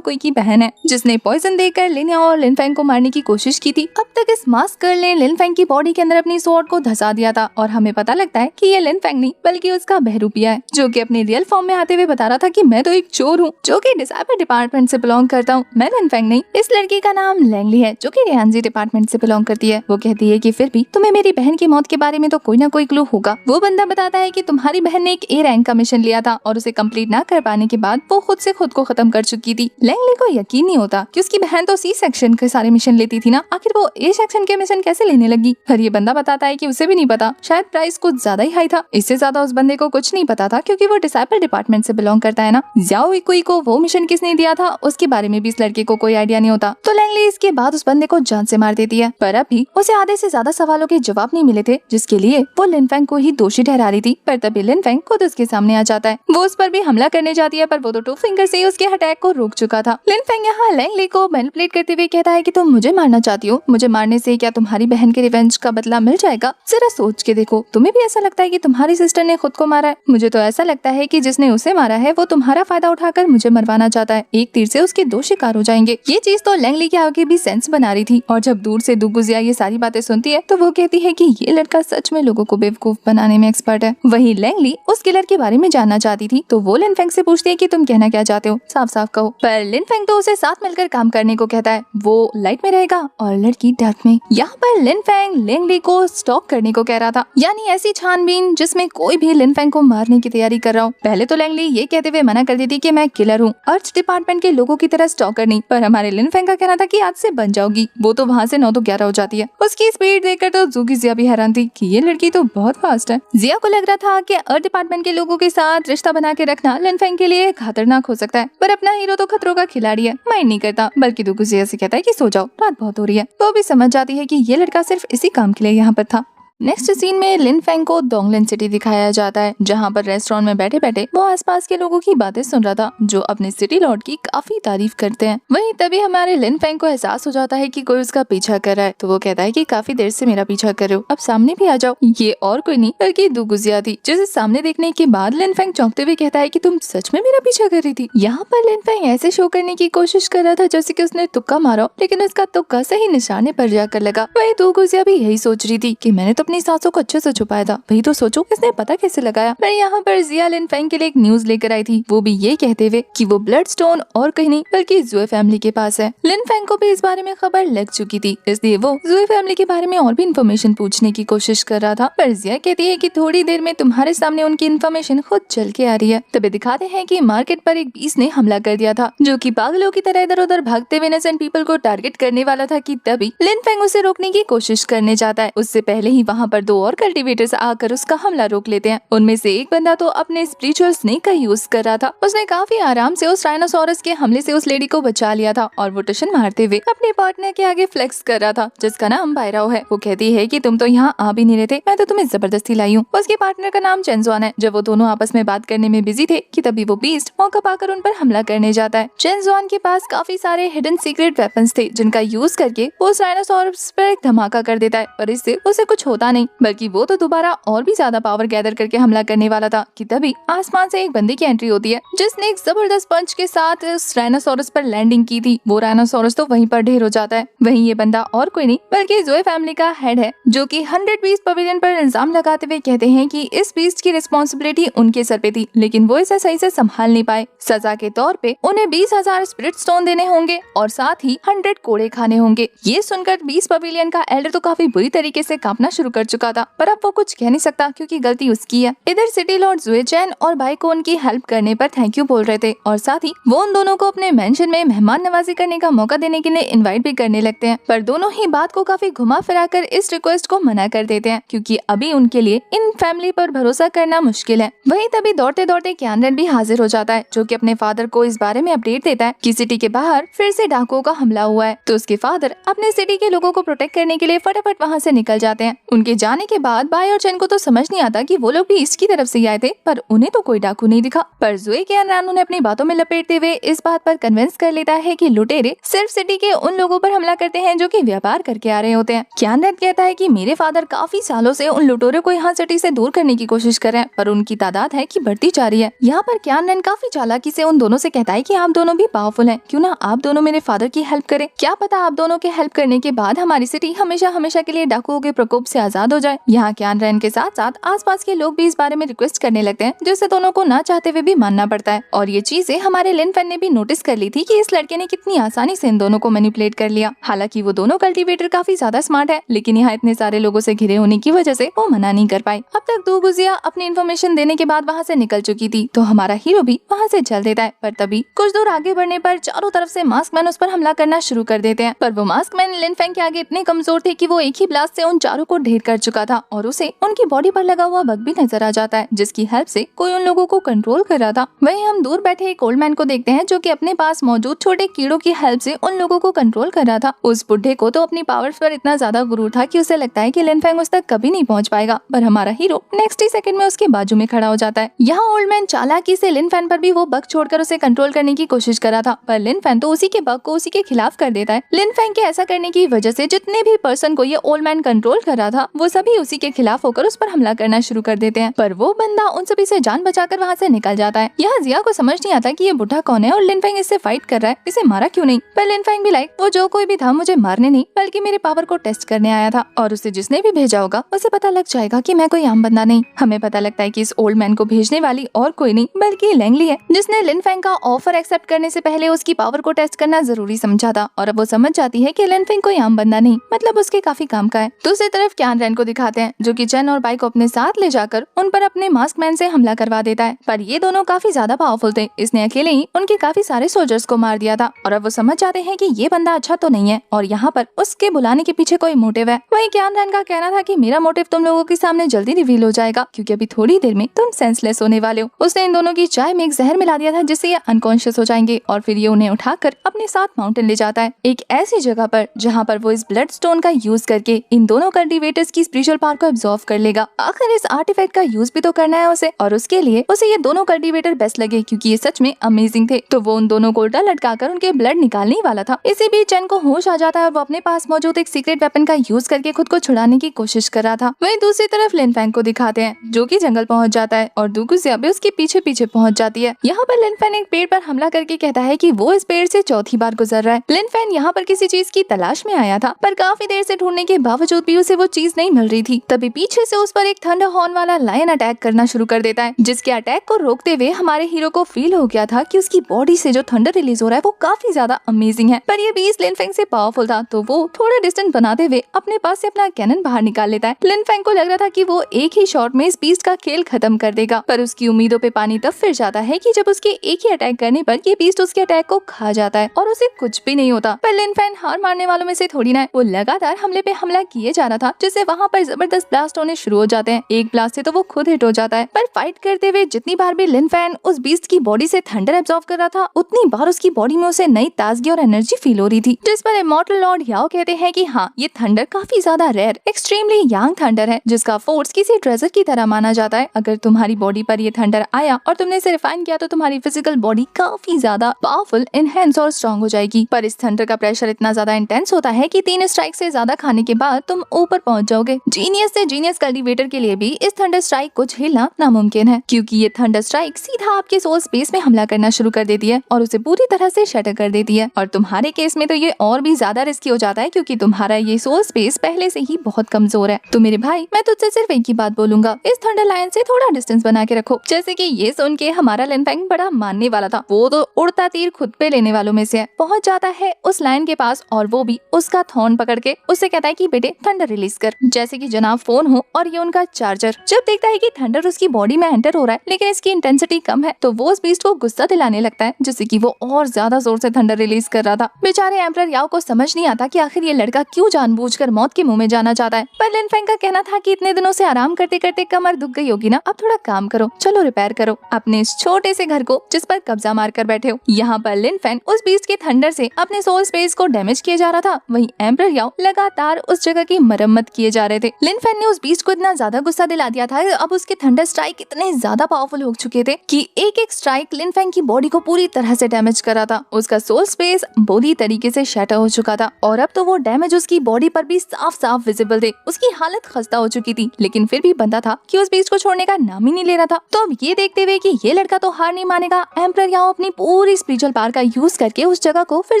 कुई की बहन है, जिसने पॉइजन देकर लिन और लिन फेंग को मारने की कोशिश की थी। अब तक इस मास्क गर्ल ने लिन फेंग की बॉडी के अंदर अपनी स्वॉर्ड को धंसा दिया था और हमें पता लगता है कि ये लिन फेंग नहीं बल्कि उसका बहरूपिया है, जो कि अपने रियल फॉर्म में आते हुए बता रहा था कि मैं तो एक चोर हूँ जो कि डिसाइपर डिपार्टमेंट से बिलोंग करता हूँ, मैं लिन फेंग नहीं। इस लड़की का नाम लैंगली है, जो कि रियांजी डिपार्टमेंट से बिलोंग करती है। वो कहती है कि फिर भी तुम्हें मेरी बहन की मौत के बारे में तो कोई ना कोई क्लू होगा। वो बंदा बताता है कि तुम्हारी बहन ने एक ए रैंक का मिशन लिया था और उसे कंप्लीट ना कर पाने के बाद वो खुद से खुद को खत्म कर चुकी थी। लैंगली को यकीन नहीं होता कि उसकी बहन तो सी सेक्शन के सारे मिशन लेती थी ना, आखिर वो ए सेक्शन के मिशन कैसे लेने लगी। पर ये बंदा बताता है कि उसे भी नहीं पता, शायद प्राइस कुछ ज्यादा ही हाई था। इससे ज्यादा उस बंदे को कुछ नहीं पता था क्योंकि वो डिसाइपल डिपार्टमेंट से बिलोंग करता है ना। ज़्याओ कुई को वो मिशन किसने दिया था उसके बारे में भी इस लड़के को कोई आइडिया नहीं होता। तो लैंगली इसके बाद उस बंदे को जान से मार देती है। पर अभी उसे आधे से ज्यादा सवालों के जवाब नहीं मिले थे, जिसके लिए वो लिन फेंग को ही दोषी ठहरा रही थी। पर तभी लिन फेंग खुद उसके सामने आ जाता है। वो उस पर भी हमला करने जाती है, पर वो तो 2 फिंगर से ही उसके अटैक को रोक चुका था। लिन फेंग यहाँ लैंगली को मैनिपुलेट करते हुए कहता है कि तुम मुझे मारना चाहती हो, मुझे मारने से क्या तुम्हारी बहन के रिवेंज का बदला मिल जाएगा? जरा सोच के देखो, तुम्हें भी ऐसा लगता है कि तुम्हारी सिस्टर ने खुद को मारा है? मुझे तो ऐसा लगता है कि जिसने उसे मारा है वो तुम्हारा फायदा उठाकर मुझे मरवाना चाहता है। एक तीर से उसके 2 शिकार हो जाएंगे। ये चीज तो लैंगली के आगे भी सेंस बना रही थी। और जब दूर से दू गुजिया ये सारी बातें सुनती है तो वो कहती है कि ये लड़का सच में लोगों को बेवकूफ बनाने में एक्सपर्ट है। वही लैंगली उस किलर के बारे में जानना चाहती थी, तो वो लिन फेंग से पूछती है कि तुम कहना क्या चाहते हो, साफ साफ कहो। पर लिन फेंग तो उसे साथ मिलकर काम करने को कहता है। वो लाइट में रहेगा और लड़की डार्क में। यहाँ पर लिन फेंग लैंगली को स्टॉक करने को कह रहा था, यानी ऐसी छानबीन जिसमें कोई भी लिन फेंग को मारने की तैयारी कर रहा हो। पहले तो लैंगली ये कहते हुए मना कर देती कि मैं किलर हूँ, अर्थ डिपार्टमेंट के लोगों की तरह स्टॉकर नहीं। पर हमारे लिन फेंग का कहना था कि आज से बन जाओगी। वो तो वहाँ से 9 तो 11 हो जाती है। उसकी स्पीड देखकर तो जूगी जिया भी हैरान थी कि ये लड़की तो बहुत फास्ट है। जिया को लग रहा था कि अर्थ डिपार्टमेंट के लोगों के साथ रिश्ता बना के रखना लिन फेंग के लिए खतरनाक हो सकता है। पर अपना हीरो तो खतरों का खिलाड़ी है, माइंड नहीं करता, बल्कि जूगी जिया से कहता है कि सो जाओ, रात बहुत हो रही है। वो भी समझ जाती है कि ये लड़का सिर्फ इसी काम के लिए यहाँ पर था। नेक्स्ट सीन में लिन फेंग को डोंगलिन सिटी दिखाया जाता है, जहाँ पर रेस्टोरेंट में बैठे बैठे वो आसपास के लोगों की बातें सुन रहा था, जो अपने सिटी लॉर्ड की काफी तारीफ करते हैं। वहीं तभी हमारे लिन फेंग को एहसास हो जाता है कि कोई उसका पीछा कर रहा है। तो वो कहता है कि काफी देर से मेरा पीछा कर रहे हो, अब सामने भी आ जाओ। ये और कोई नहीं बल्कि दू गुजिया थी, जिसे सामने देखने के बाद लिन फेंग चौंकते हुए कहता है कि तुम सच में मेरा पीछा कर रही थी। यहाँ पर लिन फेंग ऐसे शो करने की कोशिश कर रहा था जैसे कि उसने तुक्का मारा, लेकिन उसका तुक्का सही निशाने पर जाकर लगा। वही दू गुजिया भी यही सोच रही थी कि मैंने तो अपनी सांसों को अच्छे से छुपाया था, वही तो सोचो इसने पता कैसे लगाया। पर यहाँ पर जिया लिन फेंग के लिए एक न्यूज लेकर आई थी, वो भी ये कहते हुए कि वो ब्लड स्टोन और कहीं नहीं बल्कि जुए फैमिली के पास है। लिन फेंग को भी इस बारे में खबर लग चुकी थी, इसलिए वो जुए फैमिली के बारे में और भी इन्फॉर्मेशन पूछने की कोशिश कर रहा था। पर जिया कहती है कि थोड़ी देर में तुम्हारे सामने उनकी इन्फॉर्मेशन खुद चल के आ रही है। तभी दिखाते हैं कि मार्केट पर एक बीस ने हमला कर दिया था, जो कि पागलों की तरह इधर उधर भागते हुए इनोसेंट पीपल को टारगेट करने वाला था। कि तभी लिन फेंग उसे रोकने की कोशिश करने जाता है। उससे पहले ही वहाँ पर दो और कल्टीवेटर्स आकर उसका हमला रोक लेते हैं। उनमें से एक बंदा तो अपने स्पिरिचुअल स्नेक का यूज कर रहा था। उसने काफी आराम से उस राइनोसोरस के हमले से उस लेडी को बचा लिया था और वो टशन मारते हुए अपने पार्टनर के आगे फ्लेक्स कर रहा था, जिसका नाम बायराओ है। वो कहती है कि तुम तो यहाँ आ भी नहीं रहे थे, मैं तो तुम्हें जबरदस्ती लाई हूँ। उसके पार्टनर का नाम चेंजुआन है। जब वो दोनों आपस में बात करने में बिजी थे कि तभी वो बीस्ट मौका पाकर उन पर हमला करने जाता है। चेंजुआन के पास काफी सारे हिडन सीक्रेट वेपन्स थे, जिनका यूज करके वो उस राइनोसोरस पर एक धमाका कर देता है, पर इससे उसे कुछ होता नहीं, बल्कि वो तो दोबारा और भी ज्यादा पावर गैदर करके हमला करने वाला था कि तभी आसमान से एक बंदे की एंट्री होती है, जिसने एक जबरदस्त पंच के साथ उस राइनोसोरस पर लैंडिंग की थी। वो राइनोसोरस तो वहीं पर ढेर हो जाता है। वहीं ये बंदा और कोई नहीं बल्कि ज़ोए फैमिली का हेड है, जो कि 100 बीस्ट पवेलियन पर इल्जाम लगाते हुए कहते हैं कि इस बीस्ट की रिस्पॉन्सिबिलिटी उनके सर पे थी, लेकिन वो इसे सही से संभाल नहीं पाए। सजा के तौर पे उन्हें 20,000 स्पिरिट स्टोन देने होंगे और साथ ही 100 कोड़े खाने होंगे। ये सुनकर 20 पवेलियन का एल्डर तो काफी बुरी तरीके से कांपना शुरू कर चुका था, पर अब वो कुछ कह नहीं सकता क्योंकि गलती उसकी है। इधर सिटी लॉर्ड ज़ोए चैन और भाई को उनकी हेल्प करने पर थैंक यू बोल रहे थे और साथ ही वो उन दोनों को अपने मेंशन में मेहमान नवाजी करने का मौका देने के लिए इनवाइट भी करने लगते हैं, पर दोनों ही बात को काफी घुमा फिरा कर इस रिक्वेस्ट को मना कर देते हैं क्योंकि अभी उनके लिए इन फैमिली पर भरोसा करना मुश्किल है। वहीं तभी दौड़ते दौड़ते कैनरन भी हाजिर हो जाता है, जो कि अपने फादर को इस बारे में अपडेट देता है कि सिटी के बाहर फिर से डाकुओं का हमला हुआ है। तो उसके फादर अपने सिटी के लोगों को प्रोटेक्ट करने के लिए फटाफट वहाँ से निकल जाते हैं। उनके जाने के बाद बाय और चैन को तो समझ नहीं आता कि वो लोग भी ईस्ट की तरफ से आए थे, पर उन्हें तो कोई डाकू नहीं दिखा। पर ज़ोए कैनरन उन्हें अपनी बातों में लपेटते हुए इस बात पर कन्विंस कर लेता है कि लुटेरे सिर्फ सिटी के उन लोगों पर हमला करते हैं जो कि व्यापार करके आ रहे होते हैं। कैनरन कहता है कि मेरे फादर काफी सालों से उन लुटेरों को यहाँ सिटी से दूर करने की कोशिश कर रहे हैं, पर उनकी तादाद है कि बढ़ती जा रही है। यहाँ पर कैनरन काफी चालाकी से उन दोनों से कहता है कि आप दोनों भी पावरफुल हैं, क्यों ना आप दोनों मेरे फादर की हेल्प करें। क्या पता आप दोनों के हेल्प करने के बाद हमारी सिटी हमेशा हमेशा के लिए डाकुओं के प्रकोप से आजाद हो जाए। यहाँ कैनरन के साथ साथ आसपास के लोग भी इस बारे में रिक्वेस्ट करने लगते हैं, जिससे दोनों को ना चाहते हुए भी मानना पड़ता है। और ये चीजें हमारे लिन फैन ने भी नोटिस कर ली थी कि इस लड़के ने कितनी आसानी से इन दोनों को मैनिपुलेट कर लिया। हालांकि वो दोनों कल्टीवेटर काफी ज्यादा स्मार्ट है, लेकिन यहाँ इतने सारे लोगों से घिरे होने की वजह से वो मना नहीं कर पाई। अब तक दो गुजिया अपनी इन्फॉर्मेशन देने के बाद वहाँ से निकल चुकी थी, तो हमारा हीरो भी वहाँ से चल देता है। पर तभी कुछ दूर आगे बढ़ने पर चारों तरफ से मास्क मैन उस पर हमला करना शुरू कर देते हैं, पर वो मास्क मैन लिन फैंग के आगे इतने कमजोर थे कि वो एक ही ब्लास्ट से उन चारों को ढेर कर चुका था और उसे उनकी बॉडी पर लगा हुआ बग भी नजर आ जाता है, जिसकी हेल्प से कोई उन लोगों को कंट्रोल कर रहा था। वहीं हम दूर बैठे एक ओल्ड मैन को देखते हैं, जो कि अपने पास मौजूद छोटे कीड़ों की हेल्प से उन लोगों को कंट्रोल कर रहा था। उस बुढ़े को तो अपनी पावर्स पर इतना ज्यादा गुरूर था कि उसे लगता है कि लिन फैंग उस तक कभी नहीं पहुंच पाएगा, पर हमारा हीरो नेक्स्ट ही सेकंड में उसके बाजू में खड़ा हो जाता है। यहाँ ओल्ड मैन चालाकी से लिन फैन पर भी वो बग छोड़कर उसे कंट्रोल करने की कोशिश कर रहा था, पर लिन फैन तो उसी के बग को उसी के खिलाफ कर देता है। लिन फैन के ऐसा करने की वजह से जितने भी पर्सन को ये ओल्ड मैन कंट्रोल कर रहा था, वो सभी उसी के खिलाफ होकर उस पर हमला करना शुरू कर देते हैं, पर वो बंदा उन सभी से जान बचाकर वहाँ से निकल जाता है। यहाँ जिया को समझ नहीं आता कि ये बुढ़ा कौन है और लिन फैंग इससे फाइट कर रहा है, इसे मारा क्यों नहीं। पर लिन फैंग भी लाइक वो जो कोई भी था मुझे मारने नहीं बल्कि मेरे पावर को टेस्ट करने आया था, और उसे जिसने भी भेजा होगा उसे पता लग जाएगा कि मैं कोई आम बंदा नहीं। हमें पता लगता है कि इस ओल्ड मैन को भेजने वाली और कोई नहीं बल्कि लैंगली है, जिसने लिन फैंग का ऑफर एक्सेप्ट करने से पहले उसकी पावर को टेस्ट करना जरूरी समझा था, और अब वो समझ जाती है कि लिन फैंग कोई आम बंदा नहीं, मतलब उसके काफी काम का है। दूसरी तरफ कैनरन को दिखाते हैं, जो कि चेन और बाई को अपने साथ ले जाकर उन पर अपने मास्क मैन से हमला करवा देता है, पर ये दोनों काफी ज्यादा पावरफुल थे, इसने अकेले ही उनके काफी सारे सोल्जर्स को मार दिया था, और अब वो समझ जाते हैं कि ये बंदा अच्छा तो नहीं है और यहाँ पर उसके बुलाने के पीछे कोई मोटिव है। वहीं कैनरन का कहना था कि मेरा मोटिव तुम लोगों के सामने जल्दी रिवील हो जाएगा, क्योंकि अभी थोड़ी देर में तुम सेंसलेस होने वाले हो। उसने इन दोनों की चाय में एक जहर मिला दिया था, जिससे ये अनकॉन्शियस हो जाएंगे, और फिर ये उन्हें उठाकर अपने साथ माउंटेन ले जाता है, एक ऐसी जगह पर जहाँ पर वो इस ब्लड स्टोन का यूज करके इन दोनों कल्टीवेटर्स की स्पिरिचुअल पावर को एब्जॉर्व कर लेगा। आखिर इस आर्टिफैक्ट का यूज भी तो करना है उसे, और उसके लिए उसे ये दोनों कल्टीवेटर बेस्ट लगे क्योंकि ये सच में अमेजिंग थे। तो वो उन दोनों को उल्टा लटकाकर उनके ब्लड निकालने वाला था। इसी बीच चैन को होश आ जाता है और वो अपने पास मौजूद एक सीक्रेट वेपन का यूज करके खुद को छुड़ाने की कोशिश कर रहा था। वहीं दूसरी तरफ लिन फैंग को दिखाते हैं, जो कि जंगल पहुंच जाता है और दुगुजिया भी उसके पीछे पीछे पहुंच जाती है। यहाँ पर लिन फैन एक पेड़ पर हमला करके कहता है कि वो इस पेड़ से चौथी बार गुजर रहा है। लिन फैन यहाँ पर किसी चीज की तलाश में आया था, पर काफी देर से ढूंढने के बावजूद भी उसे वो चीज नहीं मिल रही थी। तभी पीछे से उस पर एक थंडर हॉर्न वाला लायन अटैक करना शुरू कर देता है, जिसके अटैक को रोकते हुए हमारे हीरो को फील हो गया था कि उसकी बॉडी से जो थंडर रिलीज हो रहा है वो काफी ज्यादा अमेजिंग है। पर ये बीस्ट लिन फैंग से पावरफुल था, तो वो थोड़ा डिस्टेंस बनाते हुए अपने पास से अपना कैनन बाहर निकाल लेता है। लिन फैंग को लग रहा था कि वो एक ही शॉट में इस बीस्ट का खेल खत्म कर देगा, पर उसकी उम्मीदों पे पानी तब फिर जाता है कि जब उसके एक ही अटैक करने पर ये बीस्ट उसके अटैक को खा जाता है और उसे कुछ भी नहीं होता। पर लिन फैंग हार मारने वालों में से थोड़ी ना है, वो लगातार हमले पे हमला किए जा रहा था, जिससे जिससे वहाँ पर जबरदस्त ब्लास्ट होने शुरू हो जाते हैं। एक ब्लास्ट से तो वो खुद हिट हो जाता है, पर फाइट करते हुए जितनी बार भी लिन फैन उस बीस्ट की बॉडी से थंडर एब्जॉर्ब कर रहा था, उतनी बार उसकी बॉडी में उसे नई ताजगी और एनर्जी फील हो रही थी। जिस पर इमॉर्टल लॉर्ड याओ कहते हैं कि हाँ, ये थंडर काफी ज्यादा रेयर, एक्सट्रीमली यंग थंडर है, जिसका फोर्स किसी ट्रेजर की तरह माना जाता है। अगर तुम्हारी बॉडी पर ये थंडर आया और तुमने इसे रिफाइन किया तो तुम्हारी फिजिकल बॉडी काफी ज्यादा पावरफुल, एनहेंस और स्ट्रॉन्ग हो जाएगी। पर इस थंडर का प्रेशर इतना ज्यादा इंटेंस होता है कि 3 स्ट्राइक से ज्यादा खाने के बाद तुम ऊपर पहुंच जाओगे। जीनियस से जीनियस कल्टीवेटर के लिए भी इस थंडर स्ट्राइक को झेलना नामुमकिन है, क्योंकि ये थंडर स्ट्राइक सीधा आपके सोल स्पेस में हमला करना शुरू कर देती है और उसे पूरी तरह से शटर कर देती है। और तुम्हारे केस में तो ये और भी ज्यादा रिस्की हो जाता है, क्योंकि तुम्हारा ये सोल स्पेस पहले से ही बहुत कमजोर है। तो मेरे भाई, मैं तुझसे सिर्फ एक ही बात बोलूंगा, इस थंडर लाइन से थोड़ा डिस्टेंस बना के रखो। जैसे कि ये सुन के हमारा लिन फैंग बड़ा मानने वाला था, वो तो उड़ता तीर खुद पे लेने वालों में से है। पहुंच जाता है उस लाइन के पास और वो भी उसका थॉर्न पकड़ के उससे कहता है कि बेटे थंडर रिलीज कर, जैसे कि जनाब फोन हो और ये उनका चार्जर। जब देखता है कि थंडर उसकी बॉडी में एंटर हो रहा है लेकिन इसकी इंटेंसिटी कम है, तो वो उस बीस्ट को गुस्सा दिलाने लगता है, जिससे कि वो और ज्यादा जोर से थंडर रिलीज कर रहा था। बेचारे एम्परर याओ को समझ नहीं आता कि आखिर ये लड़का क्यों जानबूझकर मौत के मुंह में जाना चाहता है। पर लिन फैंग का कहना था कि इतने दिनों से आराम करते करते कमर दुख गई होगी ना, अब थोड़ा काम करो, चलो रिपेयर करो अपने इस छोटे से घर को जिस पर कब्जा मार कर बैठे हो। यहाँ पर लिन फैंग उस बीस्ट के थंडर से अपने सोल स्पेस को डैमेज किए जा रहा था, वहीं एम्परर याओ लगातार उस जगह की मरम्मत किए जा रहे थे। लिन फैंग ने उस बीस्ट को इतना ज्यादा गुस्सा दिला दिया था, अब उसके थंडर स्ट्राइक इतने ज्यादा पावरफुल हो चुके थे कि एक एक स्ट्राइक लिन फैंग की बॉडी को पूरी तरह से डैमेज कर रहा था। उसका सोल स्पेस बुरी तरीके से शटर हो चुका था और अब तो वो डैमेज उसकी बॉडी पर भी साफ साफ विजिबल थे। उसकी हालत खस्ता हो चुकी थी, लेकिन फिर भी बंदा था कि उस बीस्ट को छोड़ने का नाम ही नहीं ले रहा था। तो अब ये देखते हुए कि ये लड़का तो हार नहीं मानेगा, एम्परर याओ अपनी पूरी स्पिरिचुअल पावर का यूज करके उस जगह को फिर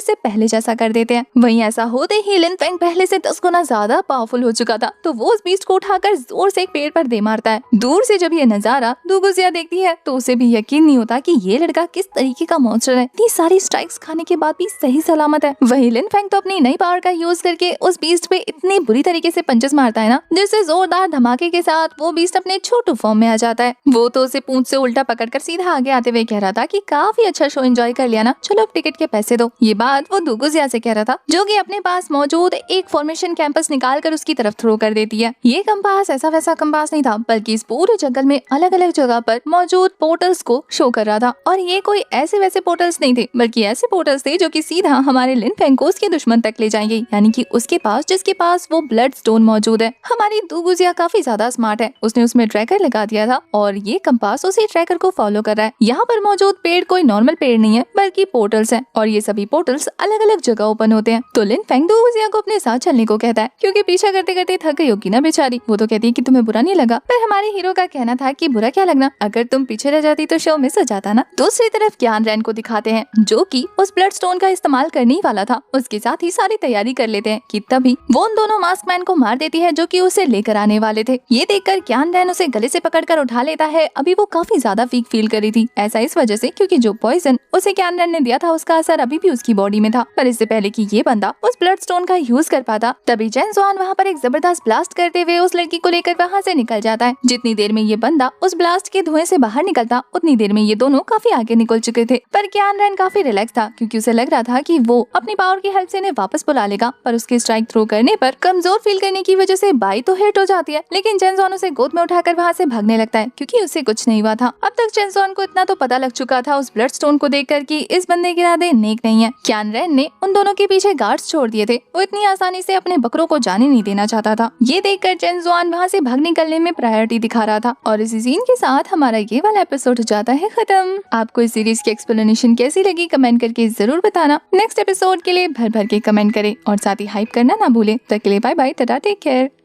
से पहले जैसा कर देते हैं। वहीं ऐसा होते ही लिन फैंग पहले से 10 गुना ज्यादा पावरफुल हो चुका था, तो वो उस बीस्ट को उठाकर जोर से एक पेड़ पर दे मारता है। दूर से जब ये नजारा दुगुजिया देखती है तो उसे भी यकीन नहीं होता कि ये लड़का किस तरीके का मॉन्स्टर है, इतनी सारी स्ट्राइक्स खाने के बाद भी सही सलामत है। वही लिन फैंग तो अपनी नई पावर का यूज करके उस बीस्ट पे इतनी बुरी तरीके से पंचेस मारता है ना, जिससे जोरदार धमाके के साथ वो बीस्ट अपने छोटू फॉर्म में आ जाता है। वो तो उसे पूंछ से उल्टा पकड़कर सीधा आगे आते हुए कह रहा था कि काफी अच्छा शो एंजॉय कर लिया ना, चलो अब टिकट के पैसे दो। ये बात वो दुगुजिया से कह रहा था, जो कि अपने पास मौजूद एक फॉर्मेशन कैंपस निकाल कर उसकी तरफ थ्रो कर देती है। ये कंपास ऐसा वैसा कंपास नहीं था, बल्कि इस पूरे जंगल में अलग अलग जगह पर मौजूद पोर्टल्स को शो कर रहा था। और ये कोई ऐसे वैसे पोर्टल्स नहीं थे, बल्कि ऐसे पोर्टल्स थे जो कि सीधा हमारे लिन फैंग को उसके दुश्मन तक ले जाएंगे, यानी कि उसके पास जिसके पास वो ब्लड स्टोन मौजूद है। हमारी दुगुजिया काफी ज्यादा स्मार्ट है, उसने उसमें ट्रैकर लगा दिया था और ये कंपास उसी ट्रैकर को फॉलो कर रहा है। यहाँ पर मौजूद पेड़ कोई नॉर्मल पेड़ नहीं है, बल्कि पोर्टल्स हैं और ये सभी पोर्टल्स अलग अलग जगह ओपन होते हैं। तो लिन फैंग दुगुजिया को अपने साथ चलने को कहता है, क्योंकि पीछा करते करते थक गई होगी ना बेचारी। वो तो कहती है कि तुम्हें बुरा नहीं लगा, पर हमारे हीरो का कहना था कि बुरा क्या लगना, अगर तुम पीछे रह जाती तो शो मिस हो जाता ना। दूसरी तरफ क्यान रैन को दिखाते हैं, जो कि उस ब्लड स्टोन का इस्तेमाल करने ही वाला था। उसके साथ ही सारी तैयारी कर लेते हैं कि तभी वो उन दोनों मास्क मैन को मार देती है, जो कि उसे लेकर आने वाले थे। ये देखकर क्यान रैन उसे गले से पकड़कर उठा लेता है। अभी वो काफी ज्यादा वीक फील कर रही थी, ऐसा इस वजह से क्योंकि जो पॉइजन उसे क्यान रैन ने दिया था उसका असर अभी भी उसकी बॉडी में था। पर इससे पहले कि ये बंदा उस ब्लड स्टोन का यूज कर पाता, तभी जेन जुआन वहाँ पर एक जबरदस्त ब्लास्ट करते हुए उस लड़की को लेकर वहाँ से निकल जाता है। जितनी देर में ये बंदा उस ब्लास्ट के धुएं से बाहर निकलता, उतनी देर में ये दोनों काफी आगे निकल चुके थे। पर क्यान रैन काफी रिलैक्स था, क्योंकि उसे लग रहा था कि वो अपनी पावर की हेल्प से इन्हें वापस बुला लेगा। पर उसके स्ट्राइक थ्रो करने पर कमजोर फील करने की वजह से बाई तो हिट हो जाती है, लेकिन जेन जुआन उसे गोद में उठाकर वहाँ से भागने लगता है, क्योंकि उसे कुछ नहीं हुआ था। अब तक जेन जुआन को इतना तो पता लग चुका था उस ब्लड स्टोन को देखकर कि इस बंदे के इरादे नेक नहीं है। क्यान रैन ने उन दोनों के पीछे गार्ड्स छोड़ दिए थे, वो इतनी आसानी से अपने बकरों को जाने नहीं देना चाहता था। ये देखकर जेन जुआन वहाँ से भाग निकलने में प्रायोरिटी दिखा रहा था। और इसी सीन के साथ हमारा ये वाला एपिसोड हो जाता है खत्म। आपको इस सीरीज की एक्सप्लेनेशन कैसी लगी कमेंट करके जरूर बताना। नेक्स्ट एपिसोड के लिए भर भर के कमेंट करें और साथ ही हाइप करना ना भूलें। तब के लिए bye bye, tata, take care.